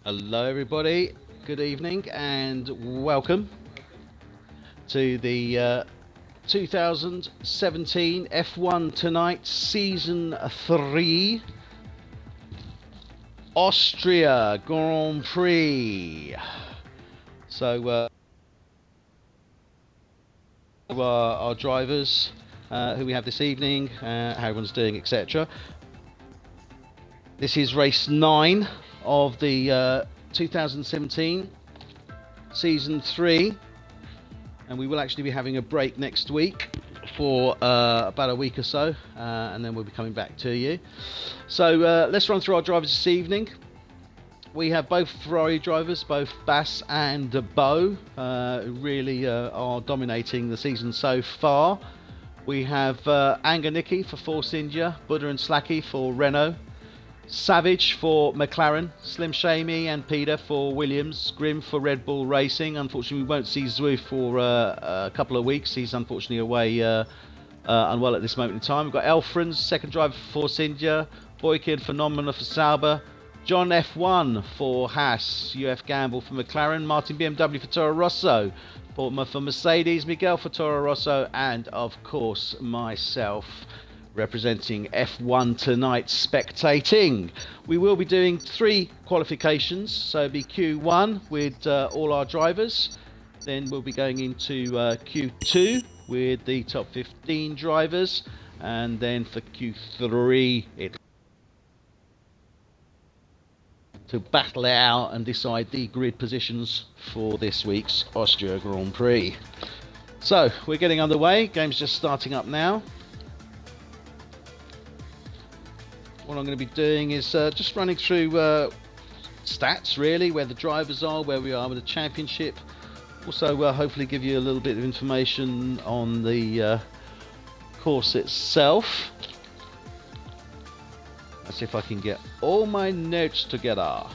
Hello, everybody. Good evening and welcome to the 2017 F1 Tonight Season 3 Austria Grand Prix. So, our drivers who we have this evening, how everyone's doing, etc. This is race 9 of the 2017 Season 3. And we will actually be having a break next week for about a week or so, and then we'll be coming back to you. So let's run through our drivers this evening. We have both Ferrari drivers, both Bass and Bo, who really are dominating the season so far. We have Anganicki for Force India, Buddha and Slacky for Renault, Savage for McLaren, Slim Shamy and Peter for Williams, Grimm for Red Bull Racing. Unfortunately, we won't see Zwu for a couple of weeks. He's unfortunately away unwell at this moment in time. We've got Elfrans, second driver for Force India, Boykin Phenomena for Sauber, John F1 for Haas, UF Gamble for McLaren, Martin BMW for Toro Rosso, Portman for Mercedes, Miguel for Toro Rosso, and of course myself, representing F1 Tonight spectating. We will be doing 3 qualifications, so it'll be Q1 with all our drivers, then we'll be going into Q2 with the top 15 drivers, and then for Q3 to battle it out and decide the grid positions for this week's Austria Grand Prix. So we're getting underway, game's just starting up now. What I'm going to be doing is just running through stats, really, where the drivers are, where we are with the championship. Also, hopefully give you a little bit of information on the course itself. Let's see if I can get all my notes together,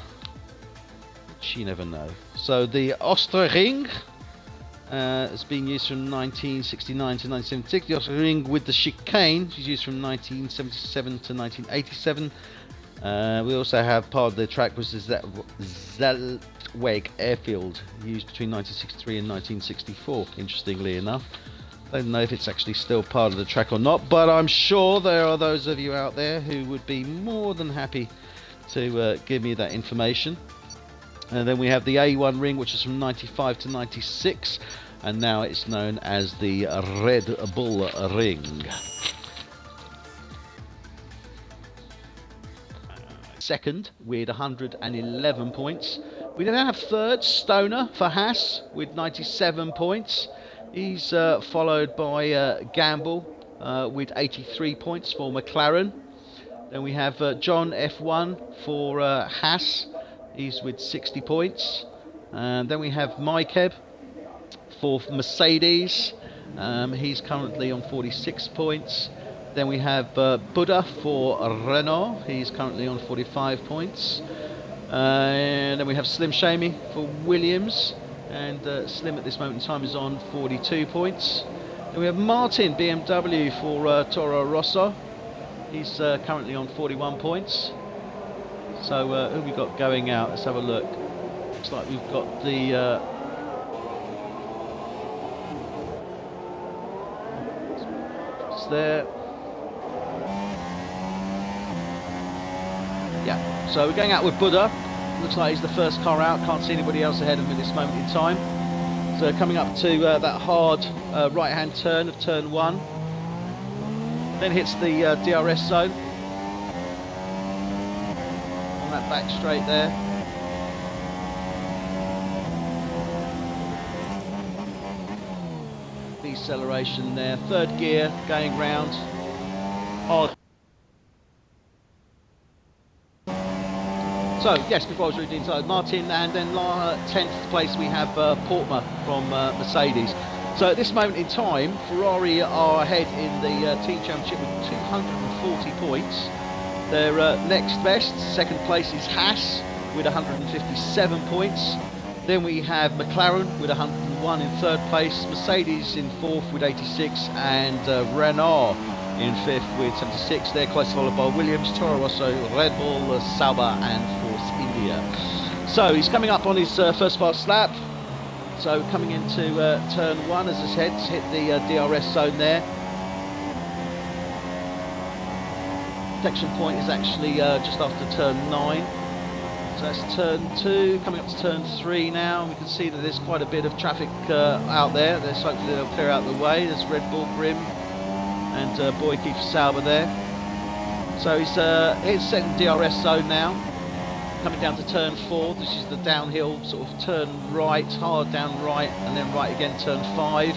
which you never know. So the Osterring has been used from 1969 to 1976. The Osterring with the chicane is used from 1977 to 1987. We also have part of the track which is that Zellweg airfield, used between 1963 and 1964, interestingly enough. I don't know if it's actually still part of the track or not, but I'm sure there are those of you out there who would be more than happy to give me that information. And then we have the A1 ring, which is from 95 to 96, and now it's known as the Red Bull ring. Second with 111 points. We then have third, Stoner for Haas with 97 points. He's followed by Gamble with 83 points for McLaren. Then we have John F1 for Haas. He's with 60 points. And then we have Mikeb for Mercedes. He's currently on 46 points. Then we have Buddha for Renault. He's currently on 45 points. And then we have Slim Shamy for Williams. And Slim at this moment in time is on 42 points. Then we have Martin BMW for Toro Rosso. He's currently on 41 points. So who have we got going out? Let's have a look. Looks like we've got the it's there. Yeah, so we're going out with Buddha. Looks like he's the first car out. Can't see anybody else ahead of him at this moment in time. So coming up to that hard right-hand turn of turn 1. Then hits the DRS zone. On that back straight there. Deceleration there. Third gear going round. Hard. So, yes, before I was reading inside, Martin, and then 10th place we have Portman from Mercedes. So at this moment in time, Ferrari are ahead in the team championship with 240 points. Their next best, second place, is Haas with 157 points. Then we have McLaren with 101 in third place, Mercedes in fourth with 86, and Renault in fifth with 76. They're closely followed by Williams, Toro Rosso, Red Bull, Sauber and Force India. So he's coming up on his first fast lap. So coming into turn 1, as I said, hit the DRS zone there. Detection point is actually just after turn 9. So that's turn 2, coming up to turn 3 now. We can see that there's quite a bit of traffic out there. There's hopefully they'll clear out the way. There's Red Bull Grim and Boyke Sauber there. So he's hit second DRS zone now. Coming down to turn 4, this is the downhill sort of turn right, hard down right, and then right again, turn 5.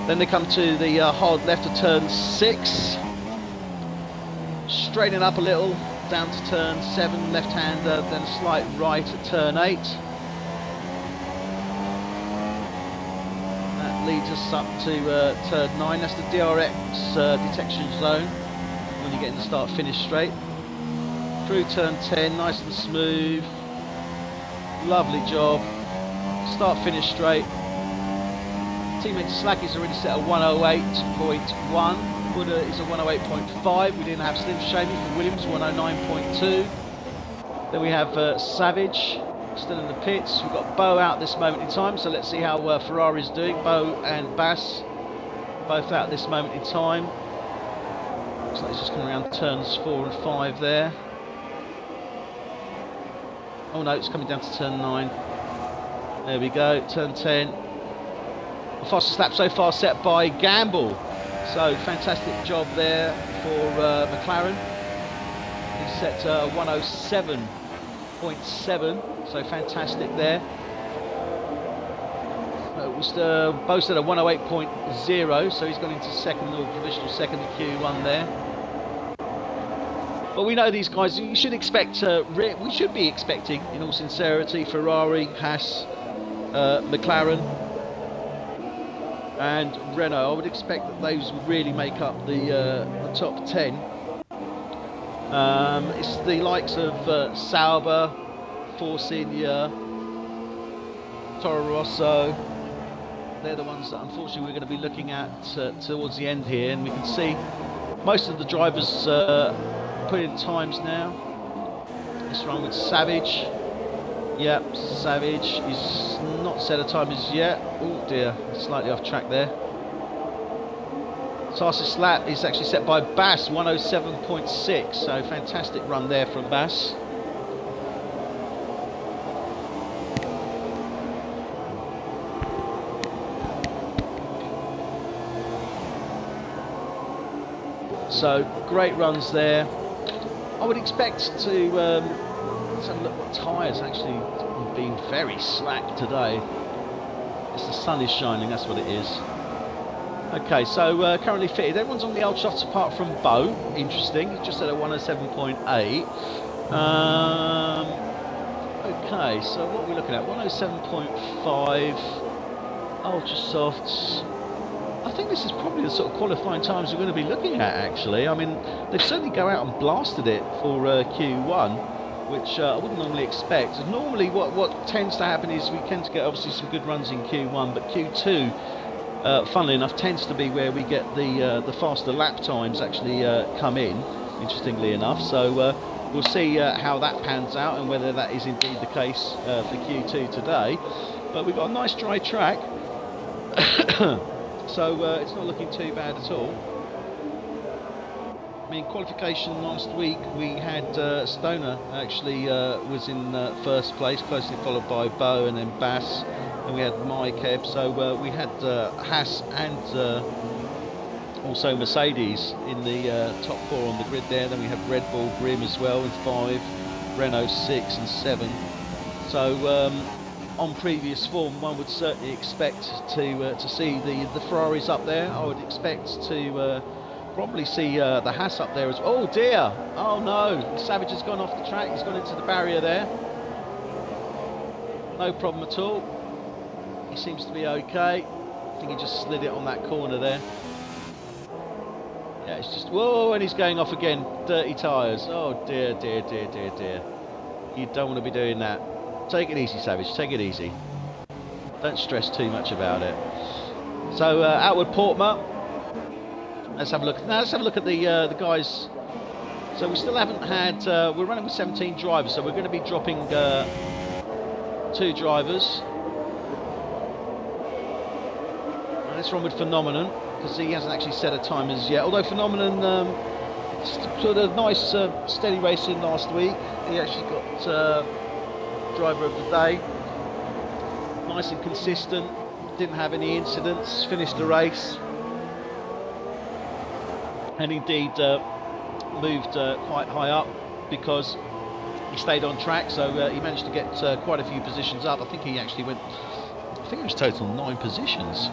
Then they come to the hard left of turn 6. Straightening up a little, down to turn 7, left-hander, then a slight right at turn 8. That leads us up to turn 9, that's the DRX detection zone, when you get in the start-finish straight. Through turn 10, nice and smooth, lovely job, start finish straight. Teammate Slacky's already set a 108.1, Buddha is a 108.5, we didn't have Slim Shady for Williams, 109.2. Then we have Savage, still in the pits. We've got Bo out this moment in time, so let's see how Ferrari's doing. Bo and Bass, both out this moment in time. Looks like he's just coming around turns 4 and 5 there. Oh no, it's coming down to turn 9. There we go, turn 10. The fastest lap so far set by Gamble. So fantastic job there for McLaren. He's set 107.7, so fantastic there. It was boasted a 108.0, so he's gone into second, or provisional second in Q1 there. But we know these guys, you should expect, we should be expecting, in all sincerity, Ferrari, Haas, McLaren and Renault. I would expect that those would really make up the top 10. It's the likes of Sauber, Force India, Toro Rosso. They're the ones that unfortunately we're going to be looking at towards the end here, and we can see most of the drivers put in times now. Let's run with Savage. Yep, Savage. He's not set a time as yet. Oh dear, slightly off track there. Fastest lap is actually set by Bass, 107.6. So fantastic run there from Bass. So great runs there. I would expect to let's have a look what tyres actually have been very slack today. It's the sun is shining, that's what it is. Okay, so currently fitted. Everyone's on the old shots apart from Bo. Interesting. He's just at a 107.8. Okay, so what are we looking at? 107.5. Ultra softs. I think this is probably the sort of qualifying times we're going to be looking at, actually. I mean, they've certainly go out and blasted it for Q1, which I wouldn't normally expect. And normally what tends to happen is we tend to get obviously some good runs in Q1, but Q2, funnily enough, tends to be where we get the faster lap times actually come in, interestingly enough. So we'll see how that pans out and whether that is indeed the case for Q2 today. But we've got a nice dry track. So it's not looking too bad at all. I mean, qualification last week we had Stoner actually was in first place, closely followed by Bo and then Bass, and we had Mykeb. So we had Haas and also Mercedes in the top 4 on the grid there. Then we had Red Bull Grim as well with 5, Renault 6 and 7. So on previous form, one would certainly expect to see the Ferraris up there. I would expect to probably see the Haas up there as well. Oh dear! Oh no! Savage has gone off the track. He's gone into the barrier there. No problem at all. He seems to be okay. I think he just slid it on that corner there. Yeah, it's just whoa, and he's going off again. Dirty tyres. Oh dear, dear, dear, dear, dear. You don't want to be doing that. Take it easy, Savage. Take it easy. Don't stress too much about it. So outward Portma. Let's have a look. Now let's have a look at the guys. So we still haven't had. We're running with 17 drivers, so we're going to be dropping two drivers. And let's run with Phenomenon, because he hasn't actually set a time as yet. Although Phenomenon sort of nice steady racing last week. He actually got driver of the day. Nice and consistent, didn't have any incidents, finished the race, and indeed moved quite high up because he stayed on track, so he managed to get quite a few positions up. I think he actually went, I think it was total 9 positions.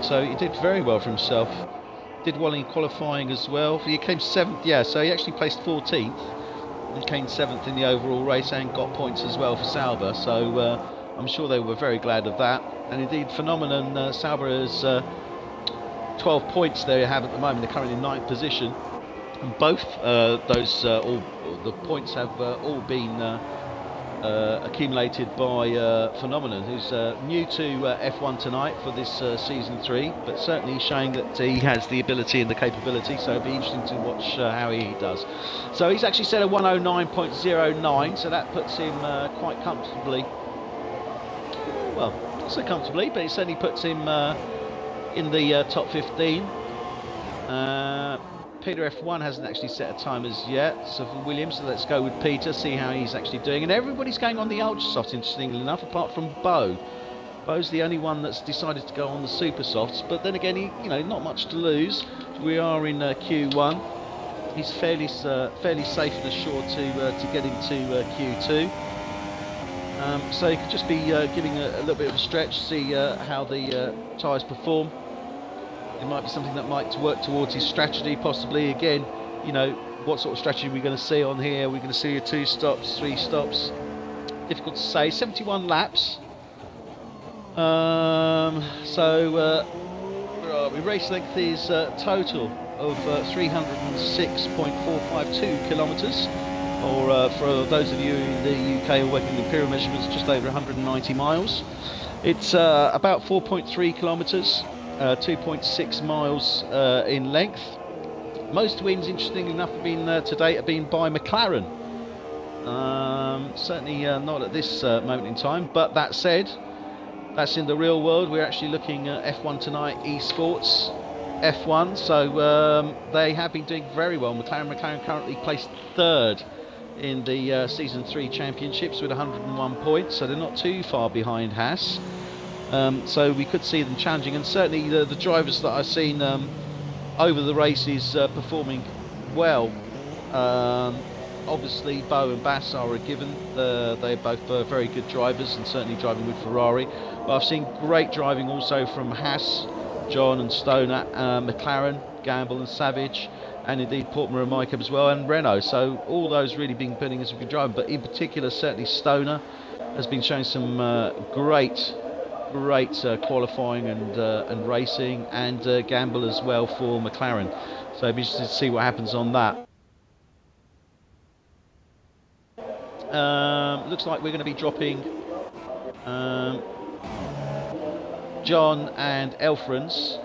So he did very well for himself. Did well in qualifying as well. He came 7th, yeah, so he actually placed 14th. He came 7th in the overall race and got points as well for Sauber, so I'm sure they were very glad of that. And indeed, Phenomenon, Sauber has 12 points they have at the moment. They're currently in 9th position, and both all the points have all been accumulated by Phenomenon, who's new to F1 tonight for this season 3, but certainly showing that he has the ability and the capability, so it'll be interesting to watch how he does. So he's actually set a 109.09, so that puts him quite comfortably, well, not so comfortably, but it certainly puts him in the top 15. Peter F1 hasn't actually set a time as yet, so for Williams, so let's go with Peter, see how he's actually doing. And everybody's going on the ultra soft, interestingly enough, apart from Bo. Bo's the only one that's decided to go on the super softs, but then again, he, not much to lose. We are in Q1. He's fairly safe and assured to get into Q2. So he could just be giving a little bit of a stretch, see how the tyres perform. It might be something that might work towards his strategy, possibly. Again, what sort of strategy are we going to see on here? Are we going to see 2 stops, 3 stops? Difficult to say. 71 laps. So race length is total of 306.452 kilometres, or for those of you in the UK who are working with imperial measurements, just over 190 miles. It's about 4.3 kilometres. 2.6 miles in length. Most wins, interestingly enough, to date have been by McLaren. Certainly not at this moment in time, but that said, that's in the real world. We're actually looking at F1 tonight, eSports F1, so they have been doing very well. McLaren currently placed 3rd in the Season 3 Championships with 101 points, so they're not too far behind Haas. So we could see them challenging, and certainly the drivers that I've seen over the races performing well. Obviously Bo and Bass are a given. They're both very good drivers and certainly driving with Ferrari. But I've seen great driving also from Haas, John and Stoner, McLaren, Gamble and Savage, and indeed Portman and Micah as well, and Renault. So all those really been putting as a good driver, but in particular certainly Stoner has been showing some great qualifying and racing, and Gamble as well for McLaren. So it'll be interesting to see what happens on that. Looks like we're going to be dropping John and Elfrans,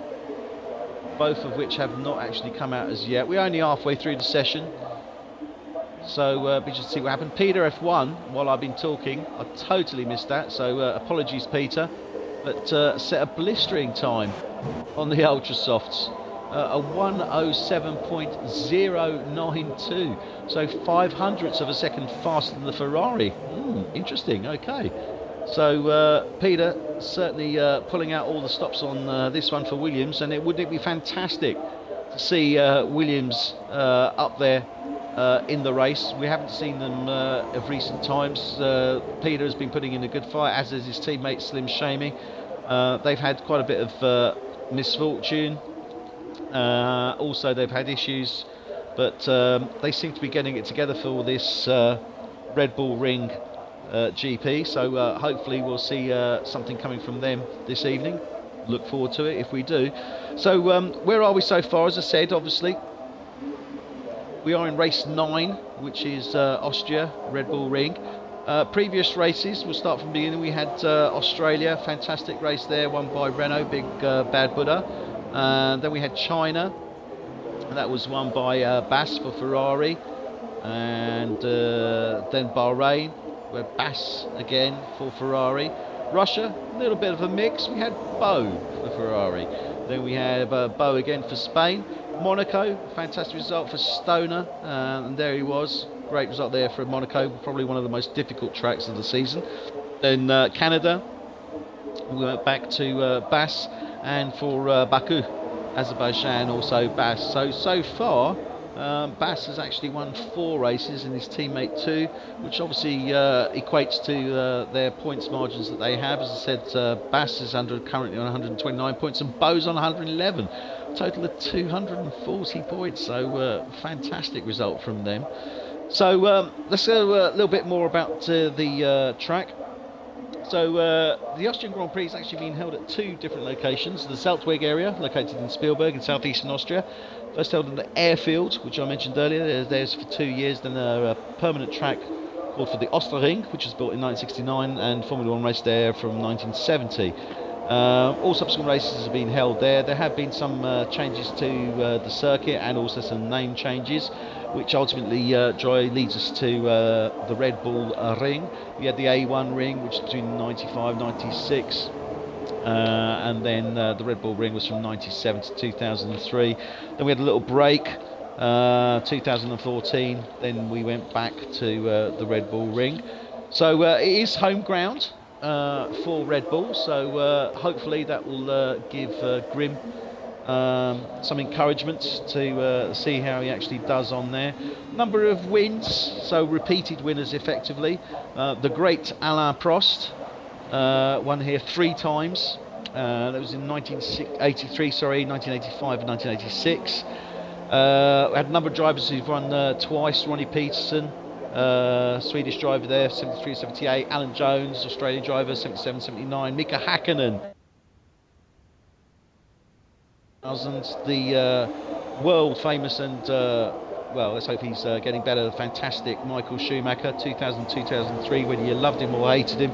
both of which have not actually come out as yet. We're only halfway through the session, so be interested to see what happened. Peter F1, while I've been talking, I totally missed that, so apologies Peter, but set a blistering time on the ultra softs, a 107.092, so 0.05 of a second faster than the Ferrari. Interesting. Okay, so Peter certainly pulling out all the stops on this one for Williams, and wouldn't it be fantastic to see Williams up there in the race. We haven't seen them of recent times. Peter has been putting in a good fight, as is his teammate Slim Shamey. They've had quite a bit of misfortune. Also they've had issues, but they seem to be getting it together for this Red Bull Ring GP, so hopefully we'll see something coming from them this evening. Look forward to it if we do. So where are we so far? As I said, obviously we are in race 9, which is Austria, Red Bull Ring. Previous races, we'll start from the beginning. We had Australia, fantastic race there, won by Renault, big bad Buddha. Then we had China, and that was won by Bass for Ferrari. and then Bahrain, where Bass again for Ferrari. Russia, a little bit of a mix. We had Bo for Ferrari. Then we have Bo again for Spain. Monaco, fantastic result for Stoner, and there he was. Great result there for Monaco, probably one of the most difficult tracks of the season. Then Canada, we went back to Bass, and for Baku, Azerbaijan, also Bass. So far, Bass has actually won 4 races and his teammate 2, which obviously equates to their points margins that they have. As I said, Bass is currently on 129 points and Bo's on 111. Total of 240 points, so fantastic result from them. So let's go a little bit more about the track. So the Austrian Grand Prix is actually being held at 2 different locations. The Salzweg area, located in Spielberg in southeastern Austria. First held in the airfield, which I mentioned earlier. There's for 2 years. Then a permanent track called for the Osterring, which was built in 1969, and Formula 1 raced there from 1970. All subsequent races have been held there. There have been some changes to the circuit and also some name changes, which ultimately leads us to the Red Bull Ring. We had the A1 Ring, which is between 95 and 96. And then the Red Bull Ring was from 97 to 2003. Then we had a little break, 2014. Then we went back to the Red Bull Ring. So it is home ground for Red Bull. So hopefully that will give Grim some encouragement to see how he actually does on there. Number of wins, so repeated winners effectively. The great Alain Prost won here 3 times. That was in 1983, 1985 and 1986. We had a number of drivers who've won twice. Ronnie Peterson, Swedish driver there, 73, 78. Alan Jones, Australian driver, 77, 79. Mika Hakkinen, the world famous and well, let's hope he's getting better, fantastic Michael Schumacher, 2000, 2003, whether you loved him or hated him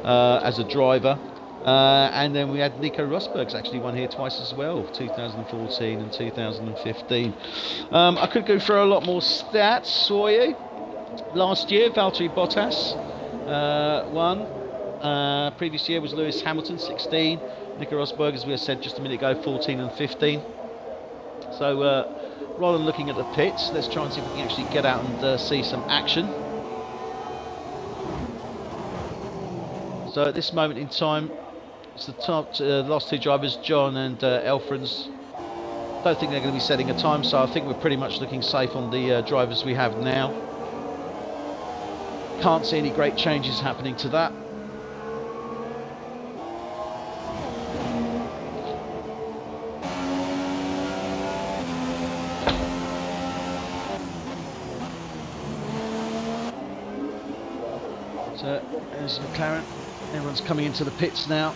as a driver. And then we had Nico Rosberg's actually won here twice as well, 2014 and 2015. I could go through a lot more stats for you. Last year, Valtteri Bottas won. Previous year was Lewis Hamilton, 16. Nico Rosberg, as we said just a minute ago, 14 and 15. So rather than looking at the pits, let's try and see if we can actually get out and see some action. So at this moment in time, it's the last 2 drivers, John and Elfrans. Don't think they're going to be setting a time, so I think we're pretty much looking safe on the drivers we have now. Can't see any great changes happening to that. So there's McLaren. Everyone's coming into the pits now.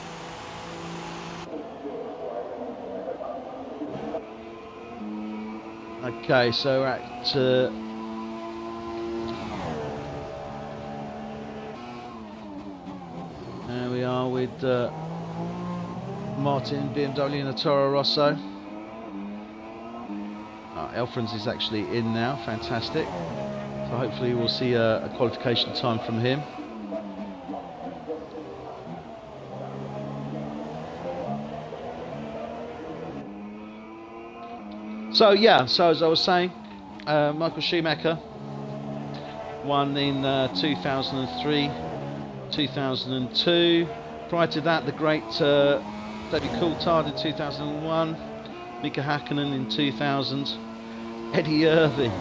Okay, so we're at there we are with Martin, BMW and the Toro Rosso. Elfrans is actually in now, fantastic. So hopefully we'll see a qualification time from him. So yeah, so as I was saying, Michael Schumacher won in 2003, 2002. Prior to that, the great David Coulthard in 2001, Mika Hakkinen in 2000, Eddie Irvine,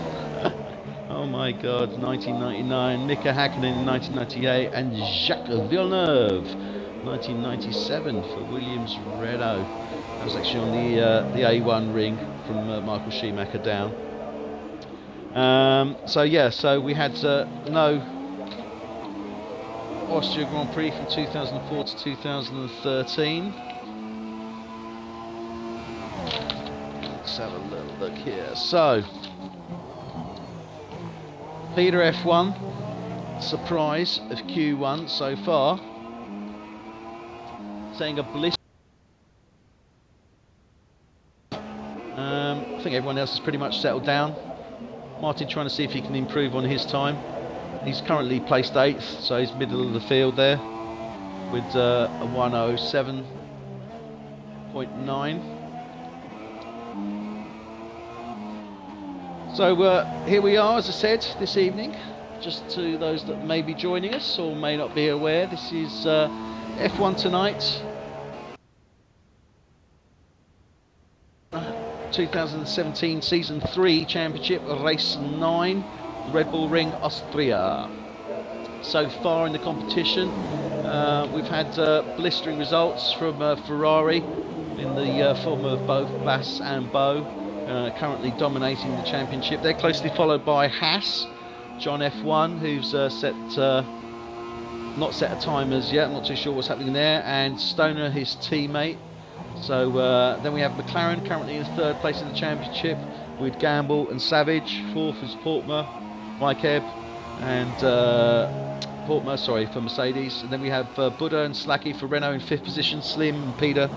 oh my God, 1999, Mika Hakkinen in 1998, and Jacques Villeneuve, 1997 for Williams Renault. That was actually on the A1 ring from Michael Schumacher down. So yeah, so we had no Austria Grand Prix from 2004 to 2013. Let's have a little look here. So Peter F1, surprise of Q1 so far, saying a bliss. I think everyone else has pretty much settled down. Martin trying to see if he can improve on his time. He's currently placed 8th, so he's middle of the field there with a 107.9. So here we are, as I said, this evening. Just to those that may be joining us or may not be aware, this is F1 Tonight 2017 Season 3 Championship, Race 9, Red Bull Ring, Austria. So far in the competition, we've had blistering results from Ferrari in the form of both Bass and Beau, currently dominating the championship. They're closely followed by Haas, John F1, who's not set a time as yet, I'm not too sure what's happening there, and Stoner, his teammate. So then we have McLaren currently in 3rd place in the championship with Gamble and Savage. 4th is Portmer, Mykeb and Portmer, sorry, for Mercedes. And then we have Buddha and Slacky for Renault in 5th position, Slim and Peter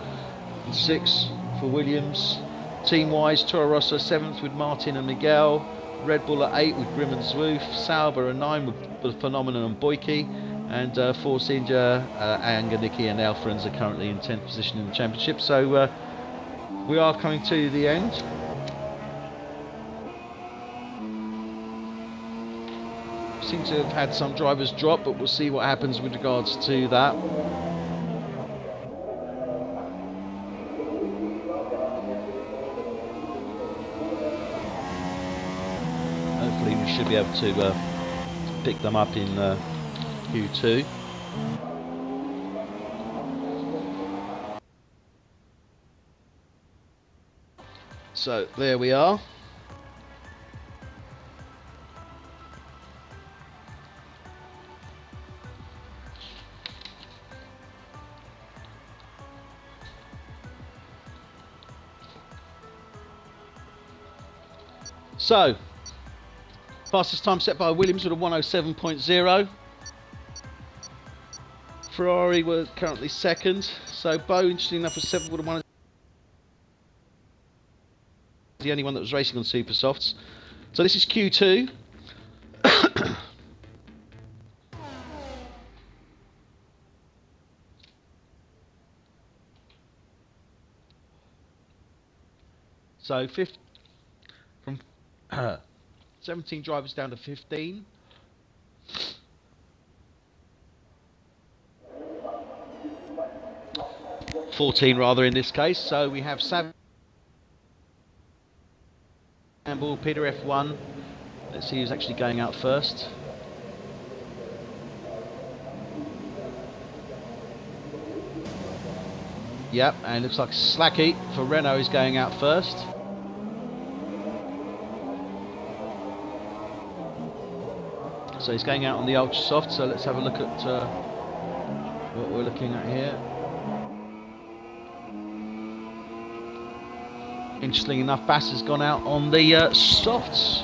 in 6th for Williams. Team-wise, Toro Rosso 7th with Martin and Miguel. Red Bull at 8 with Grim and Zwoof. Sauber at 9 with Phenomenon and Boyke. And Force India, Anganiki and Alfrens are currently in 10th position in the championship. So we are coming to the end. Seem to have had some drivers drop, but we'll see what happens with regards to that. Hopefully we should be able to pick them up in Q2. So there we are. So fastest time set by Williams with a 107.0. Ferrari were currently 2nd. So Beau, interesting enough, was 7th with a 1. The only one that was racing on super softs. So this is Q2. So from 17 drivers down to 15. (14 rather in this case). So we have Savage, Campbell, Peter F1. Let's see who's actually going out first. Yep, and looks like Slacky for Renault is going out first. So he's going out on the ultra soft. So let's have a look at what we're looking at here. Interestingly enough, Bass has gone out on the softs.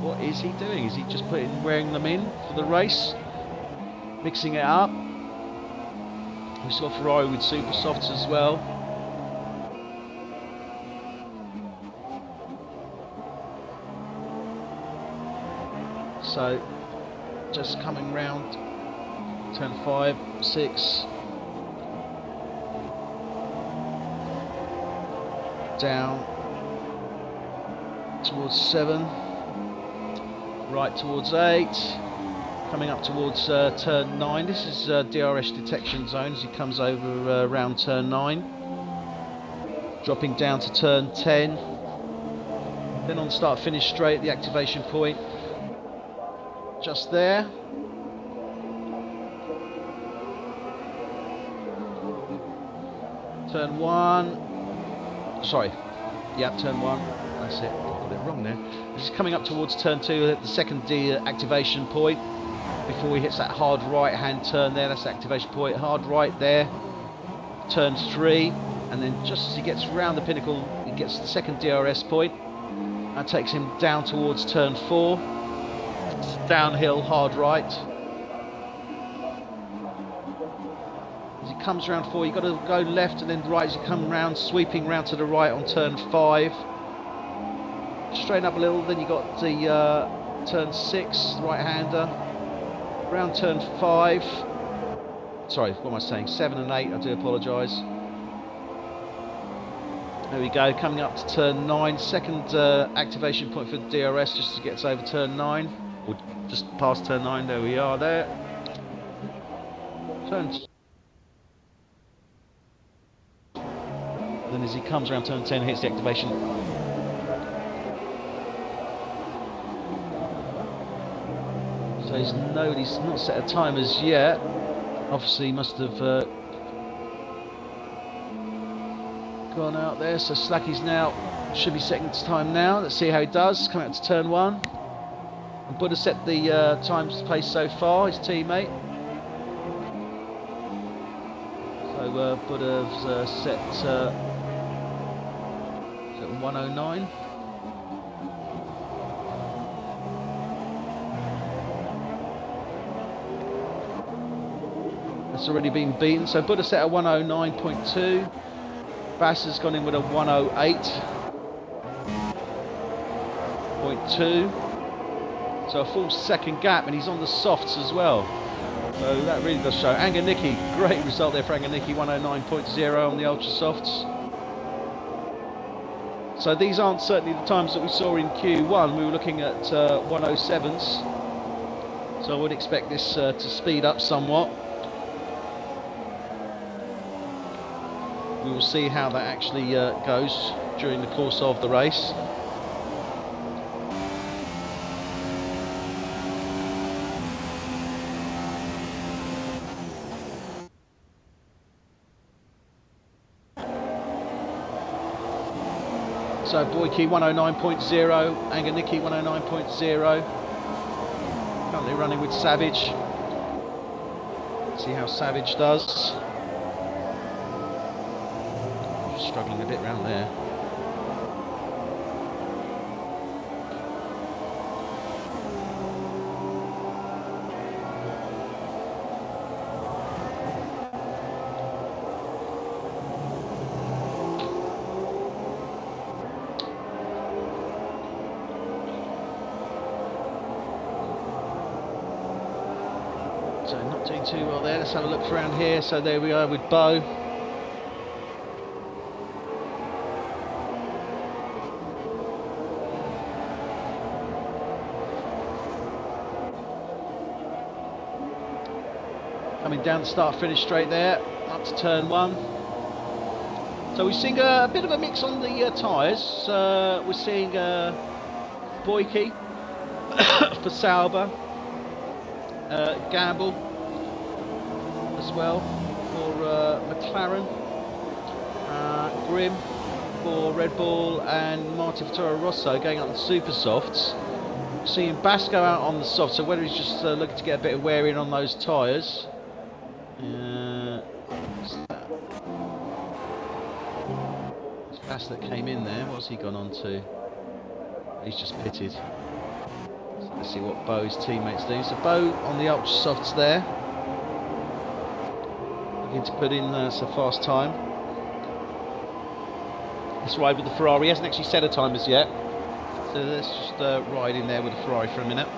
What is he doing? Is he just wearing them in for the race? Mixing it up. We saw Ferrari with super softs as well. So just coming round turn 5, 6. Down towards 7, right towards 8, coming up towards turn 9. This is DRS detection zone as he comes over around turn 9, dropping down to turn 10, then on start finish straight at the activation point, just there. Turn 1. Sorry, yeah, turn 1, that's it, got it wrong there. This is coming up towards turn 2 at the second activation point, before he hits that hard right hand turn there. That's the activation point, hard right there, turn 3, and then just as he gets around the pinnacle, he gets the second DRS point. That takes him down towards turn 4, it's downhill, hard right. As he comes around 4, you've got to go left and then right as you come round, sweeping round to the right on turn 5. Straighten up a little, then you got the turn 6, right-hander. Round turn 5. Sorry, what am I saying? 7 and 8, I do apologise. There we go, coming up to turn 9. Second activation point for DRS just to get us over turn 9. Or just past turn 9, there we are there. Turn. Then as he comes around turn 10, hits the activation. So he's not set a time as yet. Obviously, he must have gone out there. So Slacky's now should be setting his time now. Let's see how he does. Coming out to turn 1. And Buddha set the times pace so far. His teammate. So Buddha's set 109. That's already been beaten. So Buddha set a 109.2. Bass has gone in with a 108.2. So a full second gap, and he's on the softs as well. So that really does show. Anganiki, great result there for Anganiki, 109.0 on the ultra softs. So these aren't certainly the times that we saw in Q1. We were looking at 107s. So I would expect this to speed up somewhat. We will see how that actually goes during the course of the race. So Boyke 109.0, Anganiki 109.0. Currently running with Savage. See how Savage does. Struggling a bit round there. So not doing too well there. Let's have a look around here. So there we are with Bo. Coming down the start-finish straight there, up to turn 1. So we're seeing a bit of a mix on the tyres. We're seeing Boyke for Sauber, Gamble as well for McLaren, Grimm for Red Bull, and Martin for Toro Rosso going up the super softs. Seeing Bass go out on the soft, so whether he's just looking to get a bit of wear in on those tyres. What's that? It's Bass that came in there. What's he gone on to? He's just pitted. So let's see what Bo's teammates do. So Bo on the ultra softs there, looking to put in some fast time. Let's ride with the Ferrari. He hasn't actually set a time as yet, so let's just ride in there with the Ferrari for a minute.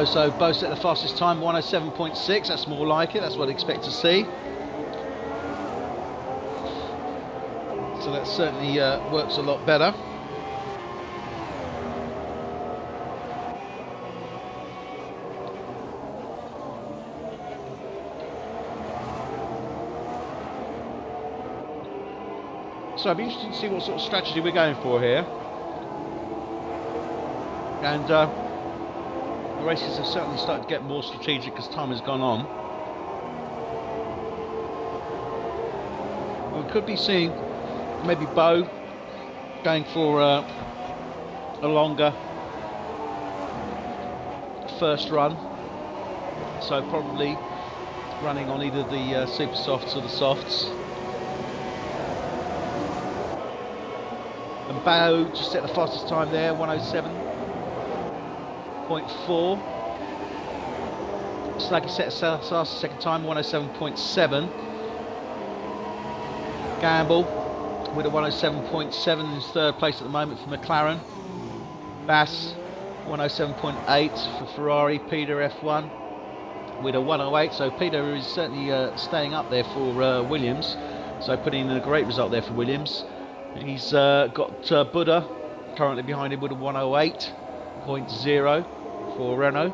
So Bo set the fastest time, 107.6. That's more like it. That's what I expect to see. So that certainly works a lot better. So I'd be interested to see what sort of strategy we're going for here. And the races have certainly started to get more strategic as time has gone on. We could be seeing maybe Bo going for a longer first run, so probably running on either the super softs or the softs. And Bao just set the fastest time there, 107.4. Slacky set the fastest second time, 107.7. Gamble with a 107.7 in third place at the moment for McLaren. Bass 107.8 for Ferrari. Peter F1 with a 108, so Peter is certainly staying up there for Williams, so putting in a great result there for Williams. He's got Buddha currently behind him with a 108.0 for Renault,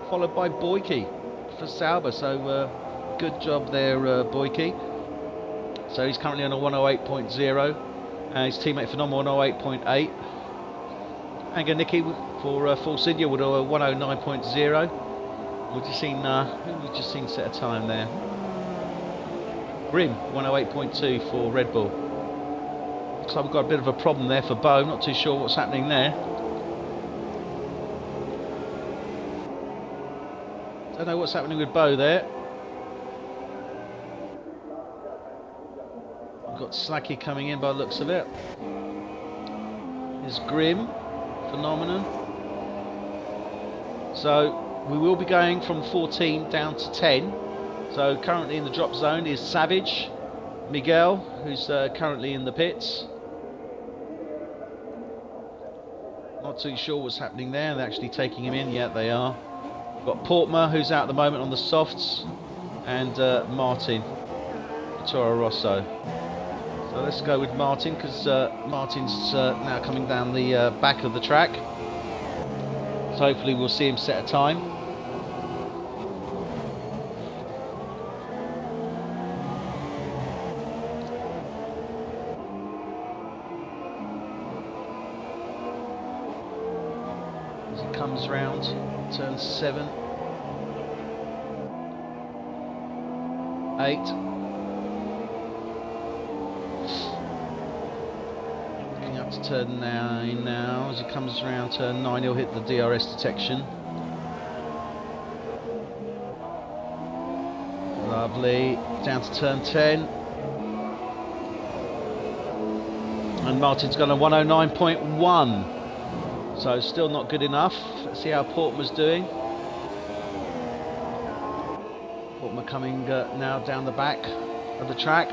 followed by Boyke for Sauber, so good job there, Boyke. So he's currently on a 108.0, and his teammate Phenomenal 108.8. Anganiki for Force India with a 109.0. We've just seen set a time there. Grim 108.2 for Red Bull. Looks like we've got a bit of a problem there for Bo. Not too sure what's happening there. Don't know what's happening with Bo there. We've got Slacky coming in by the looks of it. Here's Grim. Phenomenon. So we will be going from 14 down to 10. So currently in the drop zone is Savage, Miguel, who's currently in the pits. Not too sure what's happening there. They're actually taking him in. Yeah, they are. We've got Portma, who's out at the moment on the softs, and Martin, Toro Rosso. So let's go with Martin, because Martin's now coming down the back of the track. So hopefully we'll see him set a time. As he comes round, turn 7, 8. To turn 9 now. As he comes around turn 9, he'll hit the DRS detection. Lovely. Down to turn 10. And Martin's got a 109.1. So still not good enough. Let's see how Portman's doing. Portman coming now down the back of the track.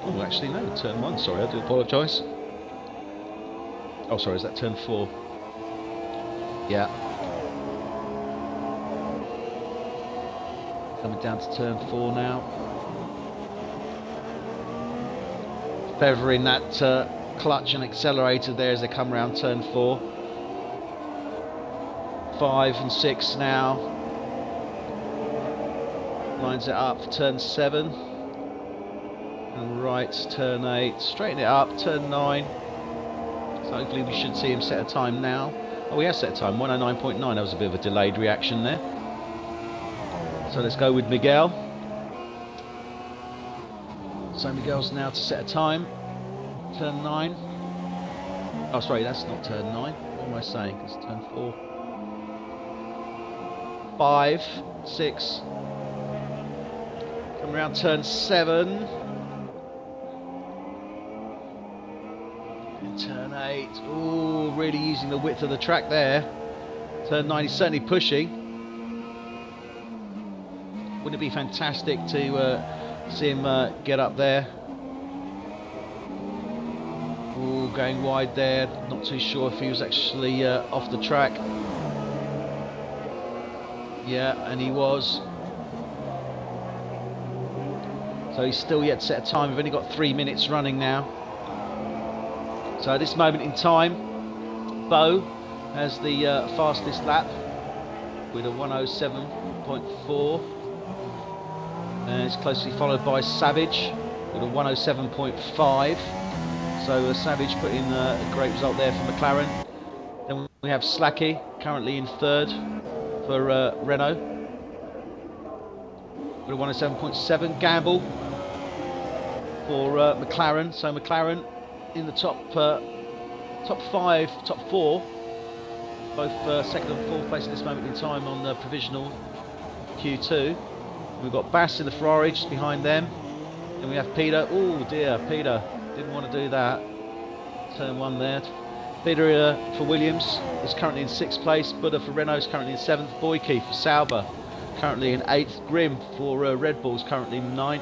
Oh, actually no, turn 1, sorry, I do apologise. Oh, sorry, is that turn 4? Yeah. Coming down to turn 4 now. Feathering that clutch and accelerator there as they come around turn 4. 5 and 6 now. Lines it up for turn 7. And right, turn 8, straighten it up, turn 9. So hopefully we should see him set a time now. Oh, he has set a time, 109.9. That was a bit of a delayed reaction there. So let's go with Miguel. So Miguel's now to set a time, turn 9. Oh, sorry, that's not turn 9. What am I saying? It's turn 4. 5, 6. Come around turn 7. Turn 8, oh, really using the width of the track there. Turn 9, he's certainly pushing. Wouldn't it be fantastic to see him get up there? Oh, going wide there. Not too sure if he was actually off the track. Yeah, and he was. So he's still yet to set a time. We've only got 3 minutes running now. So at this moment in time, Bo has the fastest lap with a 107.4, and it's closely followed by Savage with a 107.5. So Savage put in a great result there for McLaren. Then we have Slacky currently in third for Renault. Got a 107.7 gamble for McLaren. So McLaren in the top 5, top 4, both second and fourth place at this moment in time on the provisional Q2. We've got Bass in the Ferrari just behind them. Then we have Peter. Oh dear, Peter didn't want to do that. Turn 1 there. Peter for Williams is currently in 6th place. Buddha for Renault is currently in 7th. Boyke for Sauber currently in 8th. Grimm for Red Bull is currently in 9th.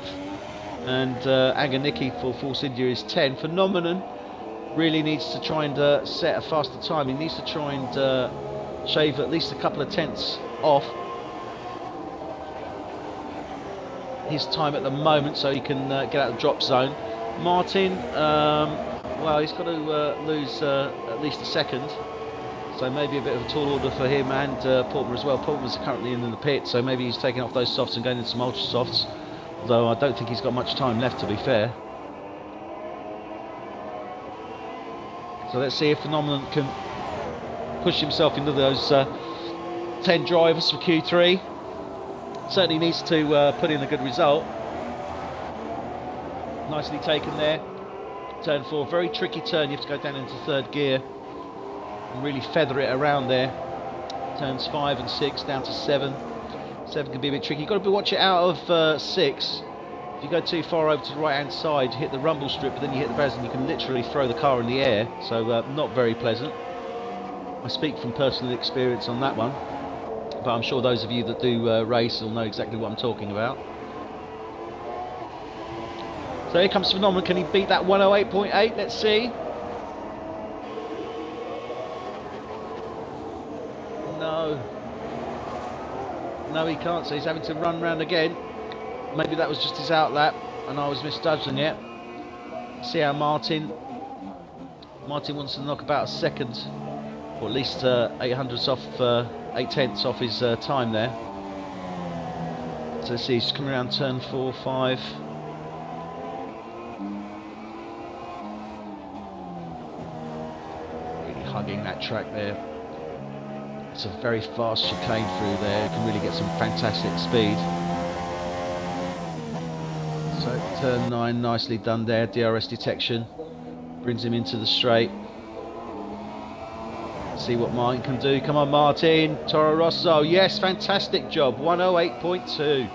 And Anganiki for Force India is 10. Phenomenon really needs to try and set a faster time. He needs to try and shave at least a couple of tenths off his time at the moment so he can get out of the drop zone. Martin, well, he's got to lose at least a second, so maybe a bit of a tall order for him and Portman as well. Portman's currently in the pit, so maybe he's taking off those softs and going into some ultra softs, although I don't think he's got much time left, to be fair. So let's see if Phenomenon can push himself into those 10 drivers for Q3. Certainly needs to put in a good result. Nicely taken there. Turn 4, very tricky turn. You have to go down into 3rd gear and really feather it around there. Turns 5 and 6 down to 7. 7 can be a bit tricky. You've got to watch it out of 6. If you go too far over to the right hand side, you hit the rumble strip, but then you hit the barriers and you can literally throw the car in the air. So not very pleasant. I speak from personal experience on that one, but I'm sure those of you that do race will know exactly what I'm talking about. So here comes Phenomenon. Can he beat that 108.8? Let's see. No, he can't. So he's having to run round again. Maybe that was just his outlap and I was misjudging it. See how Martin wants to knock about a second, or at least 800ths off, 8/10ths off his time there. So let's see, he's coming around turn 4, 5. Really hugging that track there. It's a very fast chicane through there. You can really get some fantastic speed. So turn 9, nicely done there. DRS detection brings him into the straight. See what Martin can do. Come on, Martin. Toro Rosso. Yes, fantastic job. 108.2.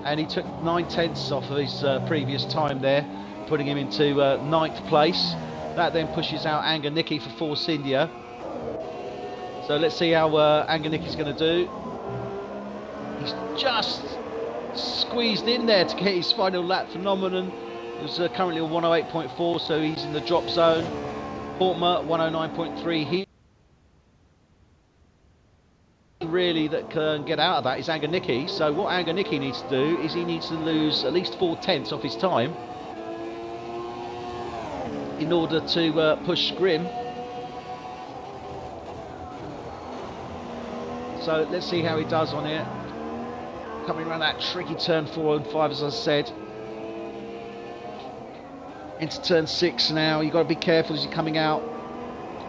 And he took 9/10ths off of his previous time there, putting him into 9th place. That then pushes out Anganiki for Force India. So let's see how Anganiki's going to do. He's just squeezed in there to get his final lap. Phenomenon. He's currently on 108.4, so he's in the drop zone. Portma 109.3. He really that can get out of that is Anganiki. So what Anganiki needs to do is he needs to lose at least 4/10ths off his time in order to push Grimm. So let's see how he does on it. Coming around that tricky turn 4 and 5, as I said. Into turn 6 now. You've got to be careful as you're coming out.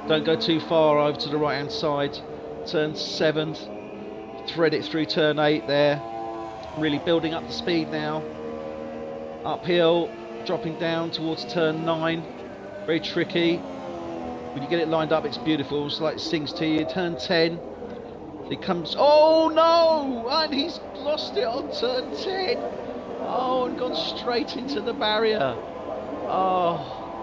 Don't go too far over to the right hand side. Turn 7. Thread it through turn 8 there. Really building up the speed now. Uphill, dropping down towards turn 9. Very tricky. When you get it lined up, it's beautiful. It's like it sings to you. Turn 10. He comes, oh no! And he's lost it on turn 10. Oh, and gone straight into the barrier. Oh,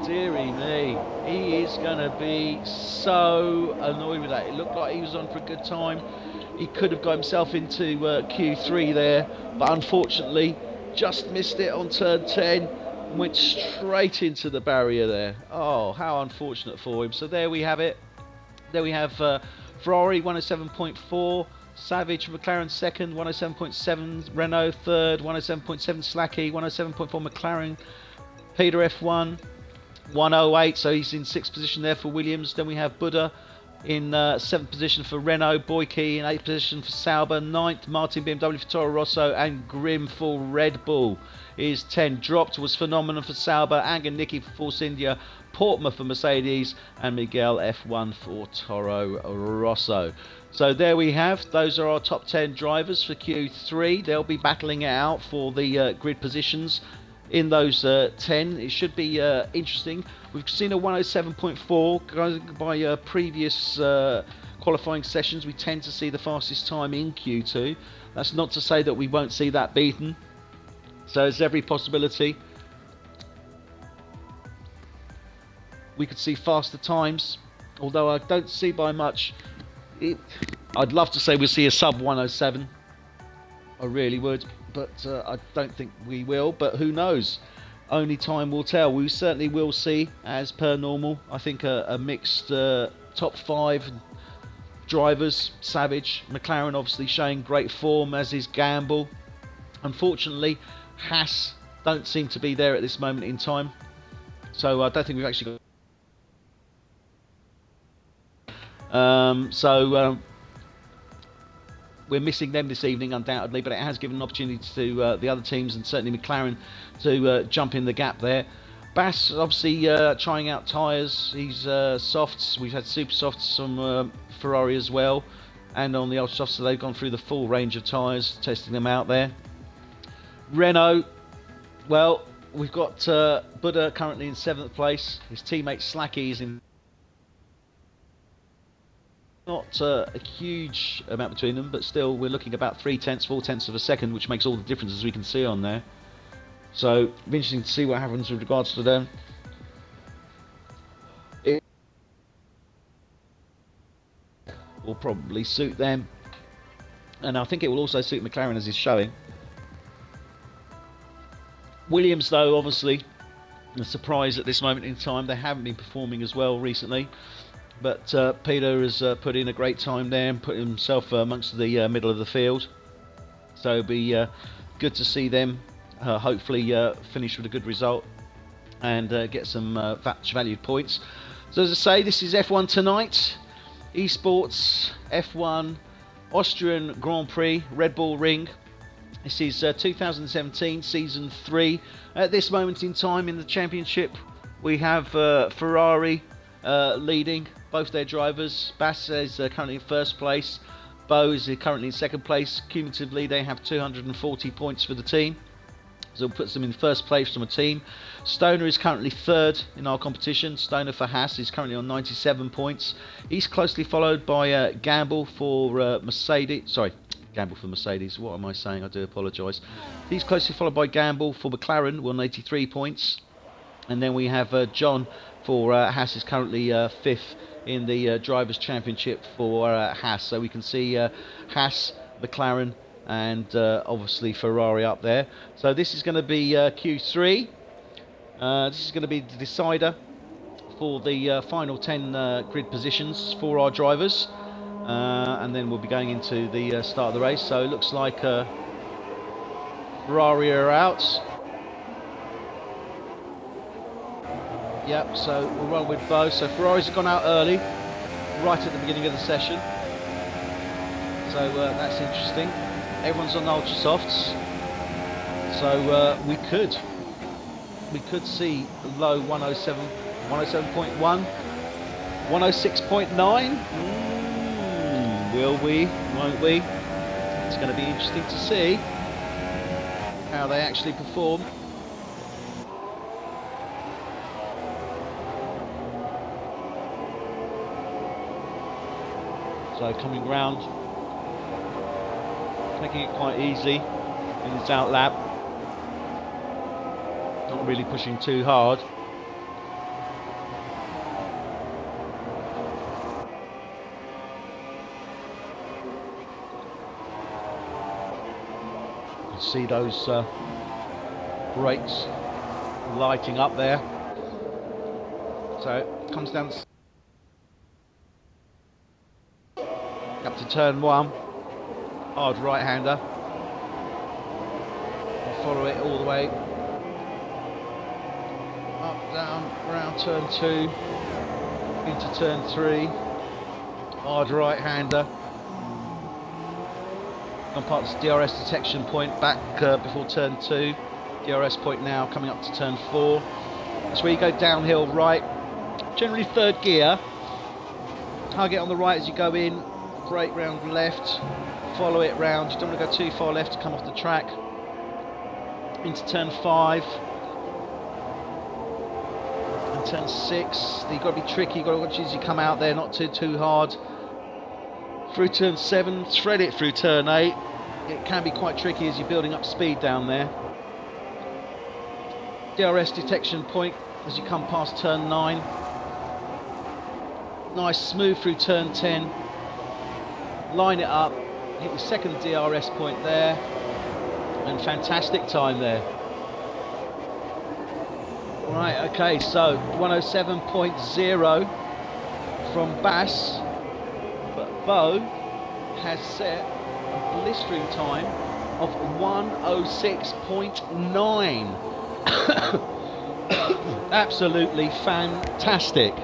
dearie me. He is going to be so annoyed with that. It looked like he was on for a good time. He could have got himself into Q3 there, but unfortunately just missed it on turn 10 and went straight into the barrier there. Oh, how unfortunate for him. So there we have it. There we have Ferrari 107.4, Savage McLaren second, 107.7, Renault third, 107.7 Slacky, 107.4 McLaren, Peter F1 108, so he's in 6th position there for Williams. Then we have Buddha in 7th position for Renault, Boyke in 8th position for Sauber, 9th Martin BMW for Toro Rosso, and Grimm for Red Bull is 10. Dropped was Phenomenon for Sauber, Anganiki for Force India, Portma for Mercedes, and Miguel F1 for Toro Rosso. So there we have, those are our top 10 drivers for Q3. They'll be battling it out for the grid positions in those 10. It should be interesting. We've seen a 107.4 going by previous qualifying sessions. We tend to see the fastest time in Q2. That's not to say that we won't see that beaten. So there's every possibility we could see faster times, although I don't see by much. I'd love to say we'll see a sub 107. I really would, but I don't think we will. But who knows? Only time will tell. We certainly will see, as per normal, I think a mixed top 5 drivers. Savage, McLaren obviously showing great form, as is Gamble. Unfortunately, Haas don't seem to be there at this moment in time. So I don't think we've actually got... we're missing them this evening, undoubtedly, but it has given an opportunity to the other teams, and certainly McLaren, to jump in the gap there. Bass obviously trying out tyres. He's softs. We've had super softs from Ferrari as well, and on the ultra softs, so they've gone through the full range of tyres, testing them out there. Renault, well, we've got Buddha currently in 7th place. His teammate Slacky is in... Not a huge amount between them, but still we're looking about 3/10, 4/10 of a second, which makes all the difference, as we can see on there. So it'll be interesting to see what happens with regards to them. It will probably suit them, and I think it will also suit McLaren, as is showing. Williams, though, obviously a surprise at this moment in time. They haven't been performing as well recently. But Peter has put in a great time there and put himself amongst the middle of the field. So it'll be good to see them hopefully finish with a good result and get some much valued points. So as I say, this is F1 tonight. Esports F1 Austrian Grand Prix, Red Bull Ring. This is 2017 Season 3. At this moment in time in the championship, we have Ferrari leading both their drivers. Bass is currently in 1st place. Bo is currently in 2nd place. Cumulatively, they have 240 points for the team, so it puts them in 1st place from a team. Stoner is currently 3rd in our competition. Stoner for Haas is currently on 97 points. He's closely followed by Gamble for Mercedes. Sorry, Gamble for Mercedes. What am I saying? I do apologise. He's closely followed by Gamble for McLaren, on 83 points. And then we have John for Haas, is currently 5th in the Drivers' Championship for Haas. So we can see Haas, McLaren and obviously Ferrari up there. So this is going to be Q3. This is going to be the decider for the final 10 grid positions for our drivers. And then we'll be going into the start of the race. So it looks like Ferrari are out. Yep, so we'll run with Bo. So Ferrari's gone out early, right at the beginning of the session. So that's interesting. Everyone's on ultra softs. So we could see low 107, 107.1, 106.9. Will we? Won't we? It's going to be interesting to see how they actually perform. So coming round, making it quite easy in his out lap, not really pushing too hard. You can see those brakes lighting up there. So it comes down up to turn 1, hard right-hander, follow it all the way, up, down, around turn 2, into turn 3, hard right-hander, on past the DRS detection point back before turn 2, DRS point now coming up to turn 4, that's where you go downhill right, generally 3rd gear, target on the right as you go in, brake round left, follow it round. You don't want to go too far left to come off the track. Into turn 5 and turn 6. You've got to be tricky, you've got to watch as you come out there, not too hard. Through turn 7, thread it through turn 8. It can be quite tricky as you're building up speed down there. DRS detection point as you come past turn 9. Nice smooth through turn 10. Line it up, hit your second DRS point there, and fantastic time there. Right, okay, so 107.0 from Bass, but Bo has set a blistering time of 106.9. Absolutely fantastic.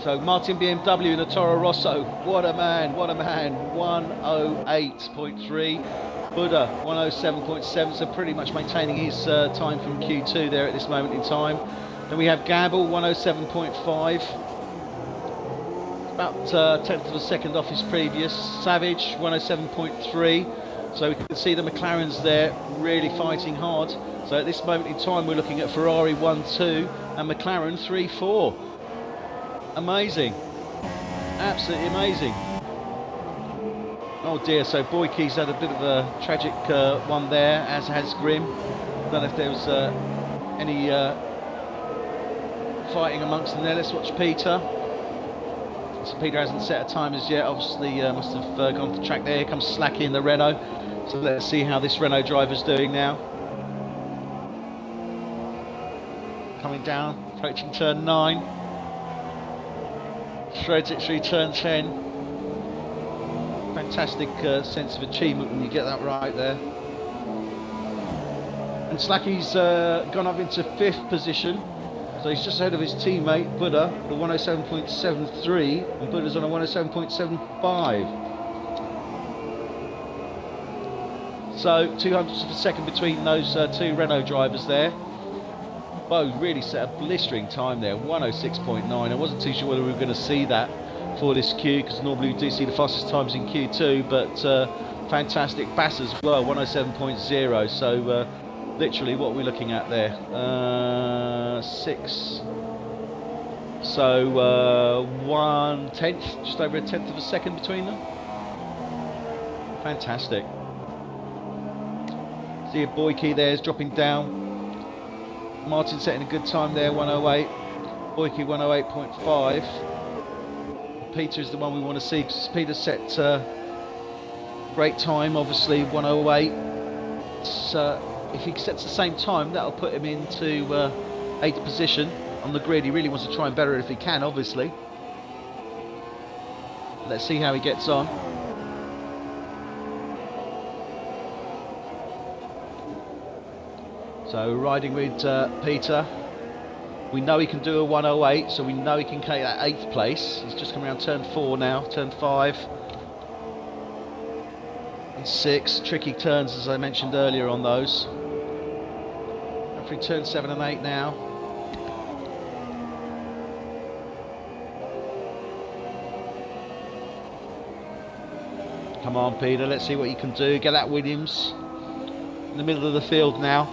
So Martin BMW in the Toro Rosso, what a man, 108.3. Buddha, 107.7, so pretty much maintaining his time from Q2 there at this moment in time. Then we have Gamble, 107.5. About a tenth of a second off his previous. Savage, 107.3. So we can see the McLarens there really fighting hard. So at this moment in time, we're looking at Ferrari 1-2 and McLaren 3-4. Amazing, absolutely amazing. Oh dear, so Boyke's had a bit of a tragic one there, as has Grimm. Don't know if there was any fighting amongst them there. Let's watch Peter. So Peter hasn't set a time as yet, obviously must have gone to the track there. Here comes Slacky in the Renault. So let's see how this Renault driver's doing now. Coming down, approaching turn 9. Shreds it through turn 10. Fantastic sense of achievement when you get that right there. And Slacky's gone up into 5th position, so he's just ahead of his teammate Buddha at a 107.73, and Buddha's on a 107.75. So 200ths of a second between those two Renault drivers there. Bo really set a blistering time there, 106.9. I wasn't too sure whether we were going to see that for this Q, because normally we do see the fastest times in Q2, but fantastic. Bass as well, 107.0. So literally what we're looking at there, 6. So 1/10, just over a tenth of a second between them. Fantastic. See a Boyke there is dropping down. Martin setting a good time there, 108. Boyke 108.5. Peter is the one we want to see, because Peter set great time, obviously 108. So if he sets the same time, that'll put him into 8th position on the grid. He really wants to try and better it if he can, obviously. Let's see how he gets on. So riding with Peter, we know he can do a 108, so we know he can take that 8th place. He's just coming around turn 4 now, turn 5 and 6. Tricky turns, as I mentioned earlier on those. And through turn 7 and 8 now. Come on, Peter, let's see what you can do. Get that Williams in the middle of the field now.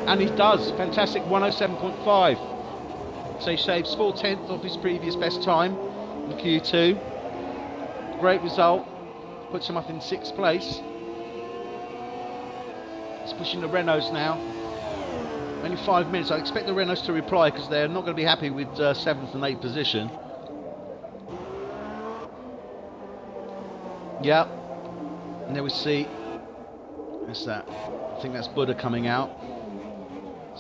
And he does, fantastic, 107.5. So he saves 4/10 of his previous best time in Q2. Great result, puts him up in 6th place. He's pushing the Renaults now. Only 5 minutes. I expect the Renaults to reply, because they're not going to be happy with 7th and 8th position. Yep. And there we see, what's that? I think that's Buddha coming out.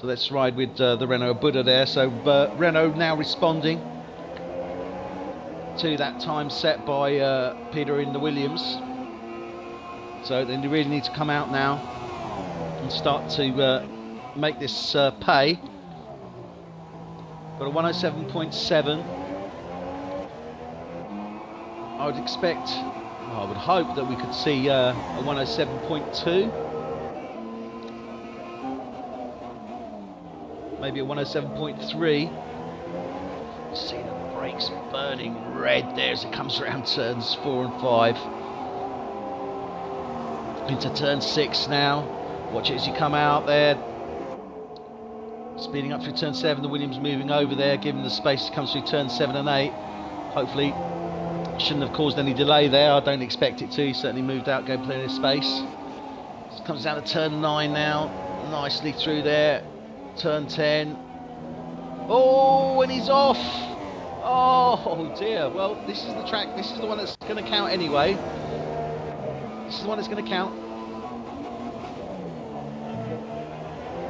So let's ride with the Renault Buddha there. So Renault now responding to that time set by Peter in the Williams. So then they really need to come out now and start to make this pay. Got a 107.7. I would expect I would hope that we could see a 107.2. Maybe a 107.3. See the brakes burning red there as it comes around turns 4 and 5. Into turn 6 now. Watch it as you come out there. Speeding up through turn 7. The Williams moving over there, giving the space to come through turn 7 and 8. Hopefully, shouldn't have caused any delay there. I don't expect it to. He certainly moved out, going plenty of space. Comes down to turn 9 now. Nicely through there. Turn 10. Oh, and he's off. Oh dear. Well, this is the track. This is the one that's going to count anyway. This is the one that's going to count.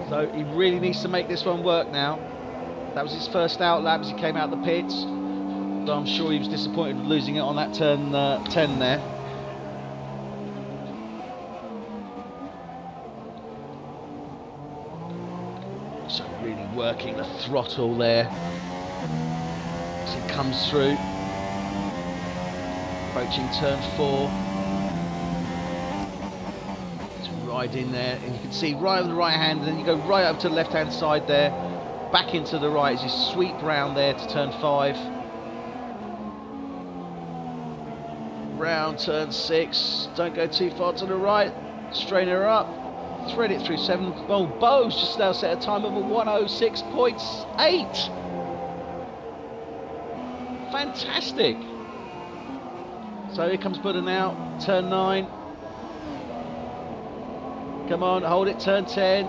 So he really needs to make this one work now. That was his first out lap as he came out the pits. Though I'm sure he was disappointed with losing it on that turn 10 there. So really working the throttle there as it comes through. Approaching turn 4. Right in there, and you can see right on the right hand, and then you go right up to the left hand side there, back into the right as you sweep round there to turn 5. Round turn 6, don't go too far to the right, straighten her up, thread it through 7. Oh, Bo's just now set a time of a 106.8. Fantastic. So here comes Buddha now, turn 9. Come on, hold it, turn 10.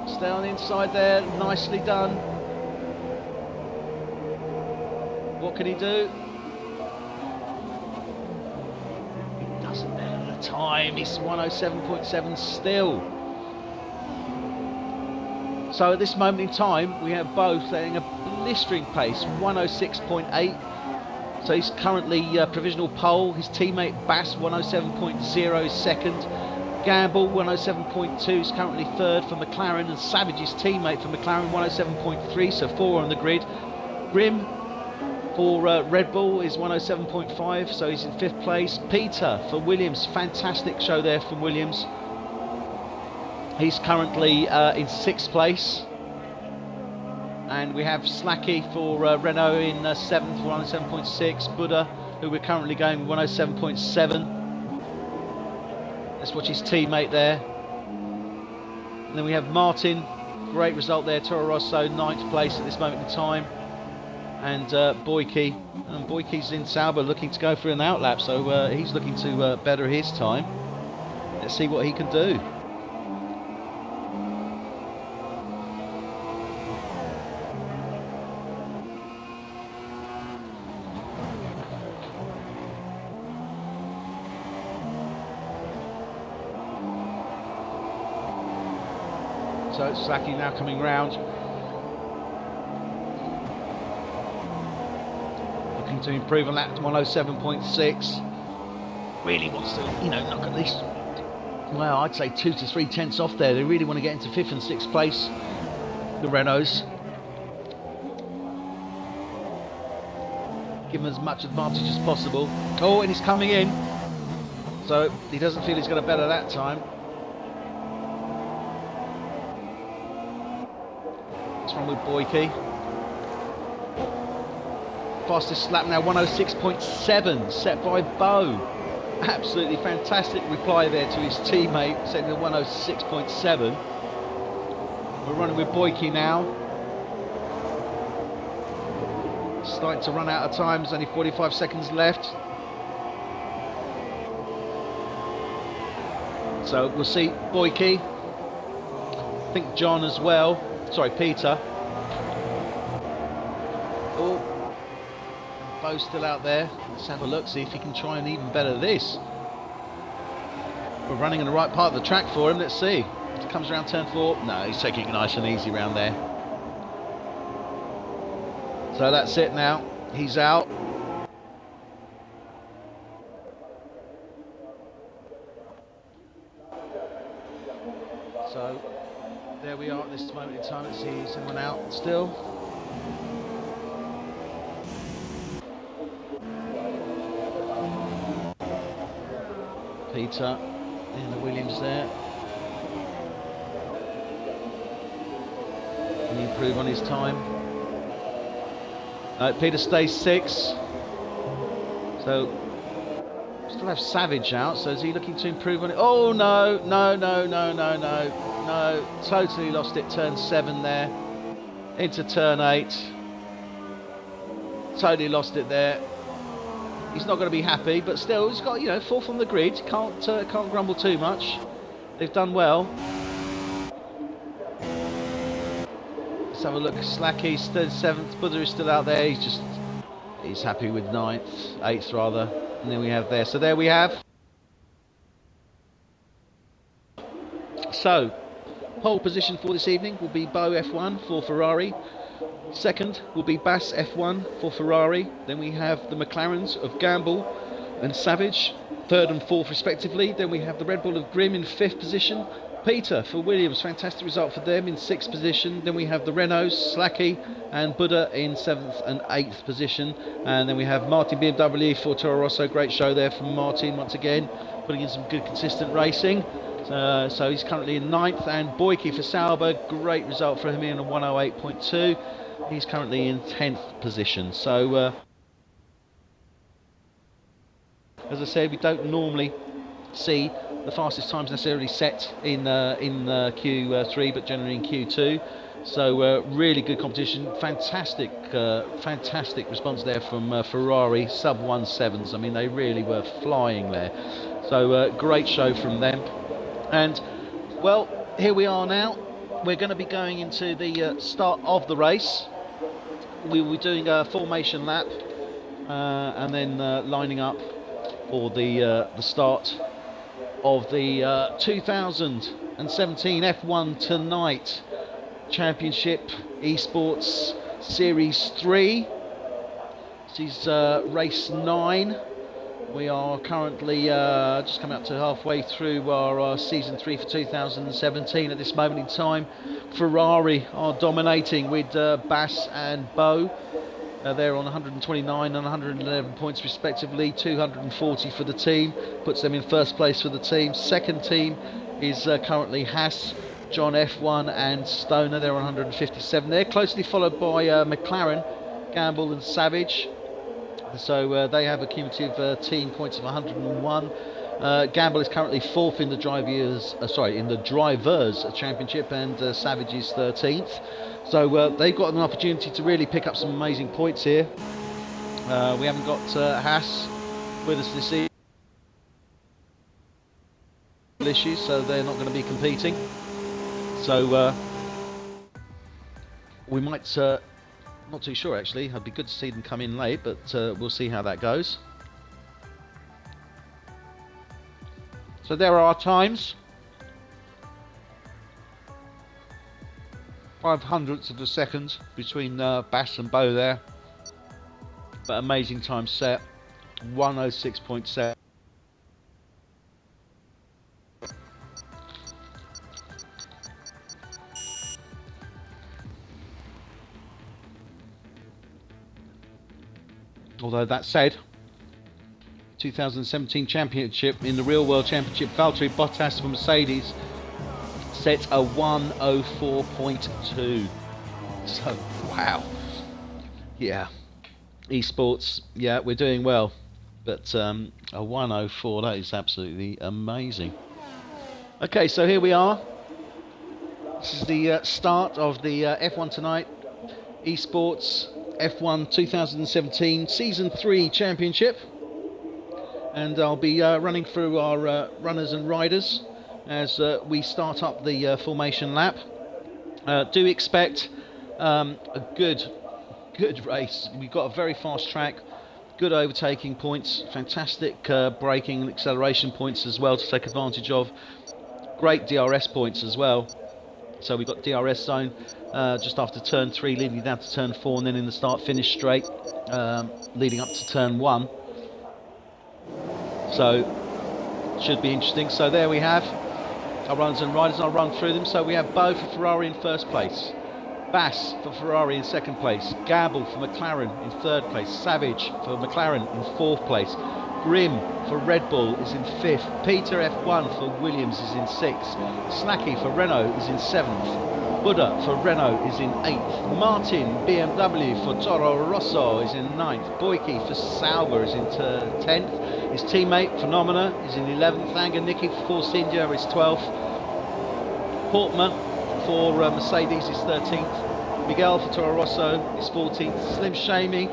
Stay on the inside there, nicely done. What can he do? He doesn't better the time, he's 107.7 still. So at this moment in time, we have both setting a blistering pace, 106.8. So he's currently provisional pole. His teammate Bass, 107.0 is second. Gamble, 107.2 is currently third for McLaren, and Savage's teammate for McLaren, 107.3, so 4 on the grid. Grim for Red Bull is 107.5, so he's in 5th place. Peter for Williams, fantastic show there from Williams. He's currently in 6th place. And we have Slacky for Renault in 7th, 107.6. Buddha, who we're currently going 107.7. Let's watch his teammate there. And then we have Martin, great result there. Toro Rosso, 9th place at this moment in time. And Boyke. And Boyke's in Sauber looking to go for an outlap, so he's looking to better his time. Let's see what he can do. So Slacky now coming round, looking to improve on that 107.6. Really wants to, knock at least, well, I'd say 2 to 3 tenths off there. They really want to get into 5th and 6th place, the Renaults. Give them as much advantage as possible. Oh, and he's coming in, so he doesn't feel he's going to better that time. Wrong with Boyke. Fastest lap now, 106.7, set by Bo. Absolutely fantastic reply there to his teammate, setting the 106.7. We're running with Boyke now. Starting to run out of time, there's only 45 seconds left. So we'll see Boyke. I think John as well. Sorry, Peter. Oh, Bo's still out there. Let's have a look, see if he can try and even better this. We're running in the right part of the track for him. Let's see. He comes around turn 4. No, he's taking it nice and easy around there. So that's it now. He's out. So there we are at this moment in time. Let's see someone out still. Peter in the Williams there. Can he improve on his time? Peter stays 6th. So still have Savage out. So is he looking to improve on it? Oh no, no, no, no, no, no, no! Totally lost it. Turn 7 there into turn 8. Totally lost it there. He's not going to be happy, but still, he's got, 4th on the grid. Can't grumble too much. They've done well. Let's have a look. Slacky, 7th. Buddha is still out there. He's happy with 9th, 8th rather. And then we have there. So there we have. So, pole position for this evening will be Bo F1 for Ferrari. Second will be Bass F1 for Ferrari. Then we have the McLarens of Gamble and Savage, 3rd and 4th respectively. Then we have the Red Bull of Grimm in 5th position. Peter for Williams, fantastic result for them in 6th position. Then we have the Renaults, Slacky and Buddha in 7th and 8th position. And then we have Martin BMW for Toro Rosso, great show there from Martin once again, putting in some good consistent racing. So he's currently in 9th, and Boyke for Sauber, great result for him in a 108.2. He's currently in 10th position. So, as I said, we don't normally see the fastest times necessarily set in Q3, but generally in Q2. So, really good competition. Fantastic response there from Ferrari, sub 1.7s. I mean, they really were flying there. So, great show from them. And, well, here we are now. We're going to be going into the start of the race. We will be doing a formation lap and then lining up for the start of the 2017 F1 Tonight Championship Esports Series 3. This is race 9. We are currently just coming up to halfway through our season 3 for 2017 at this moment in time. Ferrari are dominating with Bass and Bo. They're on 129 and 111 points respectively. 240 for the team, puts them in 1st place for the team. 2nd team is currently Haas, John F1 and Stoner. They're on 157. They're closely followed by McLaren, Gamble and Savage. So they have a cumulative team points of 101. Gamble is currently 4th in the drivers championship, and Savage is 13th. So they've got an opportunity to really pick up some amazing points here. We haven't got Haas with us this evening, issues, so they're not going to be competing. So we might. Not too sure actually. It'd be good to see them come in late, but we'll see how that goes. So there are our times. 0.05 of a second between Bass and Bo there. But amazing time set. 106.7. Although that said, 2017 championship in the real world championship, Valtteri Bottas for Mercedes set a 104.2. So wow, yeah, esports, yeah, we're doing well, but a 104, that is absolutely amazing. Okay, so here we are. This is the start of the F1 Tonight Esports F1 2017 Season 3 Championship, and I'll be running through our runners and riders as we start up the formation lap. Do expect a good race. We've got a very fast track, good overtaking points, fantastic braking and acceleration points as well to take advantage of, great DRS points as well. So we've got DRS zone just after turn 3, leading down to turn 4, and then in the start finish straight, leading up to turn 1. So should be interesting. So there we have our runners and riders. I'll run through them. So we have Bo for Ferrari in 1st place, Bass for Ferrari in 2nd place, Gamble for McLaren in 3rd place, Savage for McLaren in 4th place, Grim for Red Bull is in 5th. Peter F1 for Williams is in 6th. Slacky for Renault is in 7th. Buddha for Renault is in 8th. Martin BMW for Toro Rosso is in 9th. Boyke for Sauber is in 10th. His teammate Phenomena is in 11th. Anganiki for Force India is 12th. Portman for Mercedes is 13th. Miguel for Toro Rosso is 14th. Slim Shamy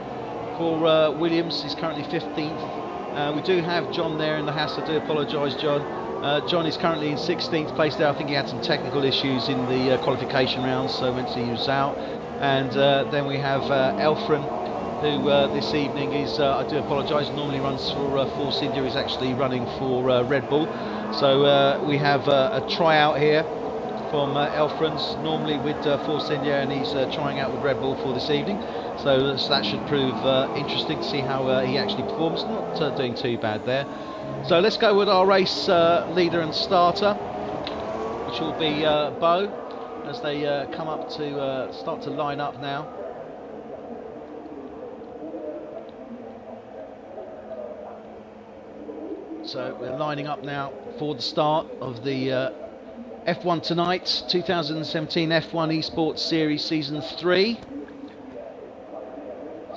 for Williams is currently 15th. We do have John there in the house. I do apologise, John. John is currently in 16th place there. I think he had some technical issues in the qualification rounds, so he was out. And then we have Elfren, who this evening is, I do apologise, normally runs for Force India. He's actually running for Red Bull. So we have a tryout here from Elfren's, normally with Force India, and he's trying out with Red Bull for this evening. So that should prove interesting to see how he actually performs. Not doing too bad there. So let's go with our race leader and starter, which will be Bo, as they come up to start to line up now. So we're lining up now for the start of the F1 tonight, 2017 F1 Esports Series Season 3.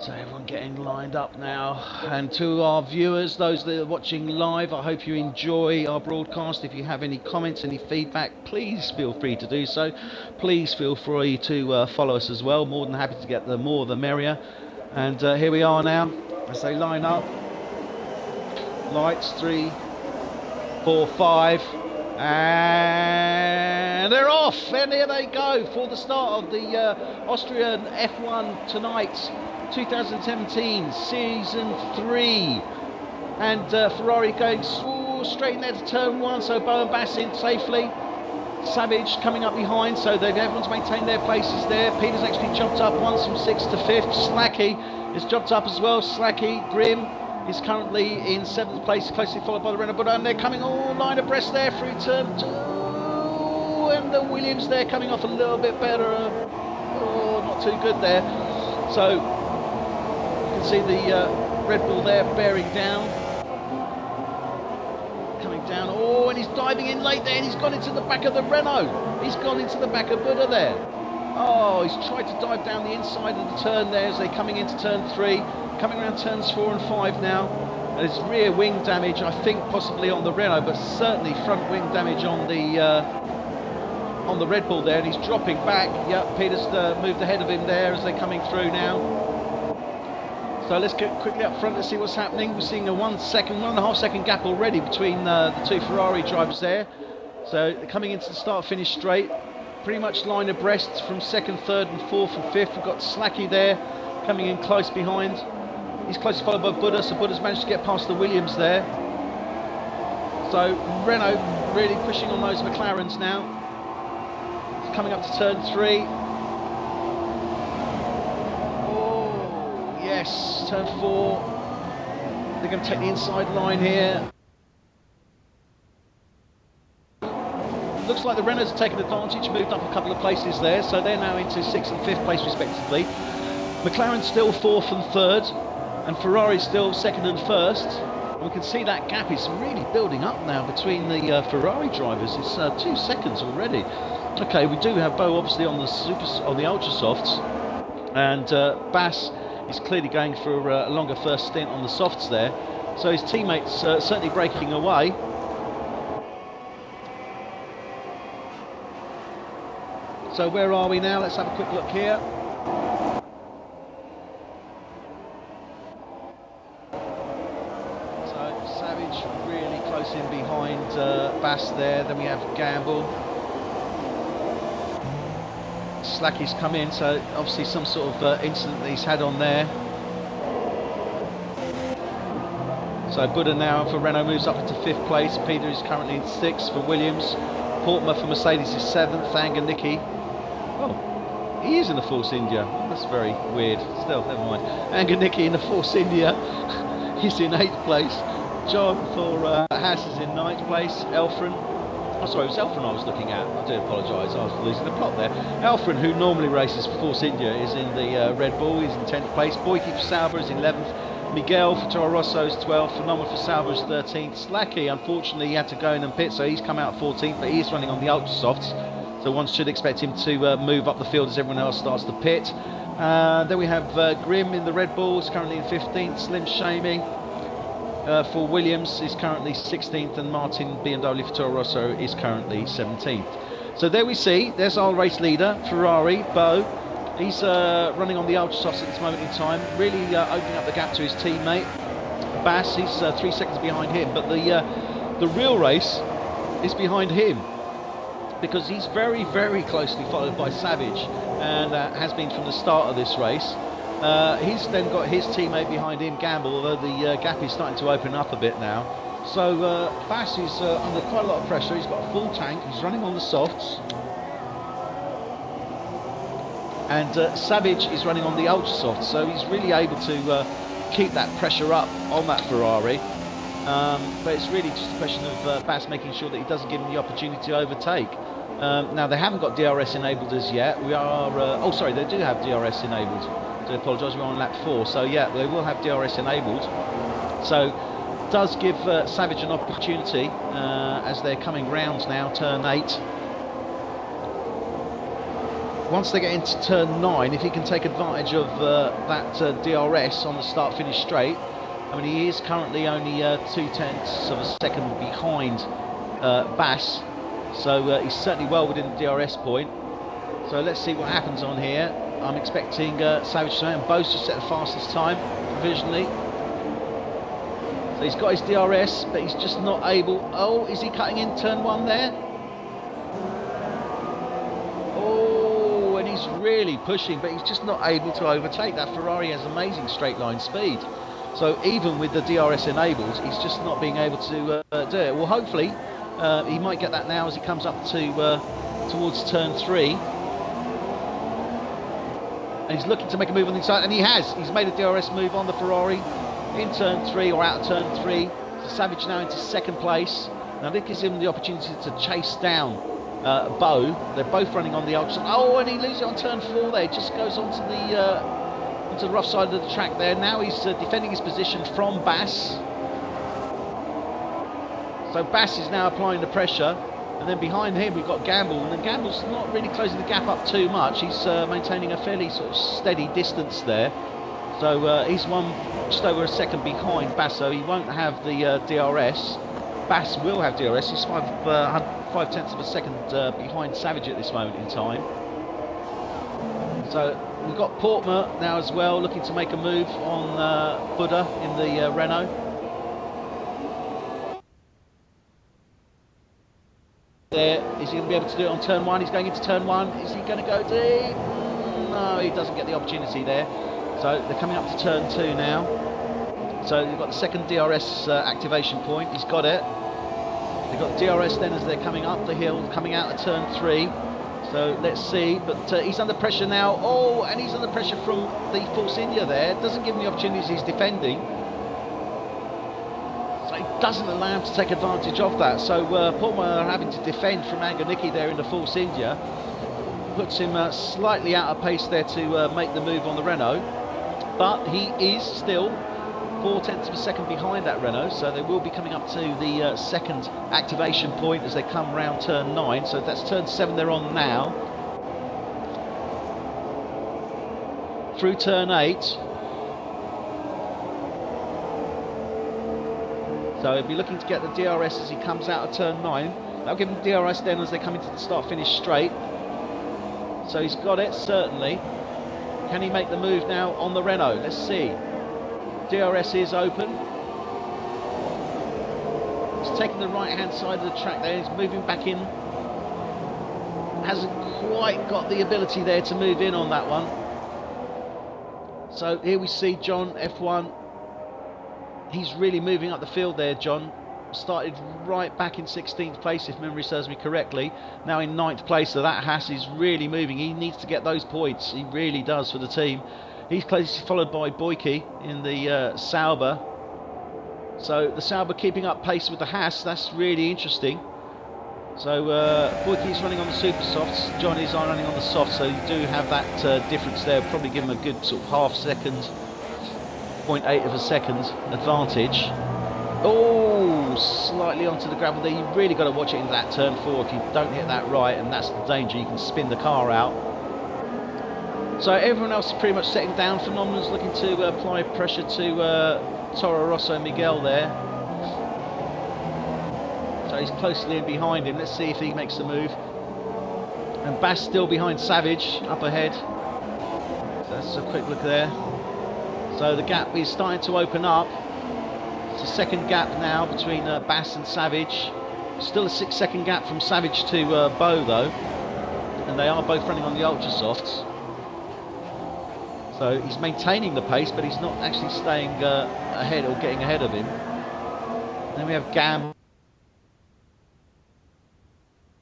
So everyone getting lined up now. And to our viewers, those that are watching live, I hope you enjoy our broadcast. If you have any comments, any feedback, please feel free to do so. Please feel free to follow us as well. More than happy to get the more the merrier. And here we are now as they line up. Lights, 3, 4, 5. And they're off, and here they go for the start of the Austrian F1 tonight, 2017 Season 3. And Ferrari going straight in there to turn 1, so Bo and Bass in safely. Savage coming up behind, so everyone's maintained their places there. Peter's actually jumped up once from 6th to 5th. Slacky is jumped up as well. Slacky, Grim is currently in 7th place, closely followed by the Renault, and they're coming all line abreast there through turn 2, and the Williams there coming off a little bit better. Not too good there. So you can see the Red Bull there bearing down, coming down. And he's diving in late there, and he's gone into the back of the Renault. He's gone into the back of Buddha there. He's tried to dive down the inside of the turn there as they're coming into turn 3. Coming around turns 4 and 5 now. And it's rear wing damage, I think possibly on the Renault, but certainly front wing damage on the Red Bull there, and he's dropping back. Yep, Peter's moved ahead of him there as they're coming through now. So let's get quickly up front to see what's happening. We're seeing a 1.5 second gap already between the two Ferrari drivers there. So they're coming into the start-finish straight, pretty much line abreast from 2nd, 3rd and 4th and 5th. We've got Slacky there coming in close behind. He's closely followed by Buddha, so Buddha's managed to get past the Williams there. So Renault really pushing on those McLarens now. It's coming up to turn 3. Oh, yes, turn 4. They're going to take the inside line here. Looks like the Renaults have taken advantage, moved up a couple of places there, so they're now into 6th and 5th place respectively. McLaren's still 4th and 3rd. And Ferrari's still 2nd and 1st. And we can see that gap is really building up now between the Ferrari drivers. It's 2 seconds already. Okay, we do have Bo obviously on the ultra softs, and Bass is clearly going for a longer first stint on the softs there. So his teammates certainly breaking away. So where are we now? Let's have a quick look here. Really close in behind Bass there. Then we have Gamble. Slacky's come in, so obviously some sort of incident that he's had on there. So Buddha now for Renault moves up into 5th place. Peter is currently in 6th for Williams. Portman for Mercedes is 7th. Anganiki. Oh, he is in the Force India. That's very weird. Still, never mind. Anganiki in the Force India. He's in 8th place. John for Haas is in 9th place. Elfren, oh sorry, it was Elfren I was looking at. I do apologise, I was losing the plot there. Elfren, who normally races for Force India, is in the Red Bull. He's in 10th place. Boyke for Sauber is in 11th. Miguel for Toro Rosso's 12th, Phenomenal for Salvo's 13th. Slacky, unfortunately, he had to go in and pit, so he's come out 14th, but he is running on the ultra softs, so one should expect him to move up the field as everyone else starts to pit. Then we have Grim in the Red Bulls, currently in 15th. Slim Shaming for Williams is currently 16th, and Martin BMW for Toro Rosso is currently 17th. So there we see, there's our race leader, Ferrari, Bo. He's running on the ultra softs at this moment in time, really opening up the gap to his teammate Bass. He's 3 seconds behind him, but the real race is behind him, because he's very, very closely followed by Savage, and has been from the start of this race. He's then got his teammate behind him, Gamble, although the gap is starting to open up a bit now. So Bass is under quite a lot of pressure. He's got a full tank, he's running on the softs. And Savage is running on the ultra soft, so he's really able to keep that pressure up on that Ferrari. But it's really just a question of Bass making sure that he doesn't give him the opportunity to overtake. Now they haven't got DRS enabled as yet. We are, oh sorry, they do have DRS enabled. I do apologise, we're on lap 4. So yeah, they will have DRS enabled. So does give Savage an opportunity as they're coming round now, turn 8. Once they get into turn 9, if he can take advantage of that DRS on the start-finish straight, I mean, he is currently only 0.2 of a second behind Bass, so he's certainly well within the DRS point. So let's see what happens on here. I'm expecting Savage to and Bo's just set the fastest time provisionally. So he's got his DRS, but he's just not able. Oh, is he cutting in turn 1 there? He's really pushing, but he's just not able to overtake. That Ferrari has amazing straight line speed, so even with the DRS enabled, he's just not being able to do it. Well, hopefully he might get that now as he comes up to towards turn 3, and he's looking to make a move on the inside, and he has. He's made a DRS move on the Ferrari in turn 3, or out of turn 3. So Savage now into 2nd place. Now this gives him the opportunity to chase down Bo. They're both running on the ultra. Oh, and he loses it on turn 4 there. Just goes onto the rough side of the track there. Now he's defending his position from Bass. So Bass is now applying the pressure, and then behind him we've got Gamble, and then Gamble's not really closing the gap up too much. He's maintaining a fairly sort of steady distance there. So he's just over a second behind Bass, so he won't have the DRS. Bass will have DRS. He's 5/10 of a second behind Savage at this moment in time. So we've got Portmer now as well, looking to make a move on Buddha in the Renault. There, is he going to be able to do it on turn 1? He's going into turn 1. Is he going to go deep? No, he doesn't get the opportunity there. So they're coming up to turn 2 now. So you've got the second DRS activation point. He's got it. They've got DRS then as they're coming up the hill, coming out of turn 3. So let's see. But he's under pressure now. Oh, and he's under pressure from the Force India there. Doesn't give him the opportunities he's defending. So it doesn't allow him to take advantage of that. So Portman are having to defend from Anganiki there in the Force India. Puts him slightly out of pace there to make the move on the Renault. But he is still 0.4 of a second behind that Renault, so they will be coming up to the second activation point as they come round turn 9. So that's turn 7 they're on now. Through turn 8. So he'll be looking to get the DRS as he comes out of turn 9. That'll give him DRS then as they come into the start-finish straight. So he's got it, certainly. Can he make the move now on the Renault? Let's see. DRS is open. He's taking the right-hand side of the track there. He's moving back in. Hasn't quite got the ability there to move in on that one. So here we see John, F1. He's really moving up the field there, John. Started right back in 16th place, if memory serves me correctly. Now in 9th place, so that Haas is really moving. He needs to get those points. He really does for the team. He's closely followed by Boyke in the Sauber. So the Sauber keeping up pace with the Haas. That's really interesting. So Boyke is running on the super softs. John is running on the soft. So you do have that difference there. Probably give him a good sort of half second 0.8 of a second advantage. Oh, slightly onto the gravel there. You've really got to watch it into that turn 4. If you don't hit that right, and that's the danger, you can spin the car out. So everyone else is pretty much setting down. Phenomenal's looking to apply pressure to Toro Rosso Miguel there. So he's closely in behind him. Let's see if he makes the move. And Bass still behind Savage up ahead. So that's a quick look there. So the gap is starting to open up. It's a second gap now between Bass and Savage. Still a 6-second gap from Savage to Bo though. And they are both running on the Ultra Softs. So he's maintaining the pace, but he's not actually staying ahead or getting ahead of him. Then we have Gam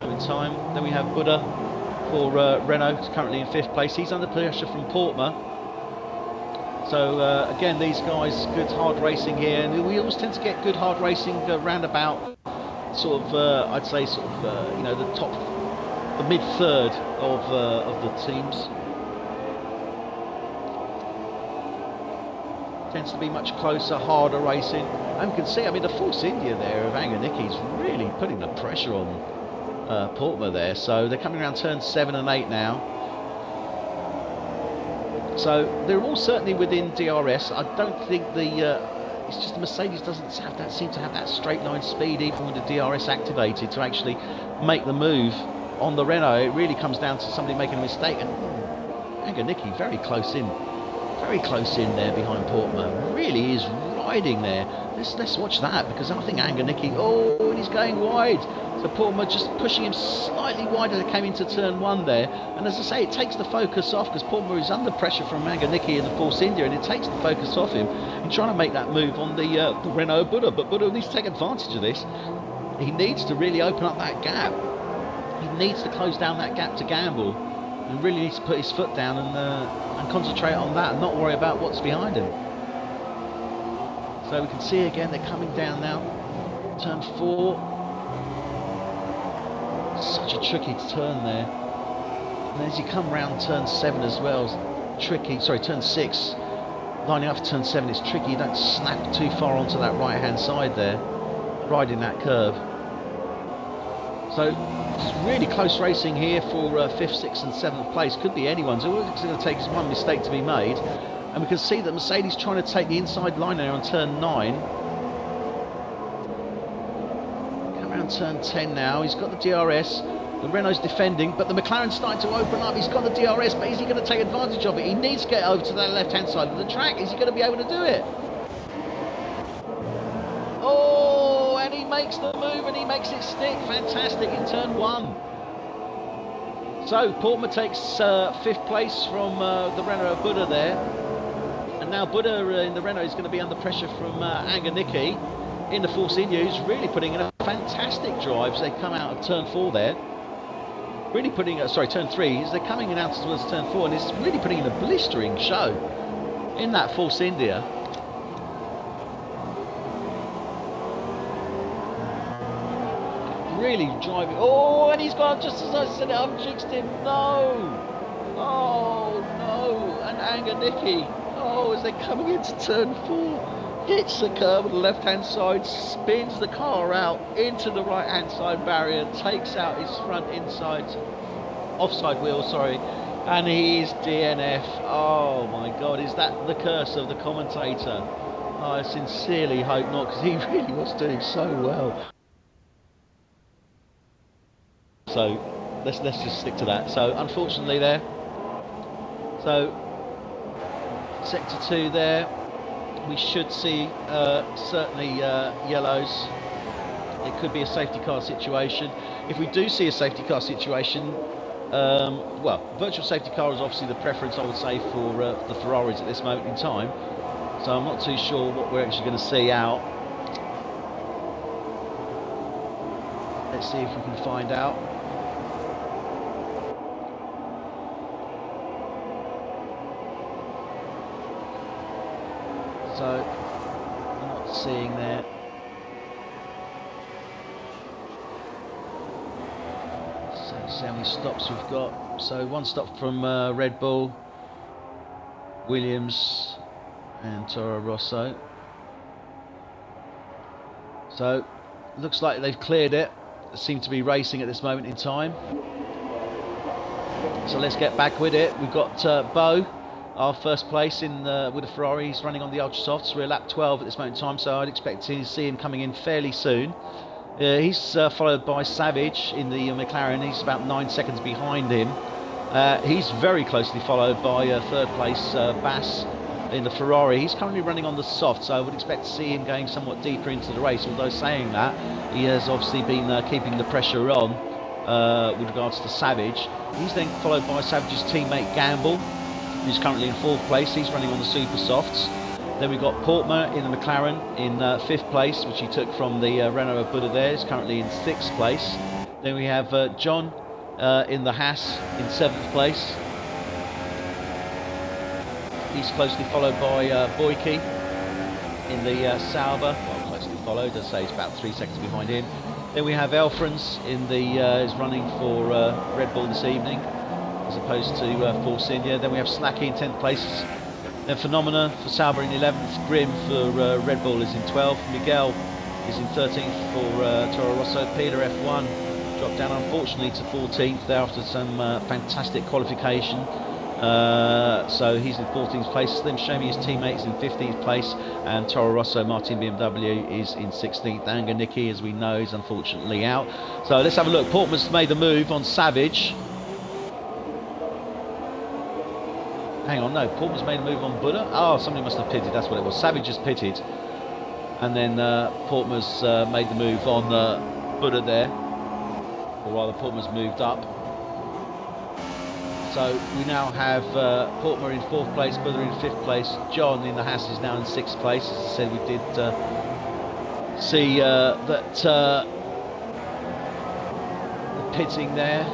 in time. Then we have Buddha for Renault, currently in 5th place. He's under pressure from Portma. So again, these guys, good hard racing here, and we always tend to get good hard racing round about sort of, I'd say, sort of, you know, the mid-third of the teams. Tends to be much closer, harder racing. And you can see, I mean, the Force India there of Anganiki's really putting the pressure on Portma there. So they're coming around turns 7 and 8 now. So they're all certainly within DRS. I don't think it's just the Mercedes doesn't seem to have that straight line speed even with the DRS activated to actually make the move on the Renault. It really comes down to somebody making a mistake, and Anganiki very close in. Very close in there behind Portma. Really is riding there. Let's watch that, because I think Anganiki, oh, and he's going wide. So Portma just pushing him slightly wide as they came into turn 1 there. And as I say, it takes the focus off, because Portma is under pressure from Anganiki in the Force India, and it takes the focus off him in trying to make that move on the Renault Buddha. But Buddha needs to take advantage of this. He needs to really open up that gap. He needs to close down that gap to Gamble. And really needs to put his foot down and concentrate on that and not worry about what's behind him. So we can see again they're coming down now. Turn 4. Such a tricky turn there. And as you come round turn 7 as well, tricky. Sorry, turn 6. Lining up for turn 7, it's tricky. You don't snap too far onto that right hand side there, riding that curve. So it's really close racing here for 5th, 6th and 7th place. Could be anyone's. All it's going to take is one mistake to be made. And we can see that Mercedes trying to take the inside line there on turn 9. Come around turn 10 now. He's got the DRS. The Renault's defending, but the McLaren's starting to open up. He's got the DRS, but is he going to take advantage of it? He needs to get over to that left-hand side of the track. Is he going to be able to do it? Oh, and he makes the move and he makes it stick. Fantastic in turn 1. So Portma takes 5th place from the Renault Buddha there. And now Buddha in the Renault is going to be under pressure from Anganiki in the Force India, who's really putting in a fantastic drive as they come out of turn 4 there. Really putting, turn 3, as they're coming in out towards turn 4, and it's really putting in a blistering show in that Force India. Really driving. Oh, and he's gone just as I said it. I've jinxed him. No. Oh, no. And Anganiki. Oh, as they're coming into turn 4, hits the curb on the left-hand side, spins the car out into the right-hand side barrier, takes out his front offside wheel, and he's DNF. Oh my God, is that the curse of the commentator? Oh, I sincerely hope not, because he really was doing so well. So let's just stick to that. So unfortunately there. So sector 2 there. We should see certainly yellows. It could be a safety car situation. If we do see a safety car situation, well, virtual safety car is obviously the preference, I would say, for the Ferraris at this moment in time. So I'm not too sure what we're actually going to see out. Let's see if we can find out. So, I'm not seeing there. So, let's see how many stops we've got. So, 1 stop from Red Bull, Williams, and Toro Rosso. So looks like they've cleared it. They seem to be racing at this moment in time. So let's get back with it. We've got Bo, our first place in with a Ferrari. He's running on the Ultra Softs. We're lap 12 at this moment in time, so I'd expect to see him coming in fairly soon. He's followed by Savage in the McLaren. He's about 9 seconds behind him. He's very closely followed by third place Bass in the Ferrari. He's currently running on the soft, so I would expect to see him going somewhat deeper into the race. Although saying that, he has obviously been keeping the pressure on with regards to Savage. He's then followed by Savage's teammate Gamble, who's currently in 4th place. He's running on the super softs. Then we've got Portmer in the McLaren in 5th place, which he took from the Renault of Buddha there. He's currently in 6th place. Then we have John in the Haas in 7th place. He's closely followed by Boyke in the Sauber. Well, closely followed, I'd say he's about 3 seconds behind him. Then we have Elfrans in the is running for Red Bull this evening, as opposed to Force India. Then we have Slacky in 10th place. Then Phenomena for Sauber in 11th. Grim for Red Bull is in 12th. Miguel is in 13th for Toro Rosso. Peter F1 dropped down unfortunately to 14th there after some fantastic qualification. So he's in 14th place. Slim Shamy, his teammate, is in 15th place, and Toro Rosso Martin BMW is in 16th. Anger Nicky, as we know, is unfortunately out. So let's have a look. Portman's made the move on Savage. Hang on, no, Portman's made a move on Buddha. Oh, somebody must have pitted, that's what it was. Savage has pitted, and then Portman's made the move on Buddha there, or rather Portman's moved up. So we now have Portmer in 4th place, Buddha in 5th place. John in the Haas is now in 6th place. As I said, we did see that the pitting there,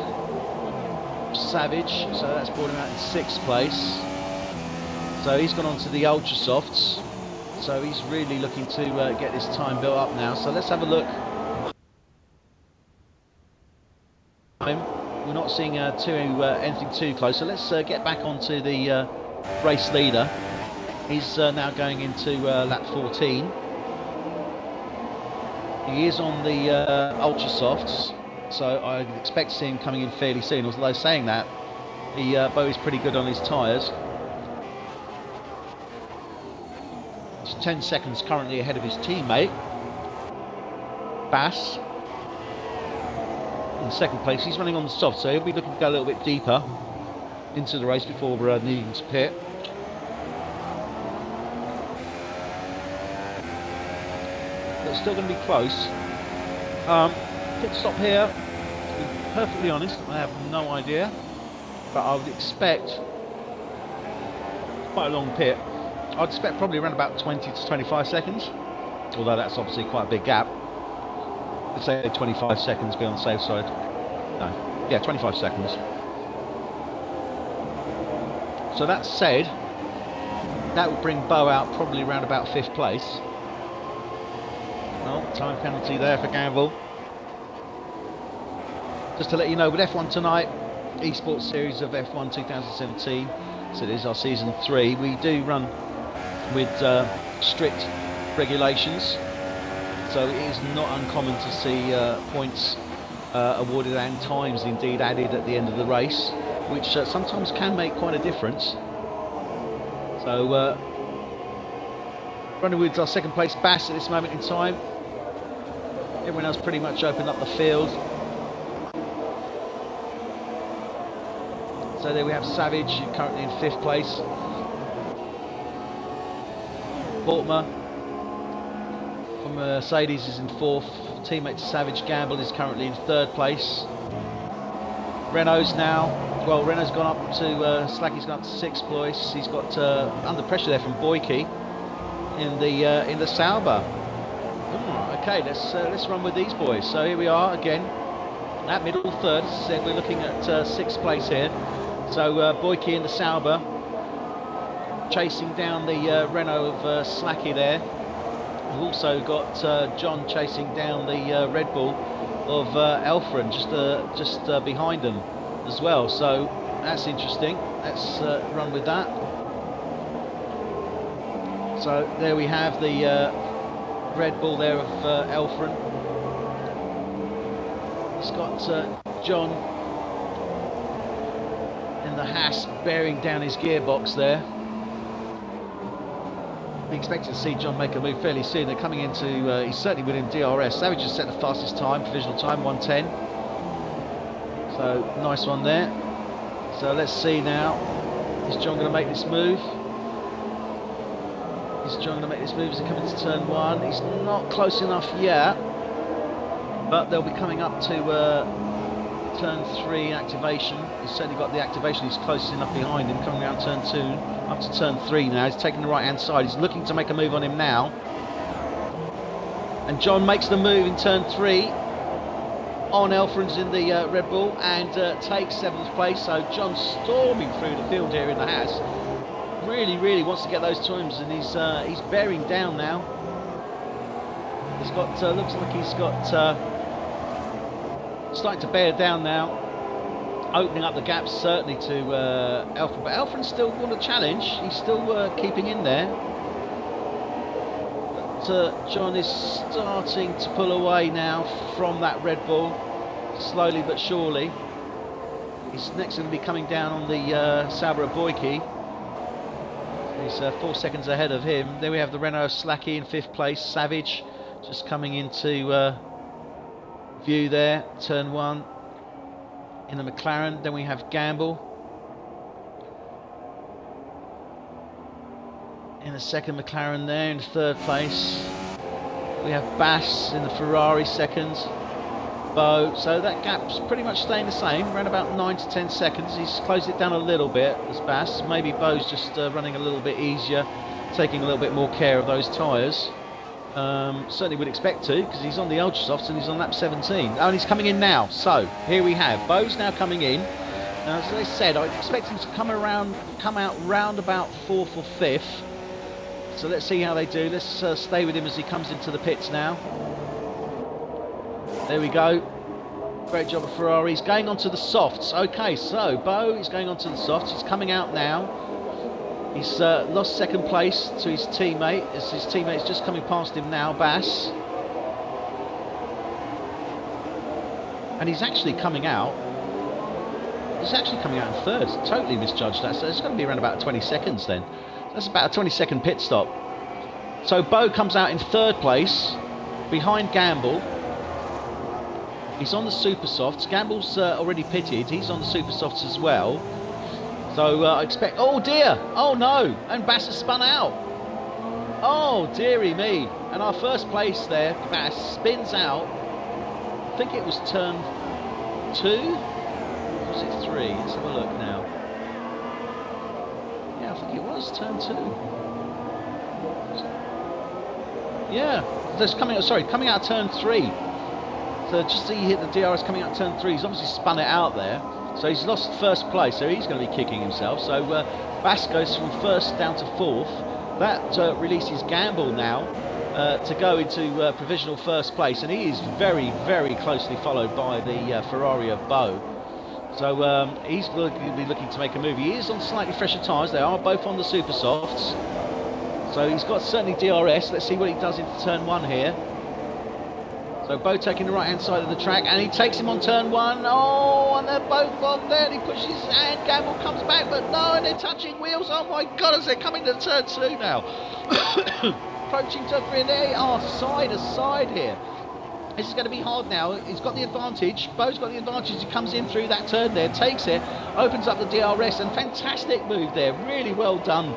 Savage, so that's brought him out in 6th place. So he's gone on to the Ultra Softs, so he's really looking to get this time built up now. So let's have a look. We're not seeing anything too close, so let's get back onto the race leader. He's now going into lap 14. He is on the Ultra Softs, so I expect to see him coming in fairly soon. Although saying that, Bo is pretty good on his tyres. He's 10 seconds currently ahead of his teammate, Bass. In 2nd place, he's running on the soft, so he'll be looking to go a little bit deeper into the race before needing to pit. But it's still going to be close. Pit stop here, to be perfectly honest, I have no idea, but I would expect quite a long pit. I'd expect probably around about 20 to 25 seconds, although that's obviously quite a big gap. Let's say 25 seconds, be on the safe side. No, yeah, 25 seconds. So that said, that would bring Bo out probably around about 5th place. Well, time penalty there for Gamble. Just to let you know, with F1 tonight, eSports Series of F1 2017, so it is our season 3, we do run with strict regulations. So it is not uncommon to see points awarded and times indeed added at the end of the race, which sometimes can make quite a difference. So running with our 2nd place Bass at this moment in time. Everyone else pretty much opened up the field. So there we have Savage, currently in 5th place. Portmer from Mercedes is in 4th. Teammate to Savage, Gamble, is currently in 3rd place. Renault's now, well, Renault's gone up to, Slacky's gone up to 6th place. He's got under pressure there from Boyke in the Sauber. Okay, let's run with these boys. So here we are again, that middle third. As I said, we're looking at 6th place here. So Boyke in the Sauber, chasing down the Renault of Slacky there. We've also got John chasing down the Red Bull of Elfren just behind them as well. So that's interesting. Let's run with that. So there we have the Red Bull there of Elfren. He's got John in the Haas bearing down his gearbox there. We expected to see John make a move fairly soon. They're coming into, he's certainly within DRS. Savage has set the fastest time, provisional time, 1:10. So, nice one there. So, let's see now. Is John going to make this move? Is John going to make this move as he comes into turn 1? He's not close enough yet. But they'll be coming up to turn 3 activation. He's certainly got the activation. He's close enough behind him, coming around turn 2, up to turn 3 now. He's taking the right hand side. He's looking to make a move on him now. And John makes the move in turn 3 on Elfren's in the Red Bull and takes 7th place. So John's storming through the field here in the Haas. Really wants to get those times, and he's bearing down now. He's got looks like he's got starting to bear down now, opening up the gaps certainly to Elfren, but Elfren still want a challenge. He's still keeping in there, but John is starting to pull away now from that Red Bull, slowly but surely. He's next going to be coming down on the Sauber Boyke. He's 4 seconds ahead of him. Then we have the Renault Slacky in 5th place. Savage just coming into view there, turn 1 in the McLaren. Then we have Gamble in the 2nd McLaren there in 3rd place. We have Bass in the Ferrari 2nd, Bo. So that gap's pretty much staying the same, around about 9 to 10 seconds. He's closed it down a little bit as Bass. Maybe Bo's just running a little bit easier, taking a little bit more care of those tyres. Certainly would expect to, because he's on the ultra softs and he's on lap 17. Oh, and he's coming in now. So here we have Bo's now coming in. Now, as I said, I expect him to come out round about 4th or 5th. So let's see how they do. Let's stay with him as he comes into the pits now. There we go. Great job of Ferrari. He's going onto the softs. Okay, so Bo is going onto the softs. He's coming out now. He's lost 2nd place to his teammate, as his teammate's just coming past him now, Bass. And he's actually coming out. He's actually coming out in 3rd. Totally misjudged that. So it's going to be around about 20 seconds then. That's about a 20-second pit stop. So Bo comes out in 3rd place, behind Gamble. He's on the super softs. Gamble's already pitted. He's on the super softs as well. So I expect... Oh dear! Oh no! And Bass has spun out. Oh dearie me! And our 1st place there, Bass, spins out. I think it was turn 2? Or was it 3? Let's have a look now. Yeah, I think it was turn 2. Yeah, that's coming out of turn 3. So just see he hit the DRS coming out of turn 3. He's obviously spun it out there. So he's lost 1st place, so he's going to be kicking himself. So Bass goes from 1st down to 4th. That releases Gamble now to go into provisional 1st place, and he is very closely followed by the Ferrari of Bo. So he's going to be looking to make a move. He is on slightly fresher tyres. They are both on the super softs. So he's got certainly DRS. Let's see what he does into turn 1 here. So Bo taking the right hand side of the track, and he takes him on turn 1. Oh, and they're both on there. And he pushes his hand. Gamble comes back, but no, and they're touching wheels. Oh my God, as they're coming to turn 2 now. Approaching turn 3, and they are side to side here. This is going to be hard now. He's got the advantage. Bo's got the advantage. He comes in through that turn there, takes it, opens up the DRS, and fantastic move there. Really well done.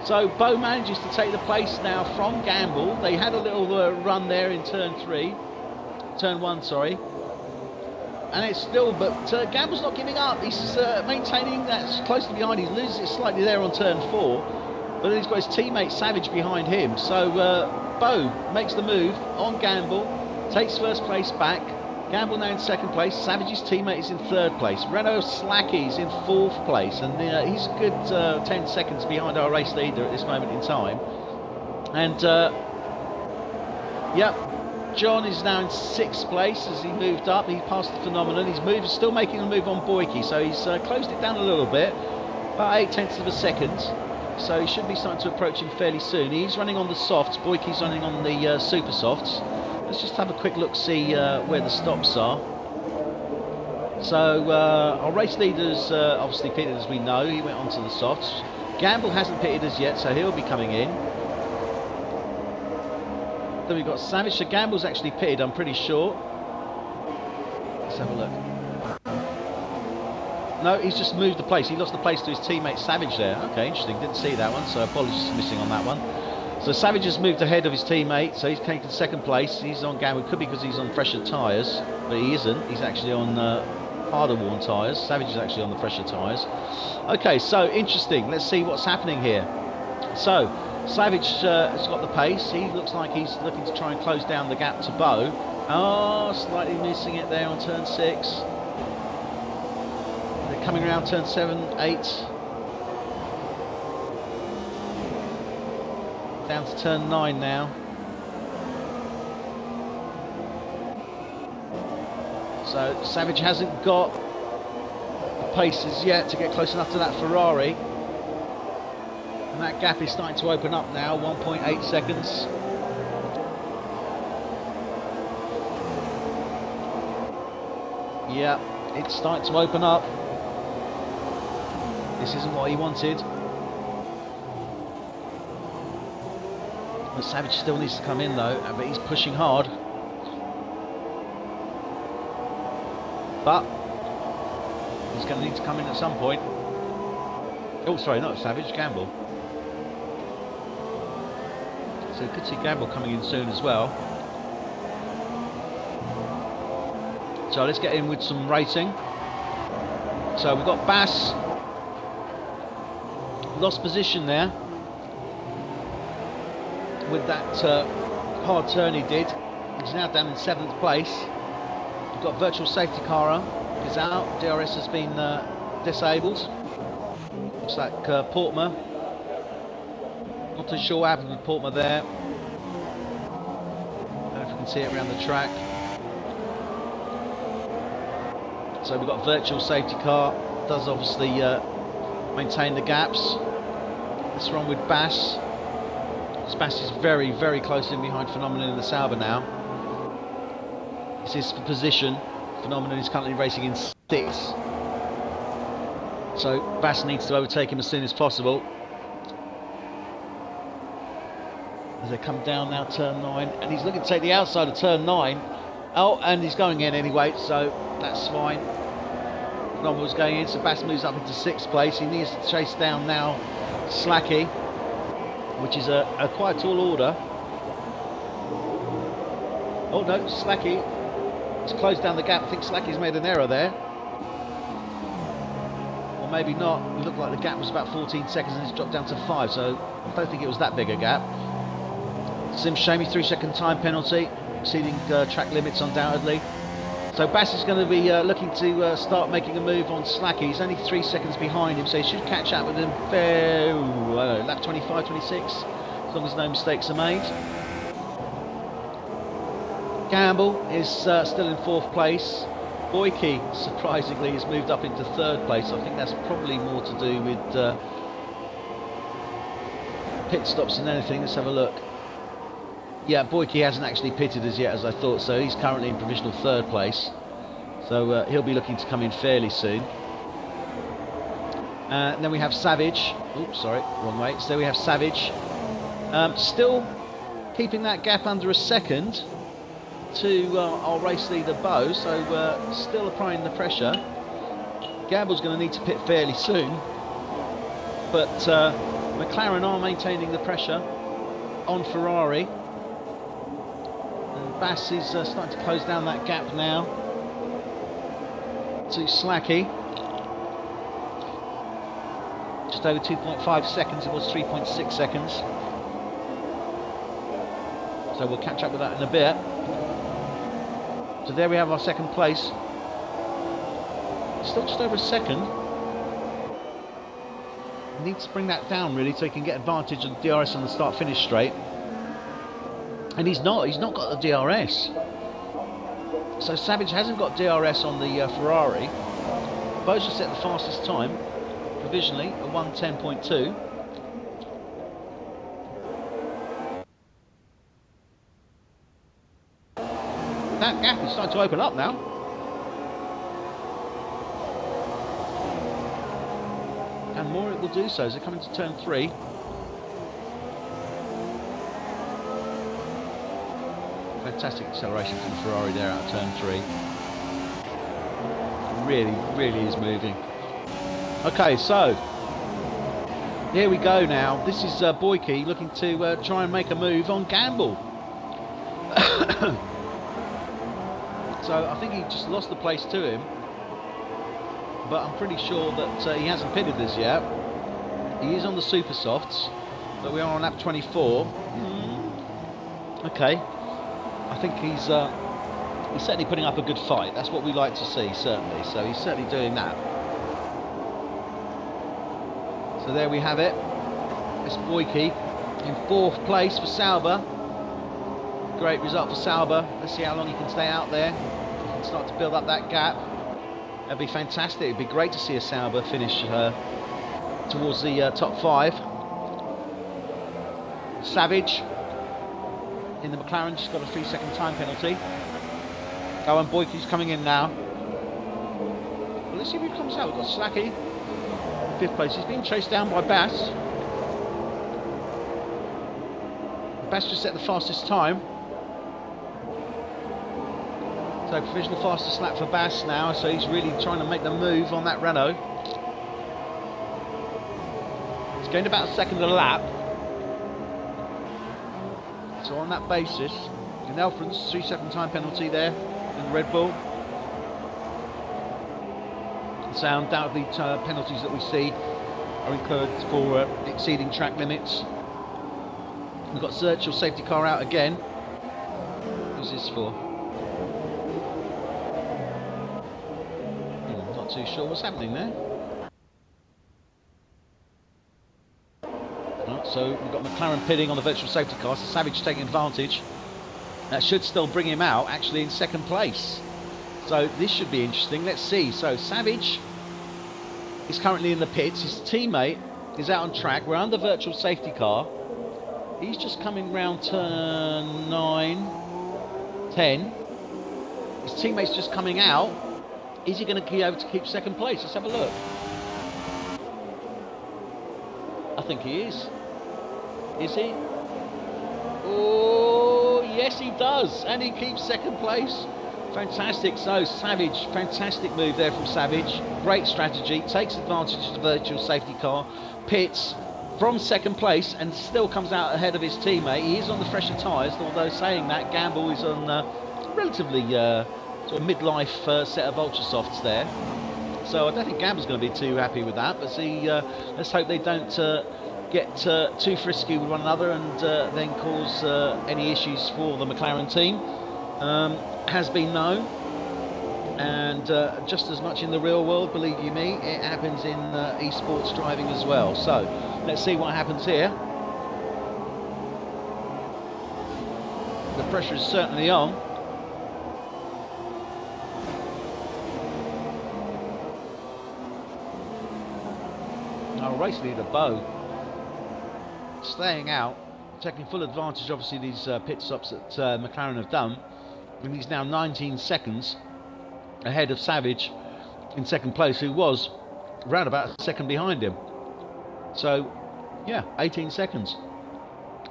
So Bo manages to take the place now from Gamble. They had a little run there in turn 1, sorry. And it's still, but Gamble's not giving up. He's maintaining that closely behind. He loses it slightly there on turn 4, but then he's got his teammate Savage behind him. So Bo makes the move on Gamble, takes 1st place back. Gamble now in 2nd place. Savage's teammate is in 3rd place. Renault Slacky's in 4th place, and he's a good 10 seconds behind our race leader at this moment in time. And yep, John is now in 6th place as he moved up. He passed the Phenomenon. He's still making a move on Boyke, so he's closed it down a little bit, about 0.8 of a second. So he should be starting to approach him fairly soon. He's running on the softs. Boyke's running on the super softs. Let's just have a quick look, see where the stops are. So our race leader's obviously pitted, as we know. He went onto the softs. Gamble hasn't pitted as yet, so he'll be coming in. Then we've got Savage. So Gamble's actually pitted, I'm pretty sure. Let's have a look. No, he's just moved the place. He lost the place to his teammate Savage there. Okay, interesting. Didn't see that one, so apologies for missing on that one. So Savage has moved ahead of his teammate, so he's taken second place. He's on Gamble. Could be because he's on fresher tyres, but he isn't. He's actually on harder worn tyres. Savage is actually on the fresher tyres. Okay, so interesting. Let's see what's happening here. So Savage has got the pace. He looks like he's looking to try and close down the gap to Bo. Oh, slightly missing it there on turn 6. They're coming around turn 7, 8. Down to turn 9 now. So Savage hasn't got the paces yet to get close enough to that Ferrari. And that gap is starting to open up now, 1.8 seconds. Yeah, it's starting to open up. This isn't what he wanted. But Savage still needs to come in though, but he's pushing hard. But he's going to need to come in at some point. Oh, sorry, not Savage, Gamble. So we could see Gamble coming in soon as well. So let's get in with some racing. So we've got Bass. Lost position there with that hard turn he did. He's now down in 7th place. We've got virtual safety car is out. DRS has been disabled. Looks like Portmer. Not too sure what happened with Portmer there. I don't know if you can see it around the track. So we've got virtual safety car. Does obviously maintain the gaps. What's wrong with Bass? Bass is very, very close in behind Phenomenon in the Sauber now. This is the position. Phenomenon is currently racing in 6th. So Bass needs to overtake him as soon as possible. As they come down now, turn 9, and he's looking to take the outside of turn 9. Oh, and he's going in anyway, so that's fine. Phenomenon was going in, so Bass moves up into 6th place. He needs to chase down now Slacky, which is a quite tall order. Oh no, Slacky has closed down the gap. I think Slacky's made an error there. Or maybe not. It looked like the gap was about 14 seconds and it's dropped down to 5, so I don't think it was that big a gap. Sim Shamey, 3-second time penalty, exceeding track limits undoubtedly. So Bass is going to be looking to start making a move on Slacky. He's only 3 seconds behind him, so he should catch up with him fair lap 25, 26, as long as no mistakes are made. Gamble is still in 4th place. Boyke, surprisingly, has moved up into 3rd place. I think that's probably more to do with pit stops than anything. Let's have a look. Yeah, Boyke hasn't actually pitted as yet, as I thought, so he's currently in provisional 3rd place. So he'll be looking to come in fairly soon. And then we have Savage. Oops, sorry, wrong way. So we have Savage. Still keeping that gap under a second to our race leader Bo, so still applying the pressure. Gamble's going to need to pit fairly soon, but McLaren are maintaining the pressure on Ferrari. And Bass is starting to close down that gap now to Slacky. Just over 2.5 seconds, it was 3.6 seconds. So we'll catch up with that in a bit. So there we have our 2nd place. Still just over a second. He needs to bring that down really so he can get advantage of the DRS on the start-finish straight. And he's not got the DRS. So Savage hasn't got DRS on the Ferrari. Bo's just set the fastest time, provisionally, at 1:10.2. that gap is starting to open up now. And more it will do so as they come into turn 3. Fantastic acceleration from Ferrari there out of turn 3. Really is moving. Okay, so here we go now. This is Boyke looking to try and make a move on Gamble. So I think he just lost the place to him, but I'm pretty sure that he hasn't pitted this yet. He is on the super softs, but we are on lap 24. Okay, I think he's certainly putting up a good fight. That's what we like to see, certainly. So he's certainly doing that. So there we have it. It's Boyke in 4th place for Sauber. Great result for Sauber. Let's see how long he can stay out there. He can start to build up that gap. That'd be fantastic. It'd be great to see a Sauber finish towards the top 5. Savage in the McLaren just got a 3-second time penalty. Oh, and Boyke's coming in now. Well, let's see who comes out. We've got Slacky, 5th place. He's being chased down by Bass. Bass just set the fastest time. So provisional fastest lap for Bass now. So he's really trying to make the move on that Renault. It's going about a second a lap. So on that basis, in Elfrance, 3-second time penalty there in the Red Bull. So undoubtedly penalties that we see are incurred for exceeding track limits. We've got virtual safety car out again. Who's this for? Not too sure what's happening there. So we've got McLaren pitting on the virtual safety car, so Savage taking advantage. That should still bring him out, actually in 2nd place. So this should be interesting. Let's see. So Savage is currently in the pits. His teammate is out on track. We're under virtual safety car. He's just coming round turn 9, 10. His teammate's just coming out. Is he going to be able to keep 2nd place? Let's have a look. I think he is. Is he? Oh, yes he does. And he keeps 2nd place. Fantastic. So Savage, fantastic move there from Savage. Great strategy. Takes advantage of the virtual safety car. Pits from 2nd place and still comes out ahead of his teammate. He is on the fresher tyres, although saying that, Gamble is on relatively sort of midlife set of ultra softs there. So I don't think Gamble's going to be too happy with that. But see, let's hope they don't get too frisky with one another and then cause any issues for the McLaren team. Has been known, and just as much in the real world, believe you me, it happens in esports driving as well. So let's see what happens here. The pressure is certainly on. Our race leader Bo staying out, taking full advantage obviously these pit stops that McLaren have done, and he's now 19 seconds ahead of Savage in 2nd place, who was round about a second behind him. So yeah, 18 seconds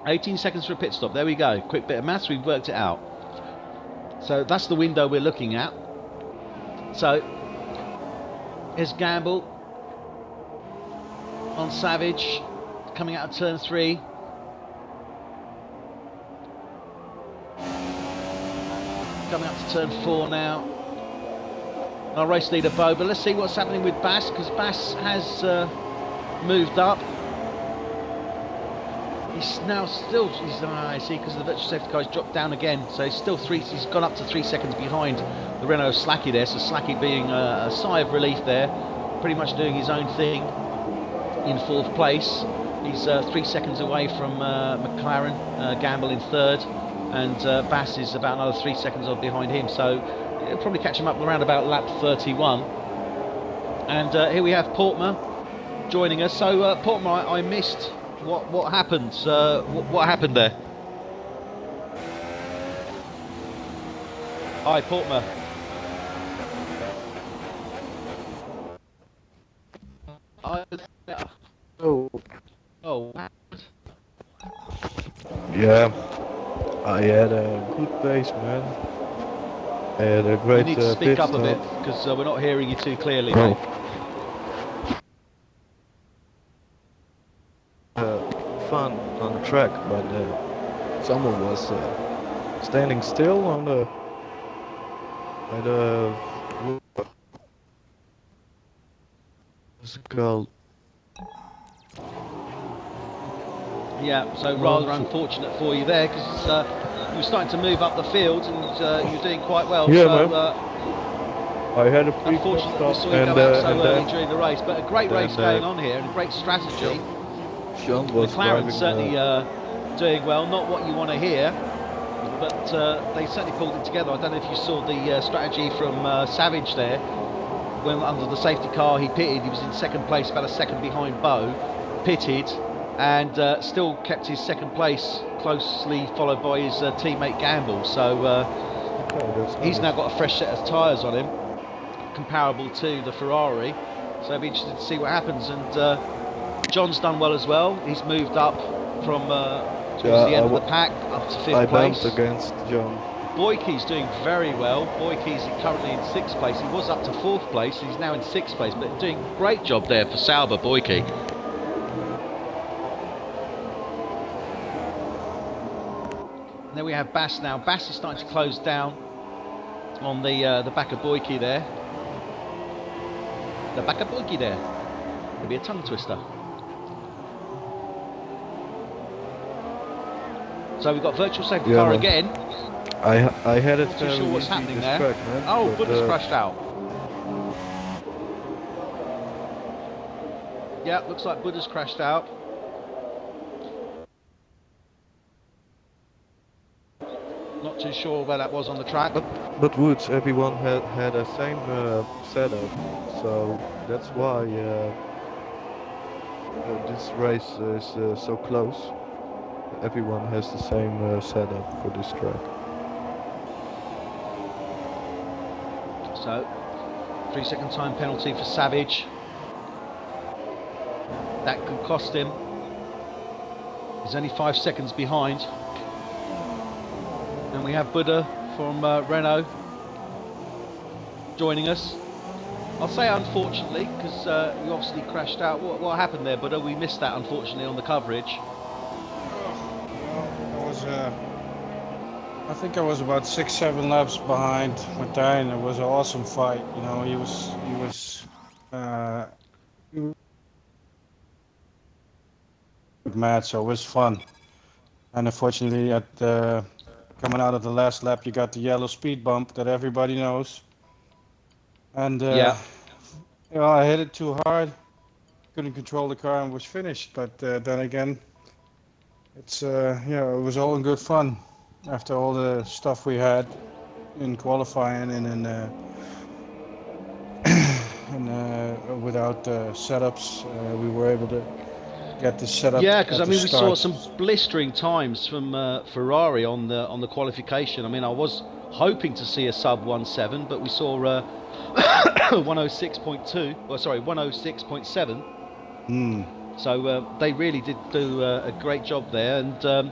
18 seconds for a pit stop. There we go, quick bit of maths, we've worked it out. So that's the window we're looking at. So here's Gamble on Savage coming out of turn 3. Coming up to turn 4 now. Our race leader Bo, but let's see what's happening with Bass, because Bass has moved up. He's now still, I see, because the virtual safety car has dropped down again, so he's still he's gone up to 3 seconds behind the Renault Slacky there. So Slacky being a sigh of relief there, pretty much doing his own thing in 4th place. He's 3 seconds away from McLaren, Gamble in 3rd, and Bass is about another 3 seconds off behind him, so it'll probably catch him up around about lap 31. And here we have Portmer joining us. So Portmer, I missed what happened. What happened there? Hi, Portmer. I, Oh, oh, yeah, I had a good pace, man. I had a you great need to speak pit up a stop. bit because we're not hearing you too clearly, Oh, mate. fun on the track, but someone was standing still on the by the what's it called? Yeah, so One, rather two. unfortunate for you there because you were starting to move up the field and you're doing quite well. Yeah, So man. I had a free pit unfortunate that we stop, saw you go out so and early during the race, but a great race then going on here and a great Sean, strategy. Sean was McLaren's driving. certainly doing well, not what you want to hear, but they certainly pulled it together. I don't know if you saw the strategy from Savage there. When under the safety car he pitted, he was in second place, about a second behind Bo, pitted, and still kept his second place, closely followed by his teammate Gamble. So Oh, that's he's now nice. got a fresh set of tyres on him, comparable to the Ferrari. So I'll be interested to see what happens. And John's done well as well. He's moved up from towards Yeah, the end of the pack up to I fifth bumped place. against John. Boyke's doing very well. Boyke's currently in sixth place. He was up to fourth place. He's now in sixth place, but doing a great job there for Sauber, Boyke. And then we have Bass now. Bass is starting to close down on the back of Boyke there. The back of Boyke there. It'll be a tongue twister. So we've got virtual safety car man. again. I had it Not too very sure what's easy happening this there. track, man. Oh, but, Buddha's crashed out. Yeah, looks like Buddha's crashed out. Not too sure where that was on the track. But Woods, everyone had a same setup, so that's why this race is so close. Everyone has the same setup for this track. So, 3-second time penalty for Savage. That could cost him. He's only 5 seconds behind. And we have Buddha from Renault joining us. I'll say unfortunately, because you obviously crashed out. What happened there, Buddha? We missed that, unfortunately, on the coverage. I think I was about 6-7 laps behind Martijn. It was an awesome fight. You know, he was mad, so it was fun. And unfortunately, at coming out of the last lap, you got the yellow speed bump that everybody knows. And Yeah. you know, I hit it too hard, couldn't control the car, and was finished. But then again, it's you know, it was all in good fun after all the stuff we had in qualifying and in and without setups, we were able to get this set up Yeah, because at I the mean we saw start. some blistering times from Ferrari on the qualification. I mean I was hoping to see a sub 1.7, but we saw 106.2. Well, sorry, 106.7. So they really did do a great job there, and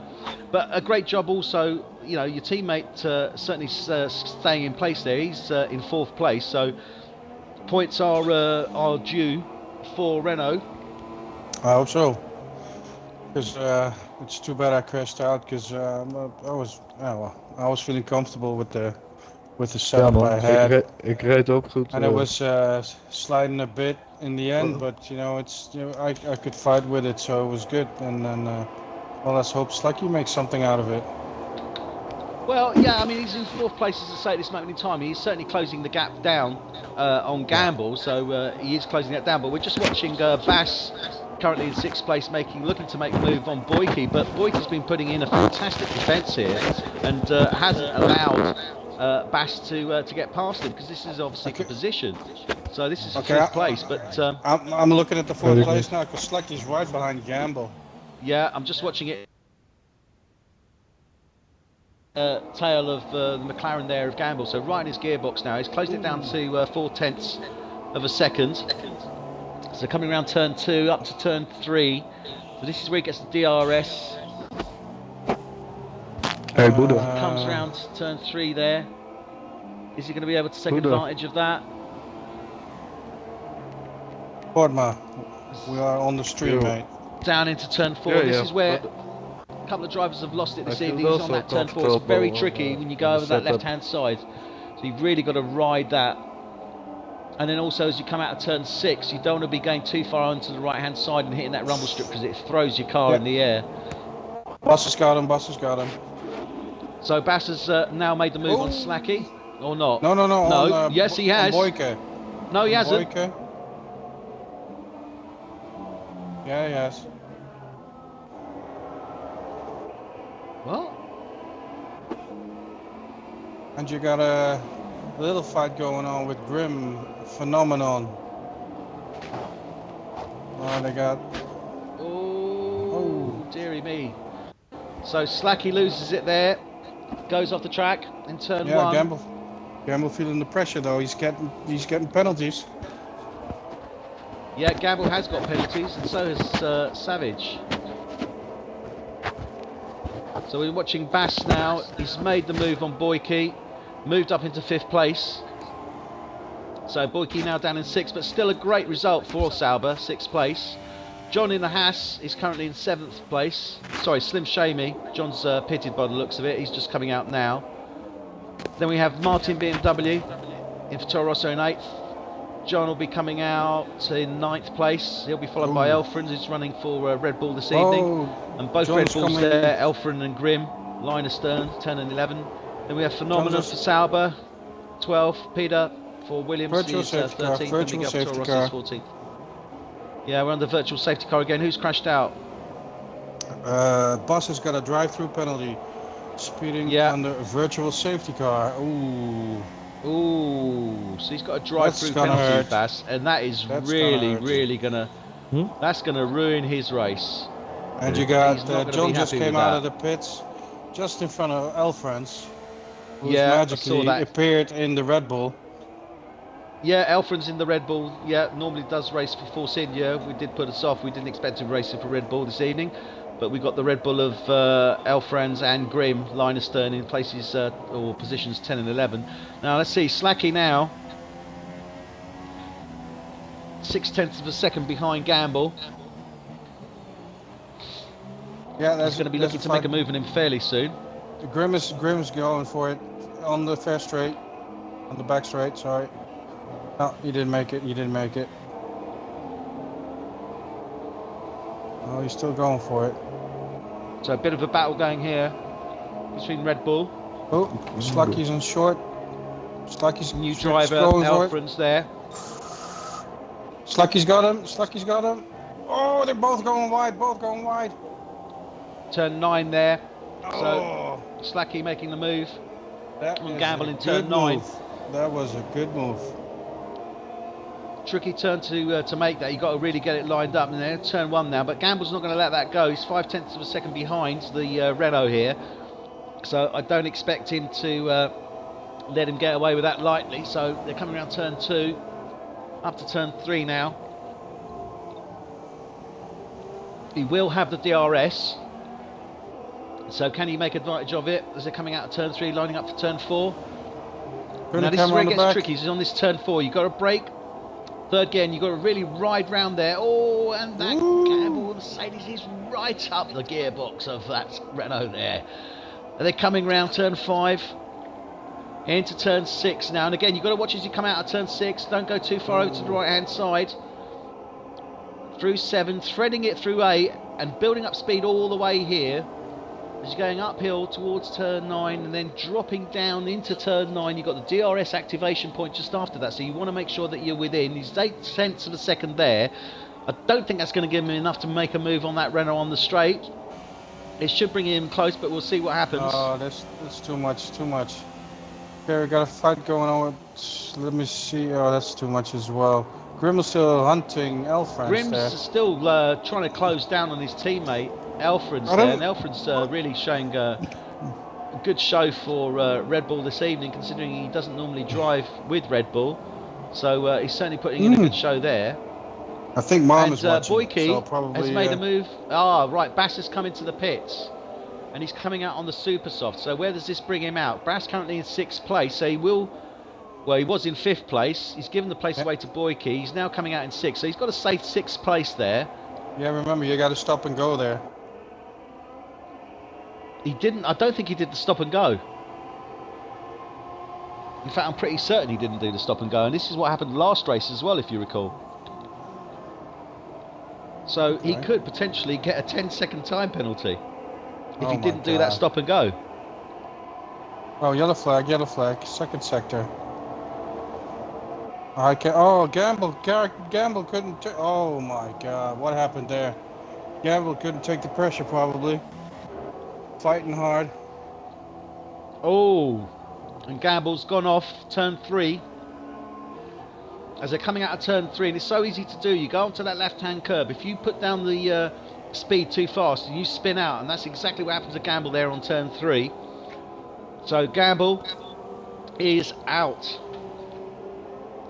but a great job also. You know, your teammate certainly staying in place there. He's in fourth place, so points are due for Renault. I hope so, because it's too bad I crashed out. Because I was feeling comfortable with the Ja setup man, I had, ik reed ook goed. and it was sliding a bit in the end. But you know, I could fight with it, so it was good. And then well, let's hope Slucky makes something out of it. Well, yeah, I mean, he's in fourth place, as I say, at this moment in time. He's certainly closing the gap down on Gamble, so he is closing that down. But we're just watching Bass, currently in sixth place, looking to make a move on Boyke. But Boyke's been putting in a fantastic defence here and hasn't allowed Bass to get past him, because this is obviously the position. So this is fifth place. But I'm looking at the fourth place now, because Slucky's right behind Gamble. yeah, I'm just watching it. tail of the McLaren there of Gamble. So right in his gearbox now. He's closed it down to 4/10 of a second. So coming around turn 2 up to turn 3. So this is where he gets the DRS. Hey, Buddha. Comes round turn 3 there. Is he going to be able to take Buddha. advantage of that? Portma, we are on the stream, Yeah. mate. Down into turn 4. Yeah, This yeah, is where but a couple of drivers have lost it this I feel evening. He's on also that turn 4. comfortable It's very on, tricky when you on go the over that setup. left-hand side. So you've really got to ride that. And then also as you come out of turn 6, you don't want to be going too far onto the right-hand side and hitting that rumble strip because it throws your car in the air. Boss has got him, boss has got him. So Bass has now made the move on Slacky, or not? No. No. On, Yes, he has. On Boyke. No, he On hasn't. Boyke. Yeah, he has. What? And you got a little fight going on with Grim Phenomenon. Oh, they got... Oh, dearie me. So Slacky loses it there, goes off the track in turn 1. Gamble feeling the pressure though. He's getting penalties. Yeah, Gamble has got penalties, and so has Savage. So we're watching Bass now. He's made the move on Boyke, moved up into 5th place. So Boyke now down in 6th, but still a great result for Sauber, 6th place. John in the Haas is currently in 7th place. Sorry, Slim Shamey. John's pitted by the looks of it. He's just coming out now. Then we have Martin BMW in for Toro Rosso in 8th. John will be coming out in 9th place. He'll be followed by Elfrins, who's running for Red Bull this evening. And both John's Red Bulls there, Elfrin and Grimm, line astern, 10 and 11. Then we have Phenomenon for Sauber, 12. Peter for Williams, Virtual he's safety car, 13th. virtual and Miguel safety Toro Rosso car. is 14th. Yeah, we're on the virtual safety car again. Who's crashed out? Boss has got a drive-through penalty. Speeding under a virtual safety car. Ooh. Ooh, so he's got a drive-through gonna penalty, hurt. Bass, and that is That's really gonna Hmm? that's gonna ruin his race. And you He's not got gonna John be just happy came with out that. of the pits, just in front of Elfrans, who Yeah, I saw magically that. appeared in the Red Bull. Yeah, Elfrin's in the Red Bull. Yeah, normally does race for Force India. We did put us off. We didn't expect him racing for Red Bull this evening, but we got the Red Bull of Elfrans and Grimm, line astern in places or positions 10 and 11. Now let's see, Slacky now 0.6 of a second behind Gamble. Yeah, He's going to be looking to make a move on him fairly soon. Grimm is going for it on the fair straight, on the back straight. Sorry. No, he didn't make it. He didn't make it. Oh, he's still going for it. So a bit of a battle going here between Red Bull. Oh, Slacky's on short. Slacky's New driver, going for it. Elfrins there. Slacky's got him. Slacky's got him. Oh, they're both going wide. Both going wide. Turn 9 there. Oh, So Slacky making the move. that on is Gamble a in turn good 9. move. That was a good move. Tricky turn to make that. You've got to really get it lined up. And then turn 1 now, but Gamble's not going to let that go. He's 0.5 of a second behind the Renault here, so I don't expect him to let him get away with that lightly. So they're coming around turn 2, up to turn 3 now. He will have the DRS, so can he make advantage of it as they're coming out of turn 3, lining up for turn 4? Now this is where it gets tricky. He's on this turn 4. You've got to brake. Third gear, and you've got to really ride round there. Oh, and that Gamble Mercedes is right up the gearbox of that Renault there. And they're coming round turn 5 into turn 6 now. And again, you've got to watch as you come out of turn 6. Don't go too far over to the right-hand side. Through 7, threading it through 8, and building up speed all the way here. As you're going uphill towards turn 9 and then dropping down into turn 9, you've got the DRS activation point just after that, so you want to make sure that you're within. He's 0.8 of a second there. I don't think that's going to give him enough to make a move on that Renault on the straight. It should bring him close, but we'll see what happens. Oh, that's too much, too much. Okay, we got a fight going on with, let me see, oh, that's too much as well. Grimm is still hunting Elfrans Grimm's there. still trying to close down on his teammate, Elfrins there, and Elfrins really showing a good show for Red Bull this evening, considering he doesn't normally drive with Red Bull. So he's certainly putting in a good show there. I think Mom And is watching, Boyke so probably has made a move. Right, Bass has come into the pits. And he's coming out on the super soft. So where does this bring him out? Bass currently in 6th place. So he will... Well, he was in 5th place. He's given the place away to Boyke. He's now coming out in 6th. So he's got a safe 6th place there. Yeah, remember, you got to stop and go there. He didn't... I don't think he did the stop and go. In fact, I'm pretty certain he didn't do the stop and go. And this is what happened last race as well, if you recall. So he could potentially get a 10-second time penalty if he didn't do that stop and go. Oh, yellow flag, second sector. I can. Oh, Gamble couldn't. Oh my God, what happened there? Gamble couldn't take the pressure, probably. Fighting hard. Oh, and Gamble's gone off turn 3. As they're coming out of turn 3, and it's so easy to do. You go onto that left-hand curb. If you put down the speed too fast, and you spin out, and that's exactly what happened to Gamble there on turn 3. So Gamble is out.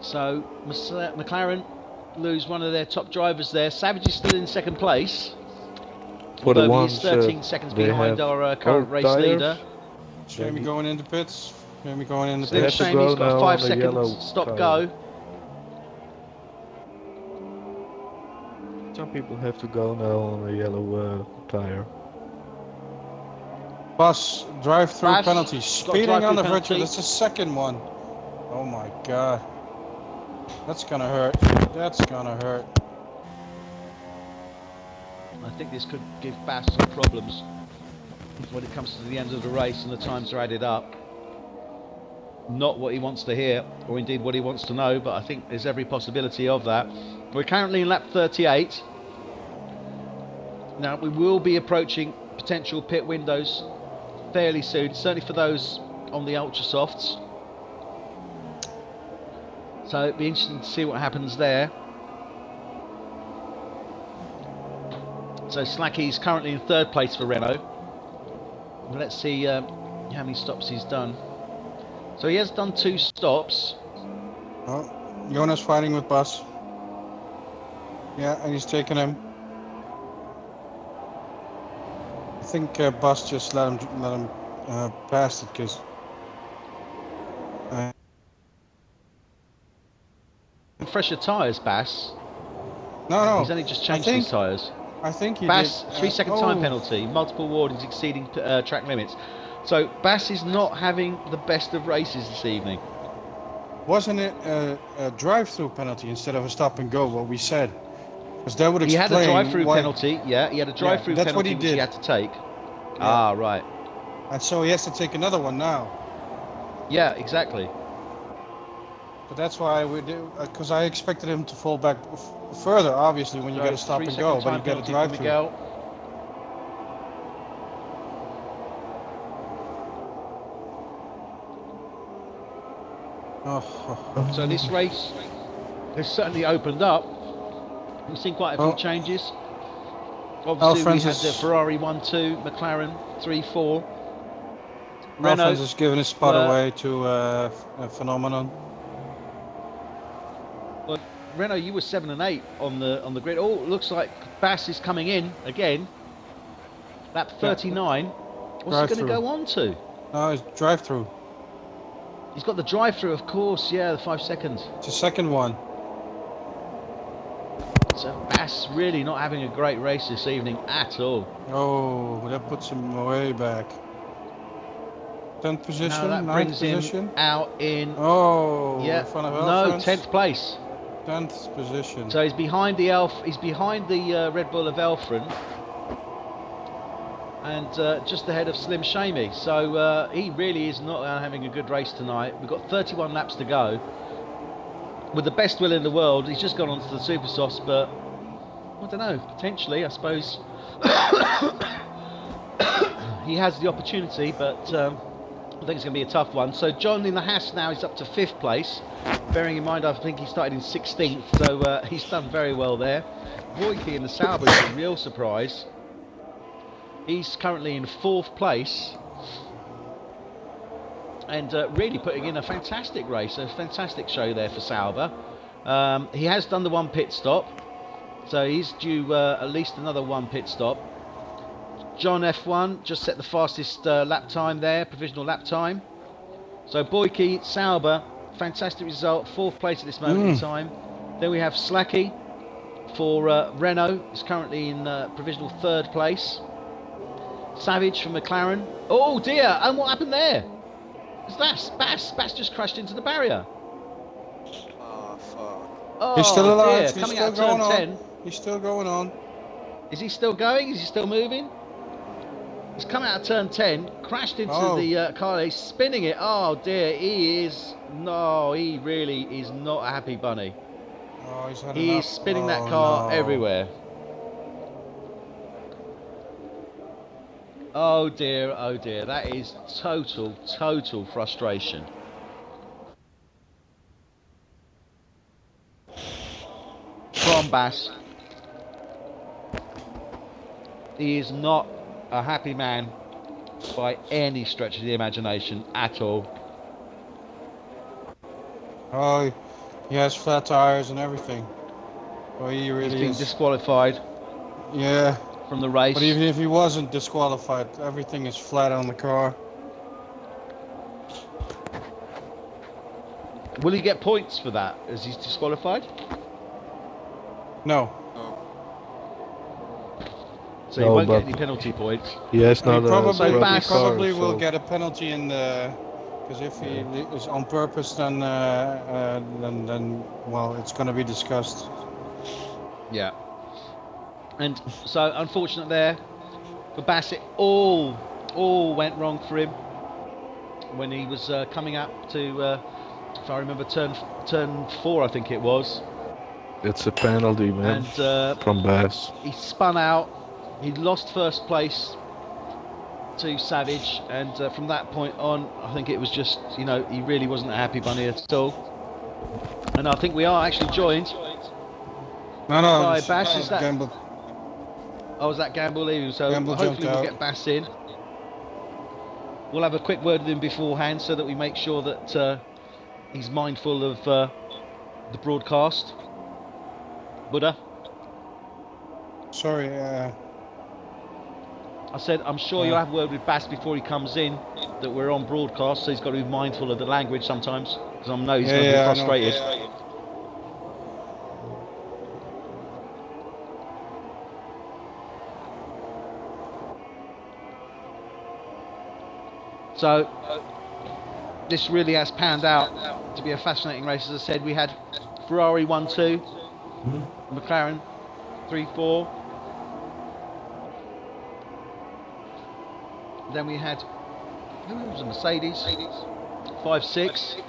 So McLaren lose one of their top drivers there. Savage is still in 2nd place. For the although ones, he's 13 seconds behind our current race tires. leader. Jamie going into pits. Jamie going into Slim pits. Shamey's got a 5 second seconds stop go. Some people have to go now on a yellow tire. Bus drive-through Bass penalty. got Speeding on the drive-through virtual. penalty. That's the second one. Oh my God. That's gonna hurt. That's gonna hurt. I think this could give Bass some problems when it comes to the end of the race and the times are added up. Not what he wants to hear, or indeed what he wants to know, but I think there's every possibility of that. We're currently in lap 38. Now, we will be approaching potential pit windows fairly soon, certainly for those on the ultra softs. So it'd be interesting to see what happens there. So Slacky's currently in 3rd place for Renault. Let's see how many stops he's done. So he has done 2 stops. Oh, Jonas fighting with Bus. Yeah, and he's taking him. I think Bus just let him pass it because. Fresher tyres, Bass. No. He's only just changed his tyres. I think he Bass, did. 3-second time penalty, multiple warnings exceeding track limits. So Bass is not having the best of races this evening. Wasn't it a drive-through penalty instead of a stop and go? What we said, because that would He explain. had a drive-through why, penalty. Yeah, he had a drive-through that's what penalty he which he did. had to take. Ah, right. And so he has to take another one now. Yeah, exactly. But that's why we do. Because I expected him to fall back further. Obviously, when you get a stop and go, but you get a drive-through. So this race has certainly opened up. We've seen quite a few changes. Obviously, we had the Ferrari 1-2, McLaren 3-4. Renault has given his spot away to a Phenomenon. Well, Renault, you were 7 and 8 on the grid. Oh, it looks like Bass is coming in again. Lap 39. What's he going to go on to? No, it's drive-through. He's got the drive-through, of course. Yeah, the 5 seconds. It's the second one. So Bass really not having a great race this evening at all. Oh, that puts him way back. 10th position, no, that 9th brings position. him out in. Oh, yeah, in front of no, Elfrance. 10th place. 10th position. So he's behind the He's behind the Red Bull of Elfren, and just ahead of Slim Shamey. So he really is not having a good race tonight. We've got 31 laps to go. With the best will in the world, he's just gone onto the super softs, but I don't know. Potentially, I suppose he has the opportunity, but I think it's going to be a tough one. So John in the Haas now is up to 5th place. Bearing in mind, I think he started in 16th, so he's done very well there. Boyke in the Sauber is a real surprise. He's currently in 4th place. and really putting in a fantastic race, a fantastic show there for Sauber. He has done the one pit stop, so he's due at least another one pit stop. John F1 just set the fastest lap time there, provisional lap time. So Boyke, Sauber, fantastic result, 4th place at this moment in time. Then we have Slacky for Renault, is currently in provisional 3rd place. Savage from McLaren. Oh dear, and what happened there? That's Bass just crashed into the barrier. Oh, fuck. Oh, He's still alive. dear. He's Coming still out of turn going 10. on. He's still going on. Is he still going? Is he still moving? He's come out of turn 10, crashed into the car, he's spinning it. Oh dear, he really is not a happy bunny. Oh, He's spinning that car everywhere. Oh dear, that is total frustration. From Bass. He is not a happy man by any stretch of the imagination at all. Oh, he has flat tires and everything. Well, he really He's been is. disqualified Yeah, from the race. but even if he wasn't disqualified, everything is flat on the car. Will he get points for that as he's disqualified? No. So he No, won't get but- any penalty points. Yes, He not probably, So Bass- will get a penalty in the, because if he is on purpose, then well, it's going to be discussed. Yeah. And so unfortunate there for Bassett, all went wrong for him when he was coming up to, if I remember, turn 4, I think it was. It's a penalty, man, And from Bass. he spun out. He lost 1st place to Savage, and from that point on, I think it was just, he really wasn't a happy bunny at all. And I think we are actually joined No, by it's- Bass. Is that? Gamble. Oh, was that Gamble leaving? So Gamble hopefully jumped we'll out. get Bass in. We'll have a quick word with him beforehand so that we make sure that he's mindful of the broadcast. Buddha, Sorry, I said I'm sure you'll have a word with Bass before he comes in that we're on broadcast, so he's got to be mindful of the language sometimes, because I know he's going to be I know. frustrated. So this really has panned out to be a fascinating race. As I said, we had Ferrari 1-2, McLaren 3-4. Then we had, who was a Mercedes 5-6,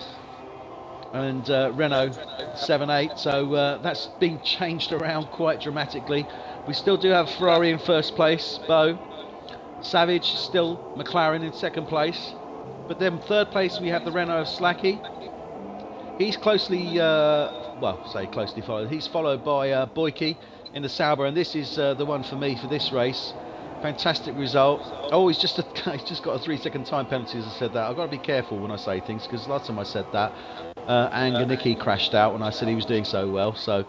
and Renault 7-8. So that's been changed around quite dramatically. We still do have Ferrari in 1st place, Bo. Savage still McLaren in 2nd place, but then 3rd place we have the Renault of Slacky. He's closely, closely followed. He's followed by Boyke in the Sauber, and this is the one for me for this race. Fantastic result. Oh, he's just got a 3-second time penalty. As I said that, I've got to be careful when I say things, because last time I said that, Anganiki crashed out when I said he was doing so well. So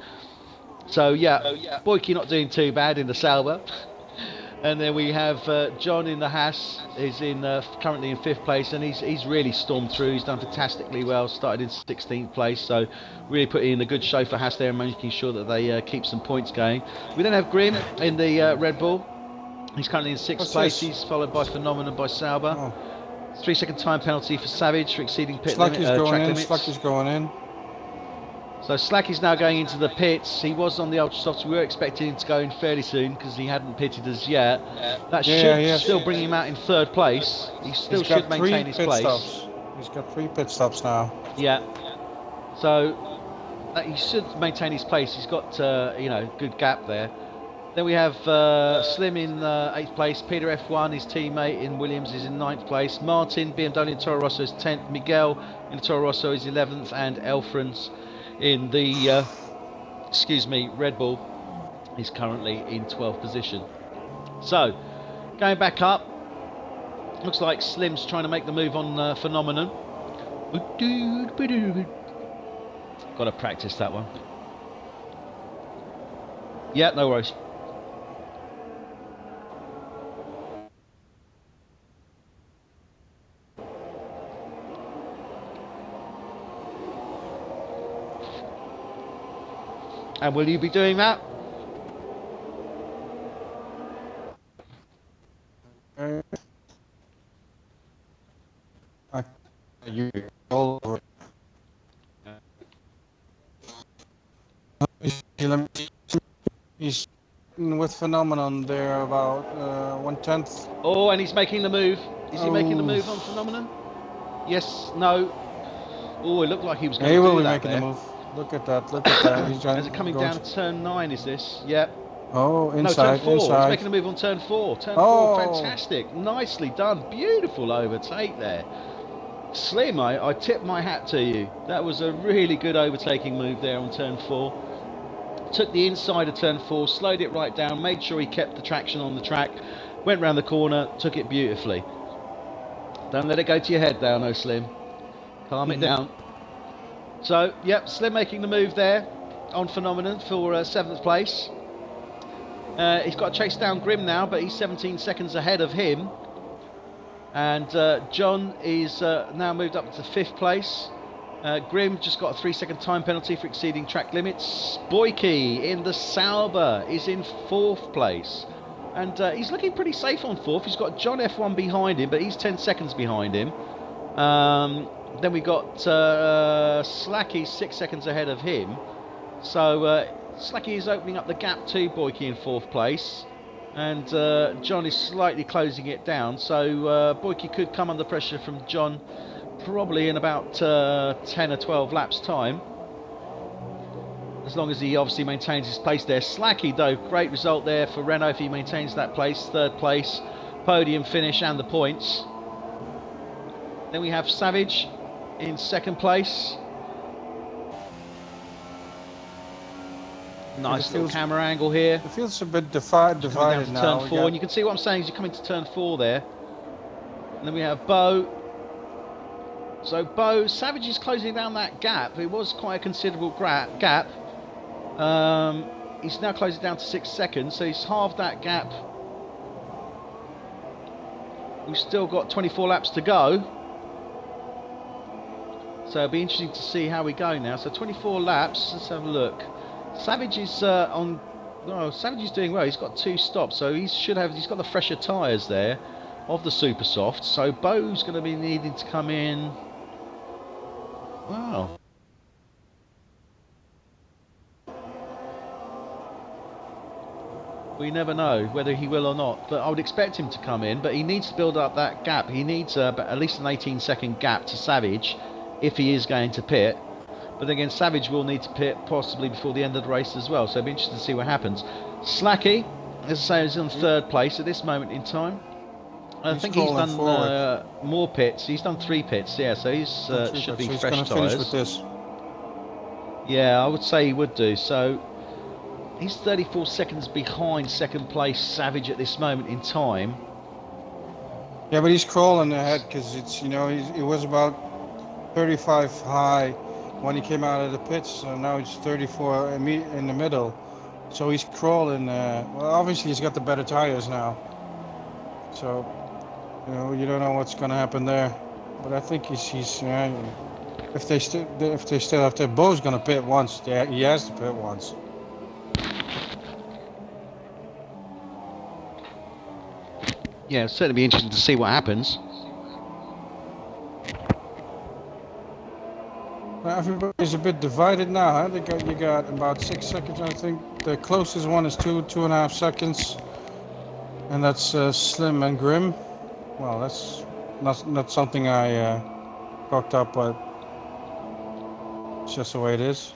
yeah, Boyke not doing too bad in the Sauber. And then we have John in the Haas, is in currently in 5th place, and he's really stormed through. He's done fantastically well. Started in 16th place, so really putting in a good show for Haas there and making sure that they keep some points going. We then have Grimm in the Red Bull. He's currently in 6th place. this? He's followed by Phenomenon by Sauber. Oh. 3-second time penalty for Savage for exceeding pit Slacky's limit, going track in. limits. Slacky's going in. So Slacky's now going into the pits. He was on the ultra softs. We were expecting him to go in fairly soon because he hadn't pitted as yet. That should still bring him out in 3rd place. He still should maintain his place. Stops. He's got 3 pit stops now. Yeah. So he should maintain his place. He's got good gap there. Then we have Slim in 8th place. Peter F1, his teammate in Williams, is in 9th place. Martin, BMW in Toro Rosso, is 10th. Miguel in the Toro Rosso is 11th, and Elfrans in the Red Bull is currently in 12th position. So going back up, Looks like Slim's trying to make the move on Phenomenon. Got to practice that one. Yeah, no worries. And will you be doing that? You all over. He's with Phenomenon there about 1/10. Oh, and he's making the move. Is he making the move on Phenomenon? Yes, no. Oh, it looked like he was going to do that. He will be making the move. Look at that, look at that. He's Is it coming down to turn 9, is this? Yep. Oh, inside, no, turn 4. inside. He's making a move on turn 4. Turn 4, fantastic. Nicely done. Beautiful overtake there. Slim, I tip my hat to you. That was a really good overtaking move there on turn 4. Took the inside of turn 4, slowed it right down, made sure he kept the traction on the track, went round the corner, took it beautifully. Don't let it go to your head down, no Slim. Calm it down. So, yep, Slim making the move there on Phenomenon for 7th place. He's got to chase down Grim now, but he's 17 seconds ahead of him. And John is now moved up to 5th place. Grim just got a 3-second time penalty for exceeding track limits. Boyke in the Sauber is in 4th place. And he's looking pretty safe on 4th. He's got John F1 behind him, but he's 10 seconds behind him. Then we got Slacky 6 seconds ahead of him. So Slacky is opening up the gap to Boyke in 4th place. And John is slightly closing it down. So Boyke could come under pressure from John probably in about 10 or 12 laps time. As long as he obviously maintains his place there. Slacky though, great result there for Renault if he maintains that place. 3rd place, podium finish and the points. Then we have Savage in 2nd place. Nice little camera angle here. It feels a bit divided now. Turn 4, and you can see what I'm saying is you're coming to turn 4 there. And then we have Bo. So Bo, Savage is closing down that gap. It was quite a considerable gap. He's now closing down to 6 seconds, so he's halved that gap. We've still got 24 laps to go. So it'll be interesting to see how we go now. So 24 laps, let's have a look. Savage is Savage is doing well. He's got 2 stops, so he's got the fresher tyres there of the super soft. So Bo's going to be needing to come in. Wow. We never know whether he will or not, but I would expect him to come in, but he needs to build up that gap. He needs at least an 18-second gap to Savage if he is going to pit. But again, Savage will need to pit possibly before the end of the race as well, so it'll be interesting to see what happens. Slacky, as I say, is on 3rd place at this moment in time. I think he's done more pits. He's done 3 pits, yeah, so he's should be fresh tyres. With this. Yeah, I would say he would do. So he's 34 seconds behind 2nd place Savage at this moment in time. Yeah, but he's crawling ahead because it's, you know, he was about 35 high when he came out of the pits, so now he's 34 in the middle. So he's crawling. Well, obviously he's got the better tires now. So, you know, you don't know what's going to happen there. But I think he's if they still have to, Bo's going to pit once. He has to pit once. Yeah, it'll certainly be interesting to see what happens. Well, everybody's a bit divided now, huh? You got about 6 seconds, I think. The closest one is 2.5 seconds. And that's Slim and Grim. Well, that's not something I cocked up, but it's just the way it is.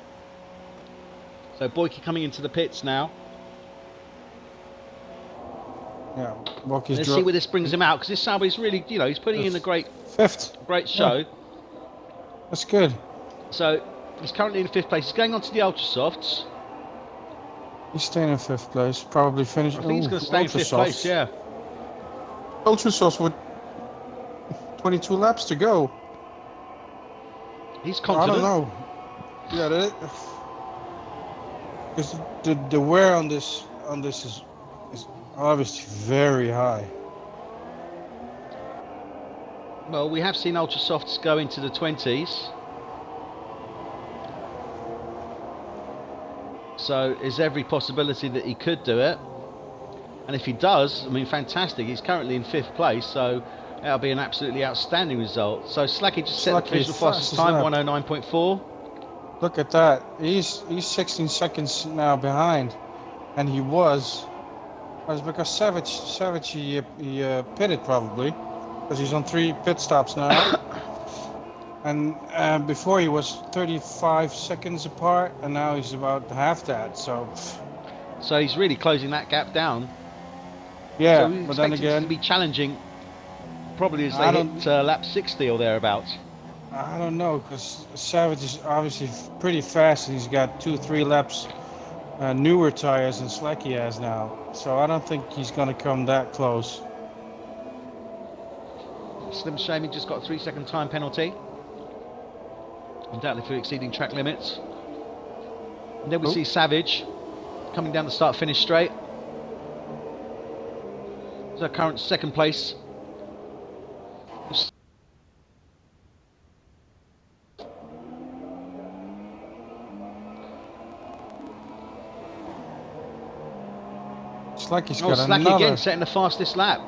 So Boyke coming into the pits now. Yeah, Boyke's Let's see where this brings him out, because this Sauber is really, you know, he's putting in a great 5th. Great show. Yeah. That's good. So he's currently in 5th place. He's going on to the Ultra Softs. He's staying in 5th place. Probably finish. I think he's going to stay in 5th place. Yeah. Ultra Softs 22 laps to go. He's I confident. don't know. Yeah, because the wear on this is obviously very high. Well, we have seen ultra softs go into the 20s. So there's every possibility that he could do it. And if he does, I mean, fantastic. He's currently in 5th place, so that'll be an absolutely outstanding result. So Slacky just set the provisional fastest time, 109.4. Look at that. He's 16 seconds now behind, and he was because Savage he pitted probably because he's on 3 pit stops now. And before he was 35 seconds apart, and now he's about half that. So he's really closing that gap down. Yeah, so we but then expect him again, to be challenging probably as they hit lap 60 or thereabouts. I don't know, because Savage is obviously pretty fast, and he's got 2-3 laps newer tires than Slacky has now. So I don't think he's going to come that close. Slim shame he just got a 3-second time penalty. Undoubtedly for exceeding track limits. And then we see Savage coming down the start-finish straight. So current 2nd place. Slacky's got Slacky another. again setting the fastest lap.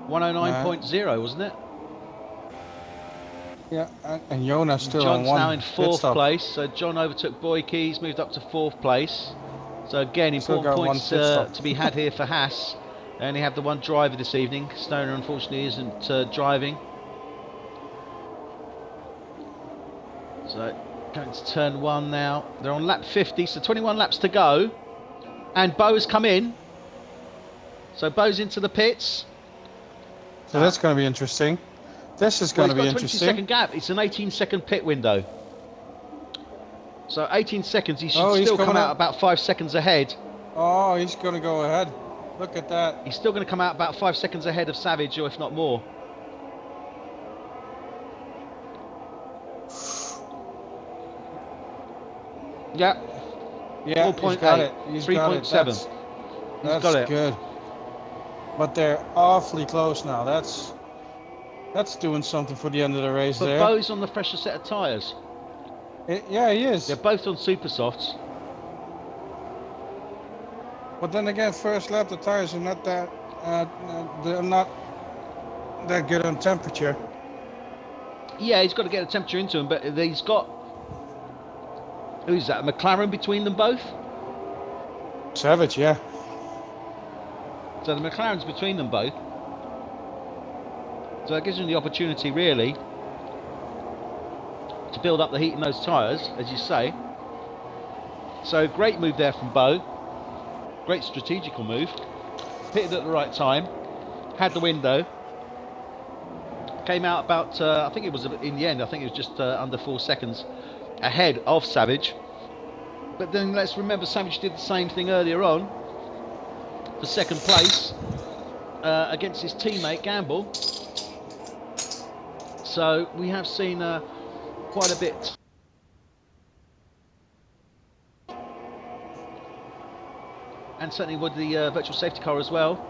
109.0, wasn't it? Yeah, and Jonas still John's on 1 now in pit 4th stop. place, so John overtook Boyke, he's moved up to 4th place. So again, Still important got points 1 pit stop. to be had here for Haas. They only have the 1 driver this evening. Stoner unfortunately isn't driving. So going to turn 1 now. They're on lap 50, so 21 laps to go. And Bo's come in. So Bo's into the pits. So that's going to be interesting. This is going to be interesting. 22-second gap. It's an 18-second pit window. So 18 seconds. He should still come out about 5 seconds ahead. Oh, he's going to go ahead. Look at that. He's still going to come out about 5 seconds ahead of Savage, or if not more. Yeah. Yeah, 4.8. he's got it. He's 3.7. That's got it. good. But they're awfully close now. That's doing something for the end of the race But there. Bo's on the fresher set of tyres. Yeah, he is. They're both on super softs. But then again, first lap the tires are not that they're not that good on temperature. Yeah, he's got to get the temperature into him, but he's got... Who's that? A McLaren between them both? Savage, yeah. So the McLaren's between them both. So that gives him the opportunity, really, to build up the heat in those tyres, as you say. So great move there from Bo. Great strategical move. Pitted at the right time. Had the window. Came out about, I think it was in the end, I think it was just under 4 seconds ahead of Savage. But then let's remember Savage did the same thing earlier on for 2nd place against his teammate Gamble. So we have seen quite a bit. And certainly with the virtual safety car as well.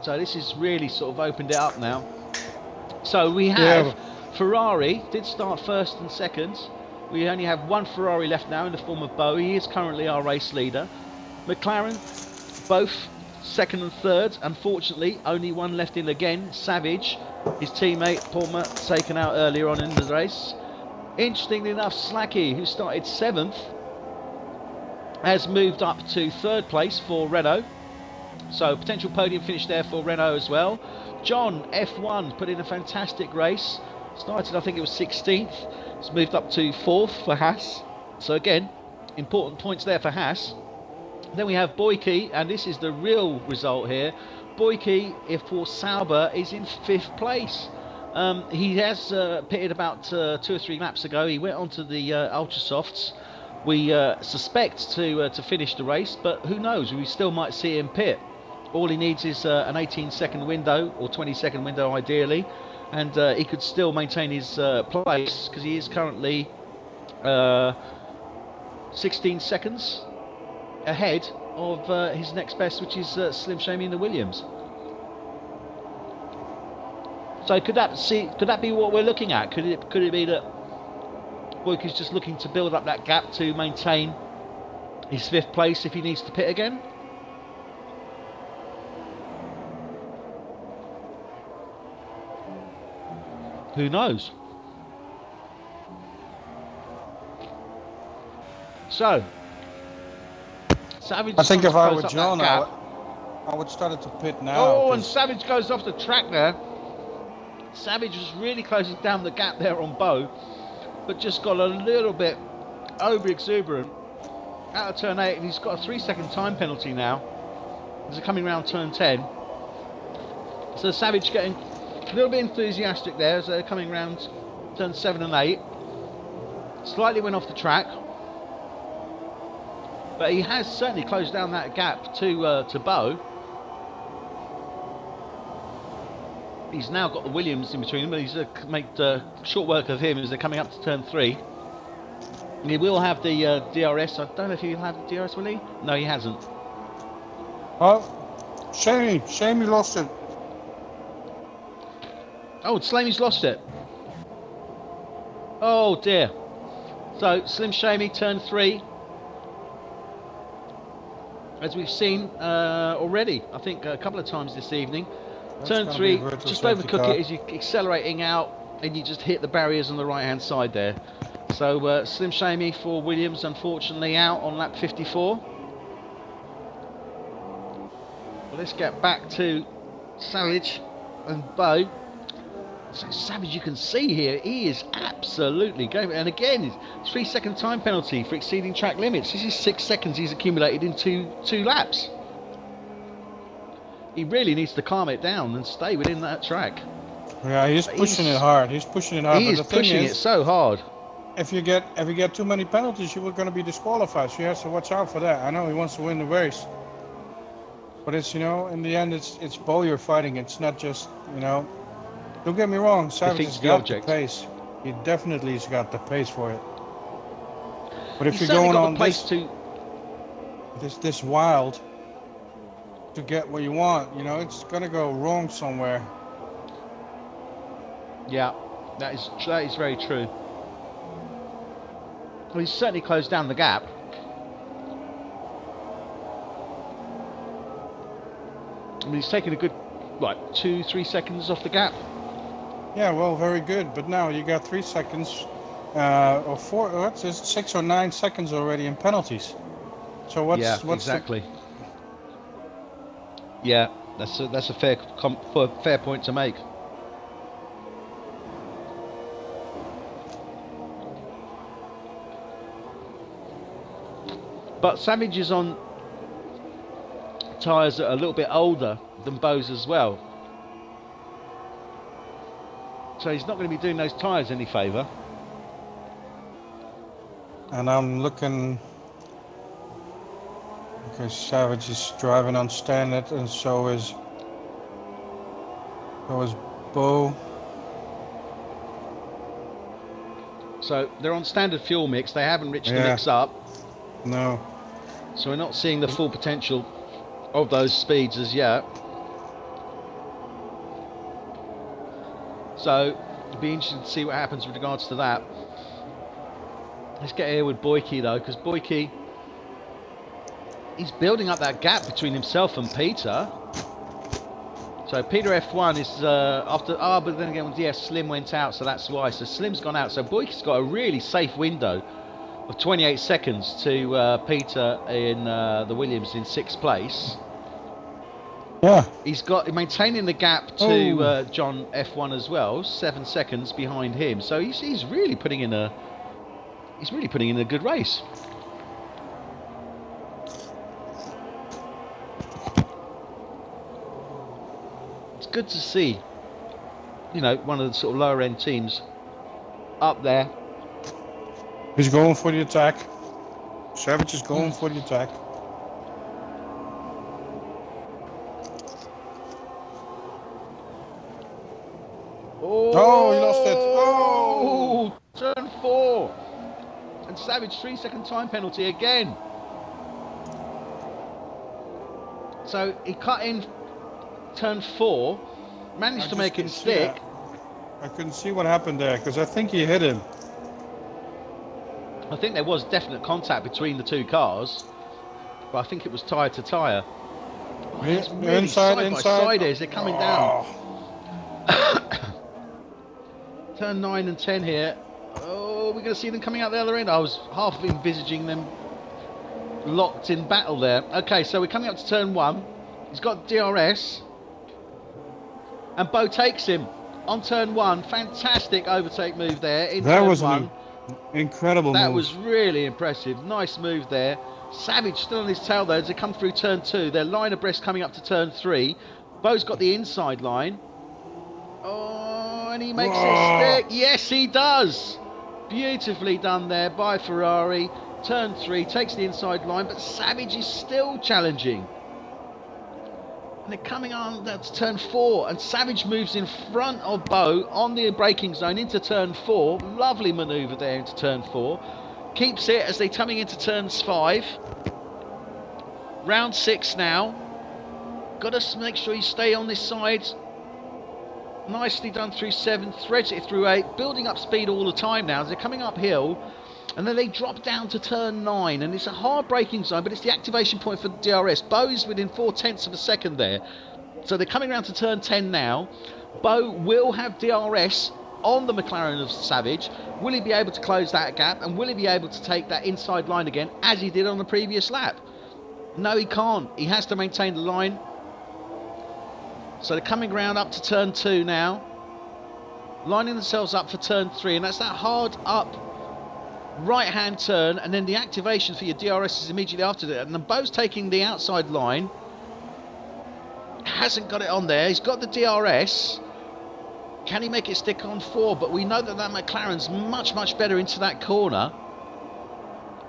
So this has really sort of opened it up now. So we have Ferrari did start 1st and 2nd. We only have 1 Ferrari left now in the form of Bo. He is currently our race leader. McLaren, both 2nd and 3rd. Unfortunately, only 1 left in again. Savage, his teammate Palmer, taken out earlier on in the race. Interestingly enough, Slacky, who started 7th, has moved up to 3rd place for Renault. So potential podium finish there for Renault as well. John, F1, put in a fantastic race. Started, I think it was 16th. It's moved up to 4th for Haas. So again, important points there for Haas. Then we have Boyke, and this is the real result here. Boyke, if for Sauber, is in 5th place. He has pitted about 2 or 3 laps ago. He went onto the Ultra Softs. We suspect to finish the race, but who knows? We still might see him pit. All he needs is an 18-second window or 20-second window, ideally, and he could still maintain his place because he is currently 16 seconds ahead of his next best, which is Slim Shady in the Williams. So could that be what we're looking at? Could it be that Boyk is just looking to build up that gap to maintain his 5th place if he needs to pit again? Who knows? So, Savage. I think if I were close up John, that gap. I would start it to pit now. Oh, and 'cause- Savage goes off the track there. Savage was really closing down the gap there on Bo, but just got a little bit over exuberant out of turn 8, and he's got a 3-second time penalty now as they're coming around turn 10. So Savage getting a little bit enthusiastic there as they're coming around turn 7 and 8. Slightly went off the track, but he has certainly closed down that gap to Bo. He's now got the Williams in between him, but he's made short work of him as they're coming up to turn 3. And he will have the DRS. I don't know if he'll have the DRS, will he? No, he hasn't. Oh, shame he lost it. Oh, Slamey's lost it. Oh dear. So Slim Shady, turn 3. As we've seen already, I think a couple of times this evening. That's Turn gonna 3, be a virtual just safety overcook car. it as you're accelerating out and you just hit the barriers on the right hand side there. So Slim Shady for Williams, unfortunately out on lap 54. Well, let's get back to Savage and Bo. So Savage, you can see here, he is absolutely going. And again, it's 3-second time penalty for exceeding track limits. This is 6 seconds he's accumulated in two laps. He really needs to calm it down and stay within that track. Yeah, he's pushing it hard. He's pushing it hard. He but is the thing pushing it is, so hard. if you get too many penalties, you are going to be disqualified. So you have to watch out for that. I know he wants to win the race, but it's, you know, in the end, it's Bo you're fighting. It's not just, you know. Don't get me wrong, Savage Defeats has the got object. the pace. He definitely has got the pace for it. But if He's you're certainly going got on the pace to. this wild to get what you want, you know, it's gonna go wrong somewhere. Yeah, that is very true. Well, he's certainly closed down the gap. I mean, he's taken a good, 2-3 seconds off the gap. Yeah, well, very good. But now you got 3 seconds, or 4, what's this, 6 or 9 seconds already in penalties. So what's exactly. Yeah, that's a fair point to make. But Savage is on tyres that are a little bit older than Bo's as well. So he's not going to be doing those tyres any favour. And I'm looking. Okay, Savage is driving on standard, and so is Bo. So they're on standard fuel mix. They haven't riched the Yeah. mix up. No. So we're not seeing the full potential of those speeds as yet. So it'll be interesting to see what happens with regards to that. Let's get here with Boyke though, because Boyke, he's building up that gap between himself and Peter. So Peter F1 is but then again, yes, Slim went out, so that's why. So Slim's gone out. So Boyke's got a really safe window of 28 seconds to Peter in the Williams in 6th place. Yeah. He's got maintaining the gap to John F1 as well, 7 seconds behind him. So he's really putting in a good race. It's good to see, you know, one of the sort of lower end teams up there. He's going for the attack. Savage is going for the attack. Oh, he lost it. Oh! Turn 4. And Savage 3-second time penalty again. So he cut in turn 4, managed to make it stick. I couldn't see what happened there because I think he hit him. I think there was definite contact between the two cars, but I think it was tyre to tyre. Oh, it's really inside. by side as they're coming down. Turn 9 and 10 here. Oh, we're going to see them coming out the other end. I was half envisaging them locked in battle there. Okay, so we're coming up to turn 1. He's got DRS. And Bo takes him on turn 1. Fantastic overtake move there in turn 1. Incredible That move. was really impressive. Nice move there. Savage still on his tail though as they come through turn 2. They're line abreast coming up to turn 3. Bo's got the inside line. Oh, and he makes it stick. Yes, he does. Beautifully done there by Ferrari. Turn 3, takes the inside line, but Savage is still challenging. And they're coming on to turn 4, and Savage moves in front of Bo on the braking zone into turn 4. Lovely manoeuvre there into turn 4. Keeps it as they're coming into turns 5. Round 6 now. Got to make sure you stay on this side. Nicely done through 7, threads it through 8, building up speed all the time now as they're coming uphill. And then they drop down to turn 9, and it's a hard braking zone, but it's the activation point for DRS. Bo is within 0.4 of a second there. So they're coming around to turn 10 now. Bo will have DRS on the McLaren of Savage. Will he be able to close that gap, and will he be able to take that inside line again as he did on the previous lap? No, he can't. He has to maintain the line. So they're coming round up to turn 2 now, lining themselves up for turn 3, and that's that hard up right hand turn, and then the activation for your DRS is immediately after that. And then Bo's taking the outside line, hasn't got it on there. He's got the DRS. Can he make it stick on 4? But we know that McLaren's much better into that corner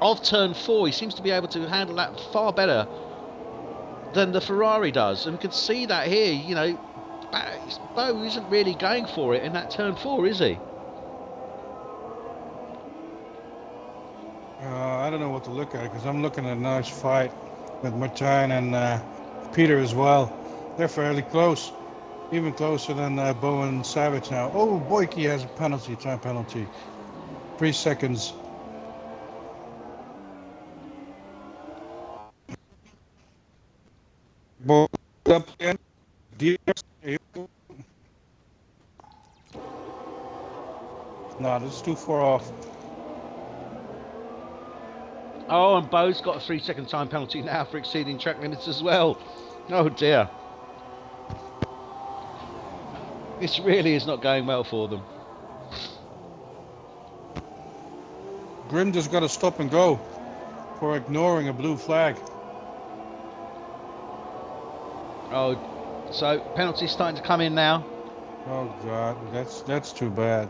of turn 4. He seems to be able to handle that far better than the Ferrari does, and we can see that here. You know, Bo isn't really going for it in that turn 4, is he? I don't know what to look at because I'm looking at a nice fight with Martijn and Peter as well. They're fairly close, even closer than Bo and Savage now. Oh, Boyke has a penalty, time penalty, 3 seconds. Bo up again. No, this is too far off. Oh, and Bo's got a 3-second time penalty now for exceeding track limits as well. Oh dear. This really is not going well for them. Grim just got to stop and go for ignoring a blue flag. Oh, so penalties starting to come in now. Oh God, that's too bad.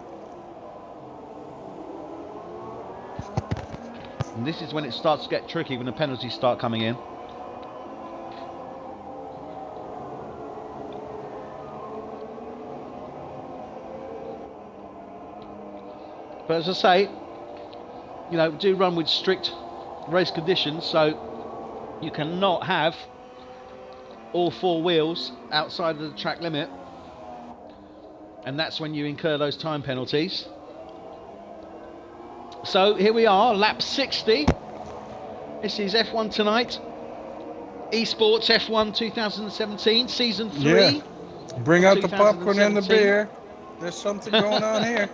And this is when it starts to get tricky, when the penalties start coming in. But as I say, you know, do run with strict race conditions, so you cannot have all 4 wheels outside of the track limit, and that's when you incur those time penalties. So here we are, lap 60. This is F1 Tonight, Esports F1 2017, season 3. Yeah. Bring out the popcorn and the beer. There's something going on here.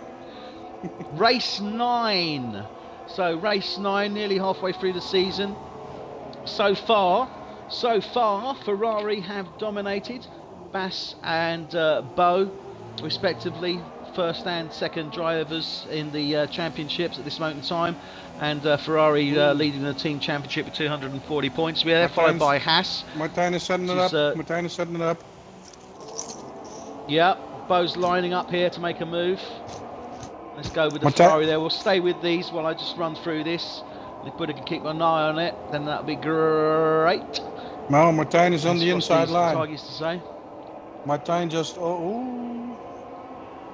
Race 9. So race 9, nearly halfway through the season. So far, Ferrari have dominated. Bass and Bo, respectively, first and second drivers in the championships at this moment in time, and Ferrari leading the team championship with 240 points. We're followed by Haas. Martijn is setting it up. Martijn is setting it up. Yeah, Bo's lining up here to make a move. Let's go with the Ferrari there. We'll stay with these while I just run through this. If Buddha can keep an eye on it, then that'll be great. No, Martijn is on the inside line. Targets to say. Martijn just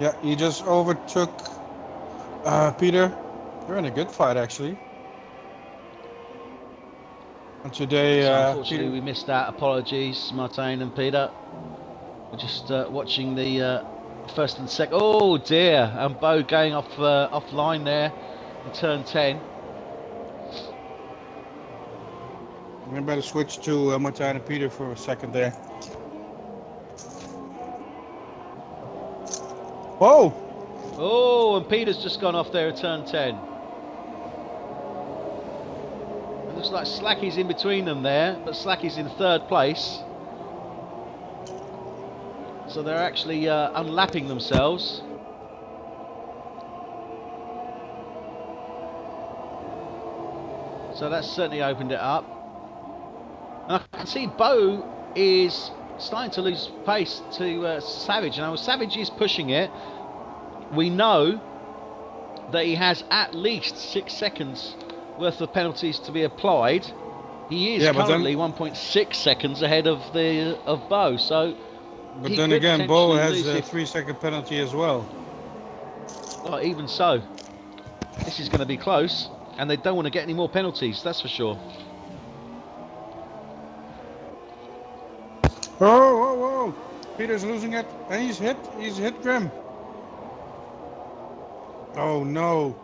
Yeah, he just overtook Peter. They're in a good fight, actually. And today, So unfortunately Peter. we missed that. Apologies, Martin and Peter. We're just watching the first and second. Oh dear, and Bo going offline there in turn 10. I better switch to Martijn and Peter for a second there. Whoa! Oh, and Peter's just gone off there at turn 10. It looks like Slacky's in between them there, but Slacky's in third place. So they're actually unlapping themselves. So that's certainly opened it up. And I can see Bo is starting to lose pace to Savage. Now Savage is pushing it. We know that he has at least 6 seconds worth of penalties to be applied. He is currently 1.6 seconds ahead of Bo. So, but then again, Bo has a 3-second penalty as well. Well, even so, this is going to be close, and they don't want to get any more penalties. That's for sure. Whoa, whoa, whoa! Peter's losing it, and he's hit. He's hit Grim. Oh no!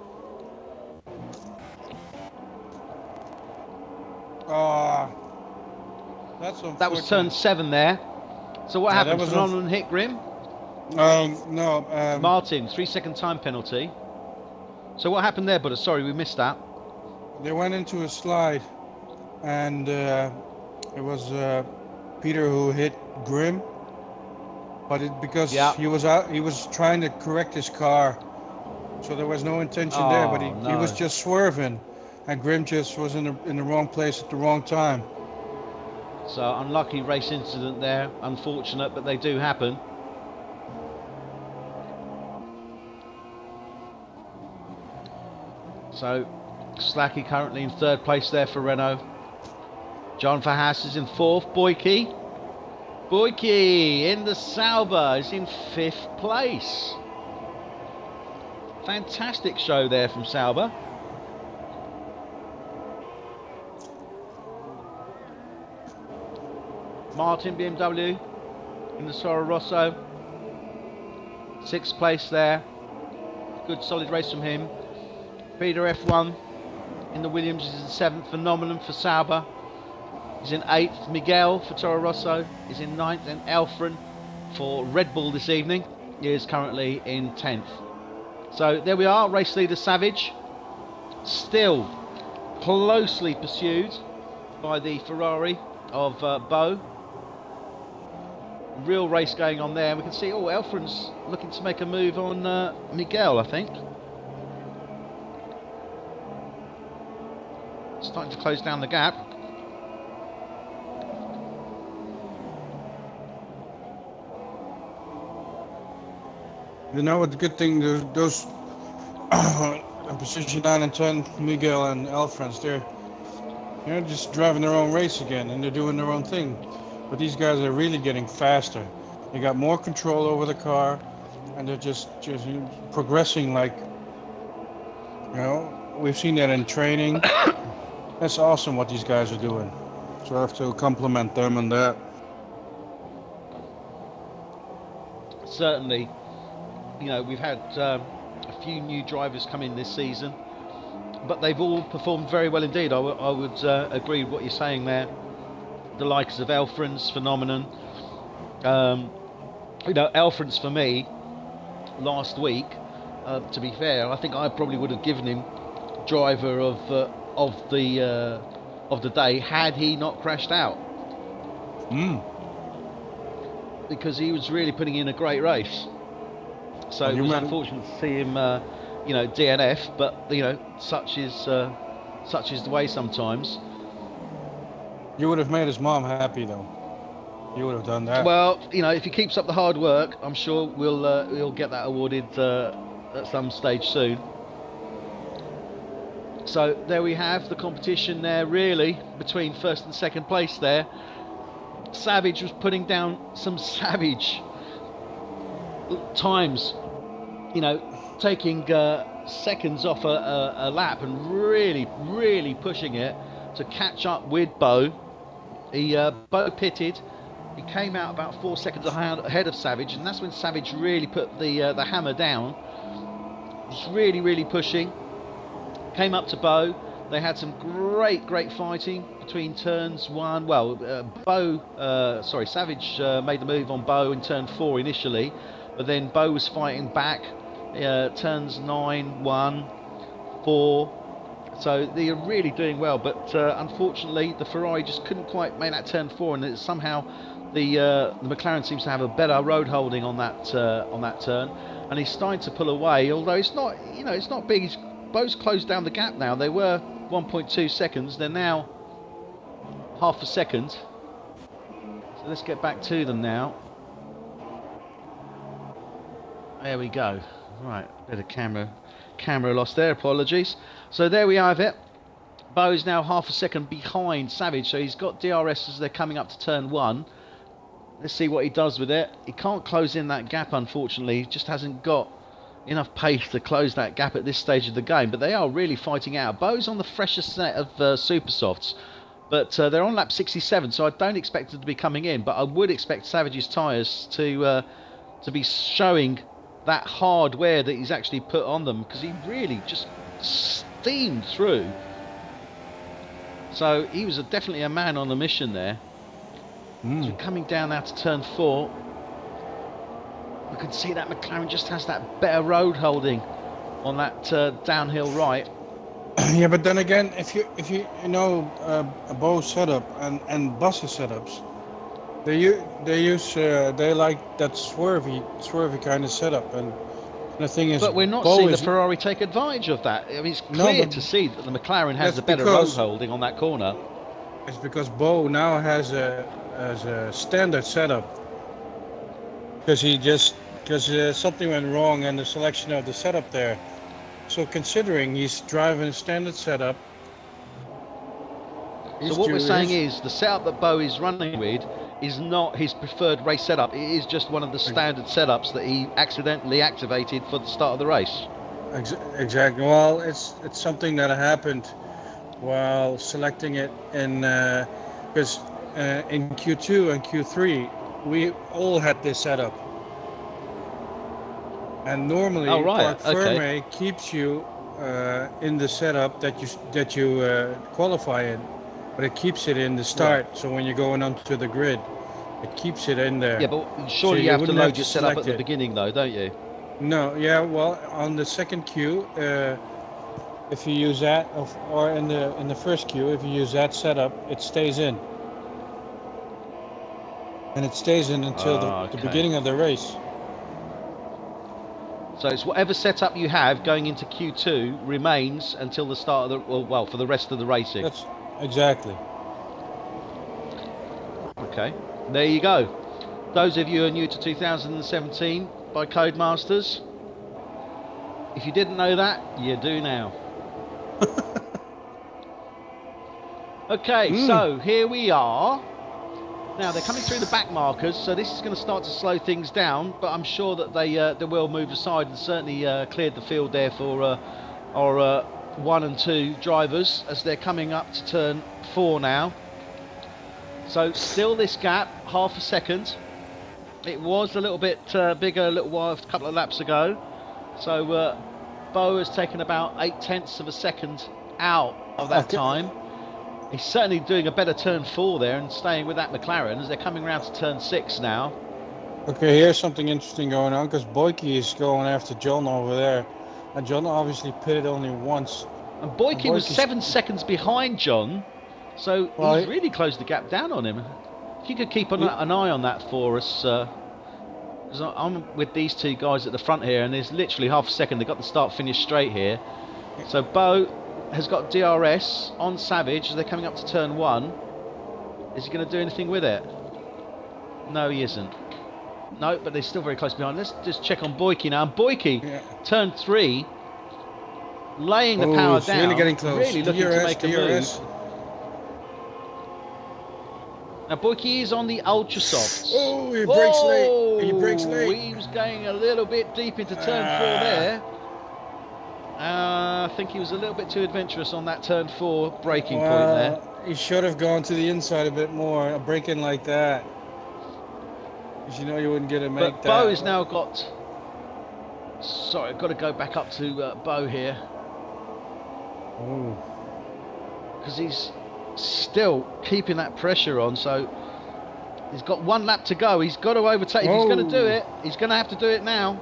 Ah, that's unfortunate. That was turn 7 there. So what happened? Phenomenon hit Grim? No. Martin, 3-second time penalty. So what happened there, Buddha? Sorry, we missed that. They went into a slide, and it was Peter who hit Grim. But because he was trying to correct his car, so there was no intention there. But he was just swerving, and Grim just was in the wrong place at the wrong time. So unlucky race incident there, unfortunate, but they do happen. So Slacky currently in third place there for Renault. John Verhaas is in fourth. Boyke in the Sauber is in 5th place. Fantastic show there from Sauber. Martin BMW in the Toro Rosso, 6th place there. Good solid race from him. Peter F1 in the Williams is in 7th. Phenomenon for Sauber is in 8th. Miguel for Toro Rosso is in 9th, and Elfren for Red Bull this evening is currently in 10th. So there we are, race leader Savage, still closely pursued by the Ferrari of Bo. Real race going on there. We can see, Elfren's looking to make a move on Miguel, I think. Starting to close down the gap. You know what the good thing, those position 9 and 10, Miguel and Elfrens, they're just driving their own race again, and they're doing their own thing. But these guys are really getting faster. They got more control over the car, and they're just progressing like, we've seen that in training. That's awesome what these guys are doing. So I have to compliment them on that. Certainly, we've had a few new drivers come in this season, but they've all performed very well indeed. I would agree with what you're saying there. The likes of Elfren's Phenomenon. Elfren's for me last week. To be fair, I think I probably would have given him driver of the day had he not crashed out. Because he was really putting in a great race. So it was unfortunate to see him, DNF. But such is the way sometimes. You would have made his mom happy, though. You would have done that. Well, if he keeps up the hard work, I'm sure we'll get that awarded at some stage soon. So there we have the competition there, really, between first and second place there. Savage was putting down some savage times you know, taking seconds off a lap and really pushing it to catch up with Bo. Bo pitted. He came out about 4 seconds ahead of Savage, and that's when Savage really put the hammer down. Was really pushing. Came up to Bo. They had some great fighting between turns 1. Well, Savage made the move on Bo in turn 4 initially, but then Bo was fighting back. Turns 9, 1, 4. So they are really doing well, but unfortunately the Ferrari just couldn't quite make that turn 4, and somehow the McLaren seems to have a better road holding on that turn, and he's starting to pull away. Although it's not, it's not big. Bo's closed down the gap now. They were 1.2 seconds. They're now half a second. So let's get back to them now. There we go. Right, bit of camera loss there. Apologies. So there we have it. Bo is now half a second behind Savage, so he's got DRS as they're coming up to turn 1. Let's see what he does with it. He can't close in that gap, unfortunately. He just hasn't got enough pace to close that gap at this stage of the game, but they are really fighting out. Bo's on the freshest set of super softs, but they're on lap 67, so I don't expect them to be coming in, but I would expect Savage's tyres to be showing that hard wear that he's actually put on them, because he really just steamed through. So he was definitely a man on a mission there. So coming down now to turn 4, you can see that McLaren just has that better road holding on that downhill right. Yeah, but then again, if you know a Bo setup and Bus's setups, they like that swervy kind of setup, and the thing is, but we're not seeing the Ferrari take advantage of that. I mean, it's clear to see that the McLaren has the better road holding on that corner. It's because Bo now has a standard setup, because something went wrong in the selection of the setup there. So considering he's driving a standard setup. So what we're saying is the setup that Bo is running with is not his preferred race setup. It is just one of the standard setups that he accidentally activated for the start of the race. Exactly. Well, it's something that happened while selecting it in because in Q2 and Q3 we all had this setup, and normally Parc Ferme keeps you in the setup that you qualify in. But it keeps it in the start, right. So when you're going onto the grid, it keeps it in there. Yeah, but surely you have to load your setup at the beginning, though, don't you? No, yeah, well, on the second queue, if you use that, or in the first queue, if you use that setup, it stays in. And it stays in until the beginning of the race. So it's whatever setup you have going into Q2 remains until the start of the, for the rest of the racing. That's exactly. Okay, there you go. Those of you who are new to 2017 by Codemasters, if you didn't know that, you do now. Okay, so here we are. Now they're coming through the back markers, so this is going to start to slow things down, but I'm sure that they will move aside, and certainly cleared the field there for our 1 and 2 drivers as they're coming up to turn 4 now. So still this gap, half a second. It was a little bit bigger a couple of laps ago. So Bo has taken about 0.8 of a second out of that time. He's certainly doing a better turn 4 there and staying with that McLaren as they're coming around to turn 6 now. Okay, here's something interesting going on, because Boyke is going after John over there. And John obviously pitted only once. And Boyke was 7 seconds behind John, so he's really closed the gap down on him. If you could keep an eye on that for us, because I'm with these 2 guys at the front here, and there's literally half a second. They've got the start-finish straight here. So Bo has got DRS on Savage as they're coming up to turn 1. Is he going to do anything with it? No, he isn't. No, but they're still very close behind. Let's just check on Boyke now. And Boyke, turn 3, laying the power down, really getting close. Really looking to make a move. Now, Boyke is on the ultra softs. Oh, he brakes late. He brakes late. He was going a little bit deep into turn 4 there. I think he was a little bit too adventurous on that turn 4 braking point there. He should have gone to the inside a bit more, a braking like that. Because you know you wouldn't get to make But that. Bo has now got... Sorry, I've got to go back up to Bo here. Because he's still keeping that pressure on, so he's got 1 lap to go. He's got to overtake. If he's going to do it, he's going to have to do it now.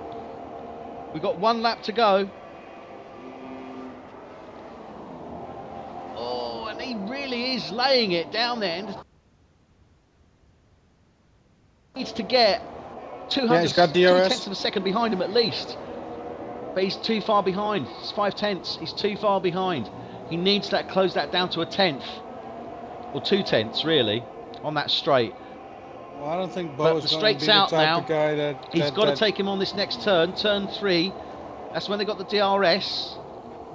We've got 1 lap to go. Oh, and he really is laying it down there. And needs to get 200, he's got 2 DRS. tenths of a second behind him at least. But he's too far behind. It's 5 tenths. He's too far behind. He needs to close that down to a tenth. Or 2 tenths, really, on that straight. Well, I don't think But Bo's the going to straight's be the out type now. of guy that... He's got to take him on this next turn, turn 3. That's when they got the DRS.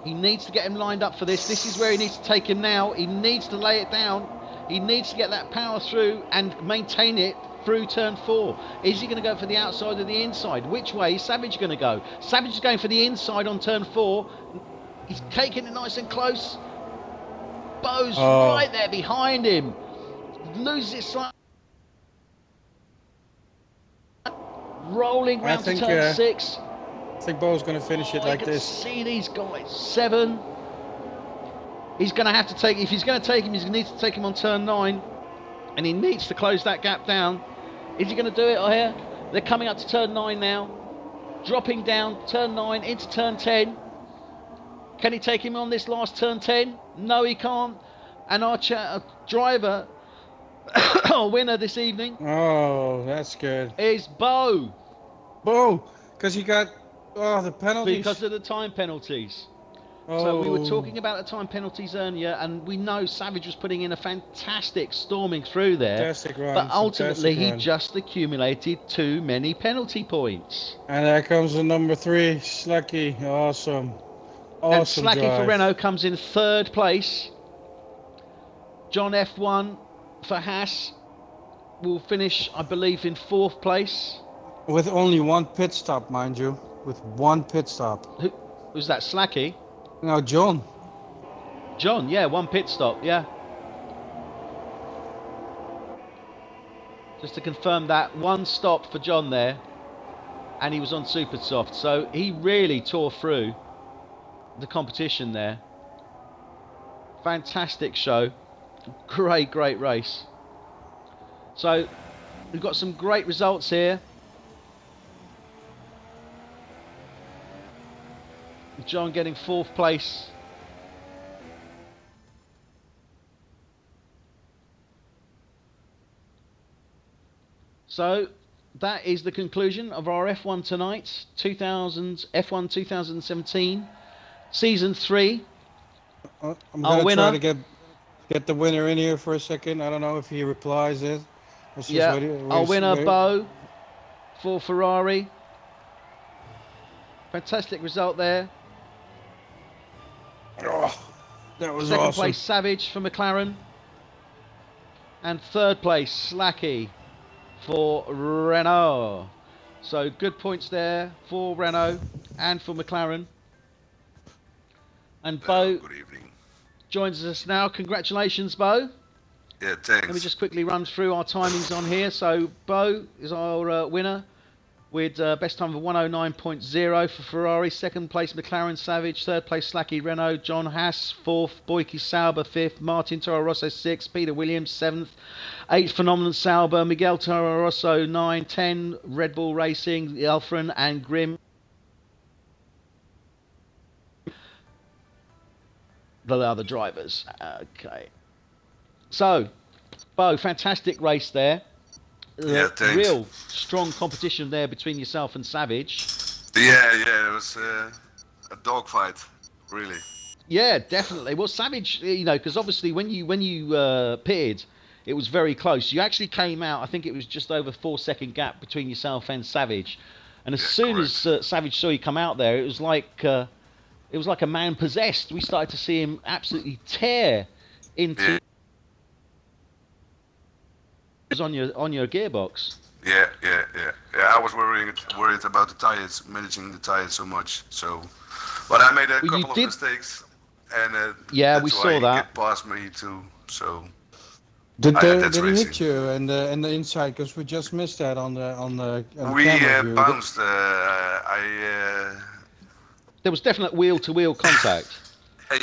He needs to get him lined up for this. This is where he needs to take him now. He needs to lay it down. He needs to get that power through and maintain it through turn 4. Is he going to go for the outside or the inside? Which way is Savage going to go? Savage is going for the inside on turn 4. He's taking it nice and close. Bo's right there behind him. Loses it slightly. Rolling round to turn 6. I think Bo's going to finish it like this. See these guys. 7. He's going to have to take... If he's going to take him, he's going to need to take him on turn 9. And he needs to close that gap down. Is he going to do it here? They're coming up to turn 9 now. Dropping down turn 9 into turn 10. Can he take him on this last turn 10? No, he can't. And our driver, our winner this evening... Oh, that's good. ...is Bo. Bo, because he got the penalties. Because of the time penalties. So we were talking about the time penalties earlier, and we know Savage was putting in a fantastic storming through there. Fantastic run. But ultimately, he just accumulated too many penalty points. And there comes the number 3, Slacky. Awesome. And Slacky for Renault comes in 3rd place. John F1 for Haas will finish, I believe, in 4th place. With only 1 pit stop, mind you. With 1 pit stop. Who's that, Slacky? No, John. John, yeah, 1 pit stop, yeah. Just to confirm that, 1 stop for John there. And he was on super soft. So he really tore through the competition there. Fantastic show. Great race. So we've got some great results here. John getting 4th place. So that is the conclusion of our F1 tonight, F1 2017, Season 3. I'm going to try to get the winner in here for a second. I don't know if he replies it. Yeah, our winner, Bo, for Ferrari. Fantastic result there. Oh, that was Second awesome. place, Savage for McLaren. And 3rd place, Slacky for Renault. So good points there for Renault and for McLaren. And Bo good evening. Joins us now. Congratulations, Bo. Yeah, thanks. Let me just quickly run through our timings on here. So Bo is our winner with best time of 109.0 for Ferrari. 2nd place, McLaren Savage. 3rd place, Slacky Renault. John Haas 4th. Boyke Sauber 5th. Martin Toro Rosso 6th. Peter Williams 7th. 8th, Phenomenon Sauber. Miguel Toro Rosso 9. 10, Red Bull Racing, Elfren and Grimm. The other drivers. Okay. So, Bo, fantastic race there. Yeah, thanks. Real strong competition there between yourself and Savage. Yeah, it was a dogfight, really. Yeah, definitely. Well, Savage, you know, because obviously when you pitted, it was very close. You actually came out, I think it was just over 4-second gap between yourself and Savage. And as soon as Savage saw you come out there, it was like a man possessed. We started to see him absolutely tear into was on your gearbox. Yeah. I was worried about the tires, managing the tires so much. So, but I made a Well, you couple of did- mistakes, and Yeah, that's we why saw he that. get past me too. So Did that's he hit racing. you in the inside? Because we just missed that on the We camera view. bounced. There was definite wheel-to-wheel contact.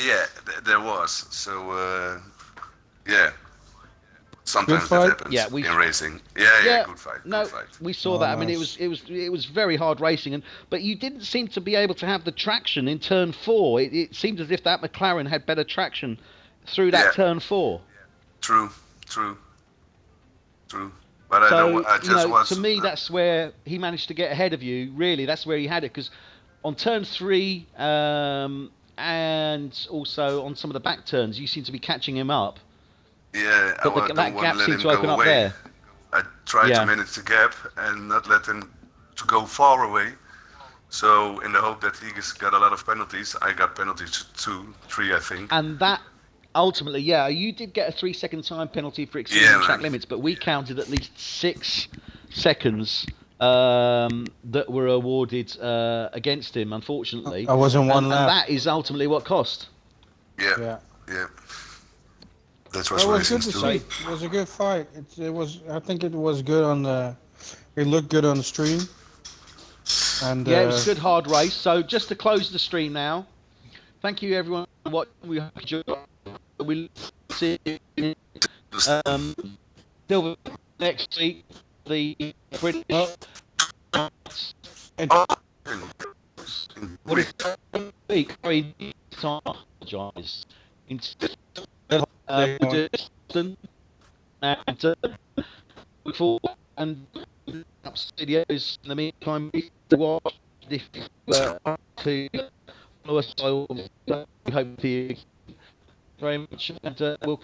Yeah, there was. So yeah, sometimes that fight? happens Yeah, in racing. Yeah, good fight. No, Good fight. we saw Oh, that. I mean, nice. it was very hard racing, but you didn't seem to be able to have the traction in turn 4. It seemed as if that McLaren had better traction through that Yeah. turn 4. True. But I So don't. I you just know, was. to me, that's where he managed to get ahead of you. Really, that's where he had it, because on turn 3 and also on some of the back turns, you seem to be catching him up. Yeah, But I don't that want gap to let seemed him to go open up away. there. I tried Yeah. to manage the gap and not let him to go far away. So in the hope that he got a lot of penalties, I got penalties 2, 3, I think. And that ultimately, yeah, you did get a 3-second time penalty for exceeding Yeah, track man. limits, but we counted at least 6 seconds that were awarded against him, unfortunately. I was in one and lap. that is ultimately what cost. Yeah. That's what It was good racing's to doing. see. It was a good fight. It was. I think it was good on the. It looked good on the stream. And Yeah, it was a good hard race. So just to close the stream now, thank you everyone for watching. We hope you enjoyed. We'll see you Silver next week. The British. What is week? Sorry, I apologise. Boston and look forward and up videos in the meantime to watch if to follow us. We hope to you very much and we'll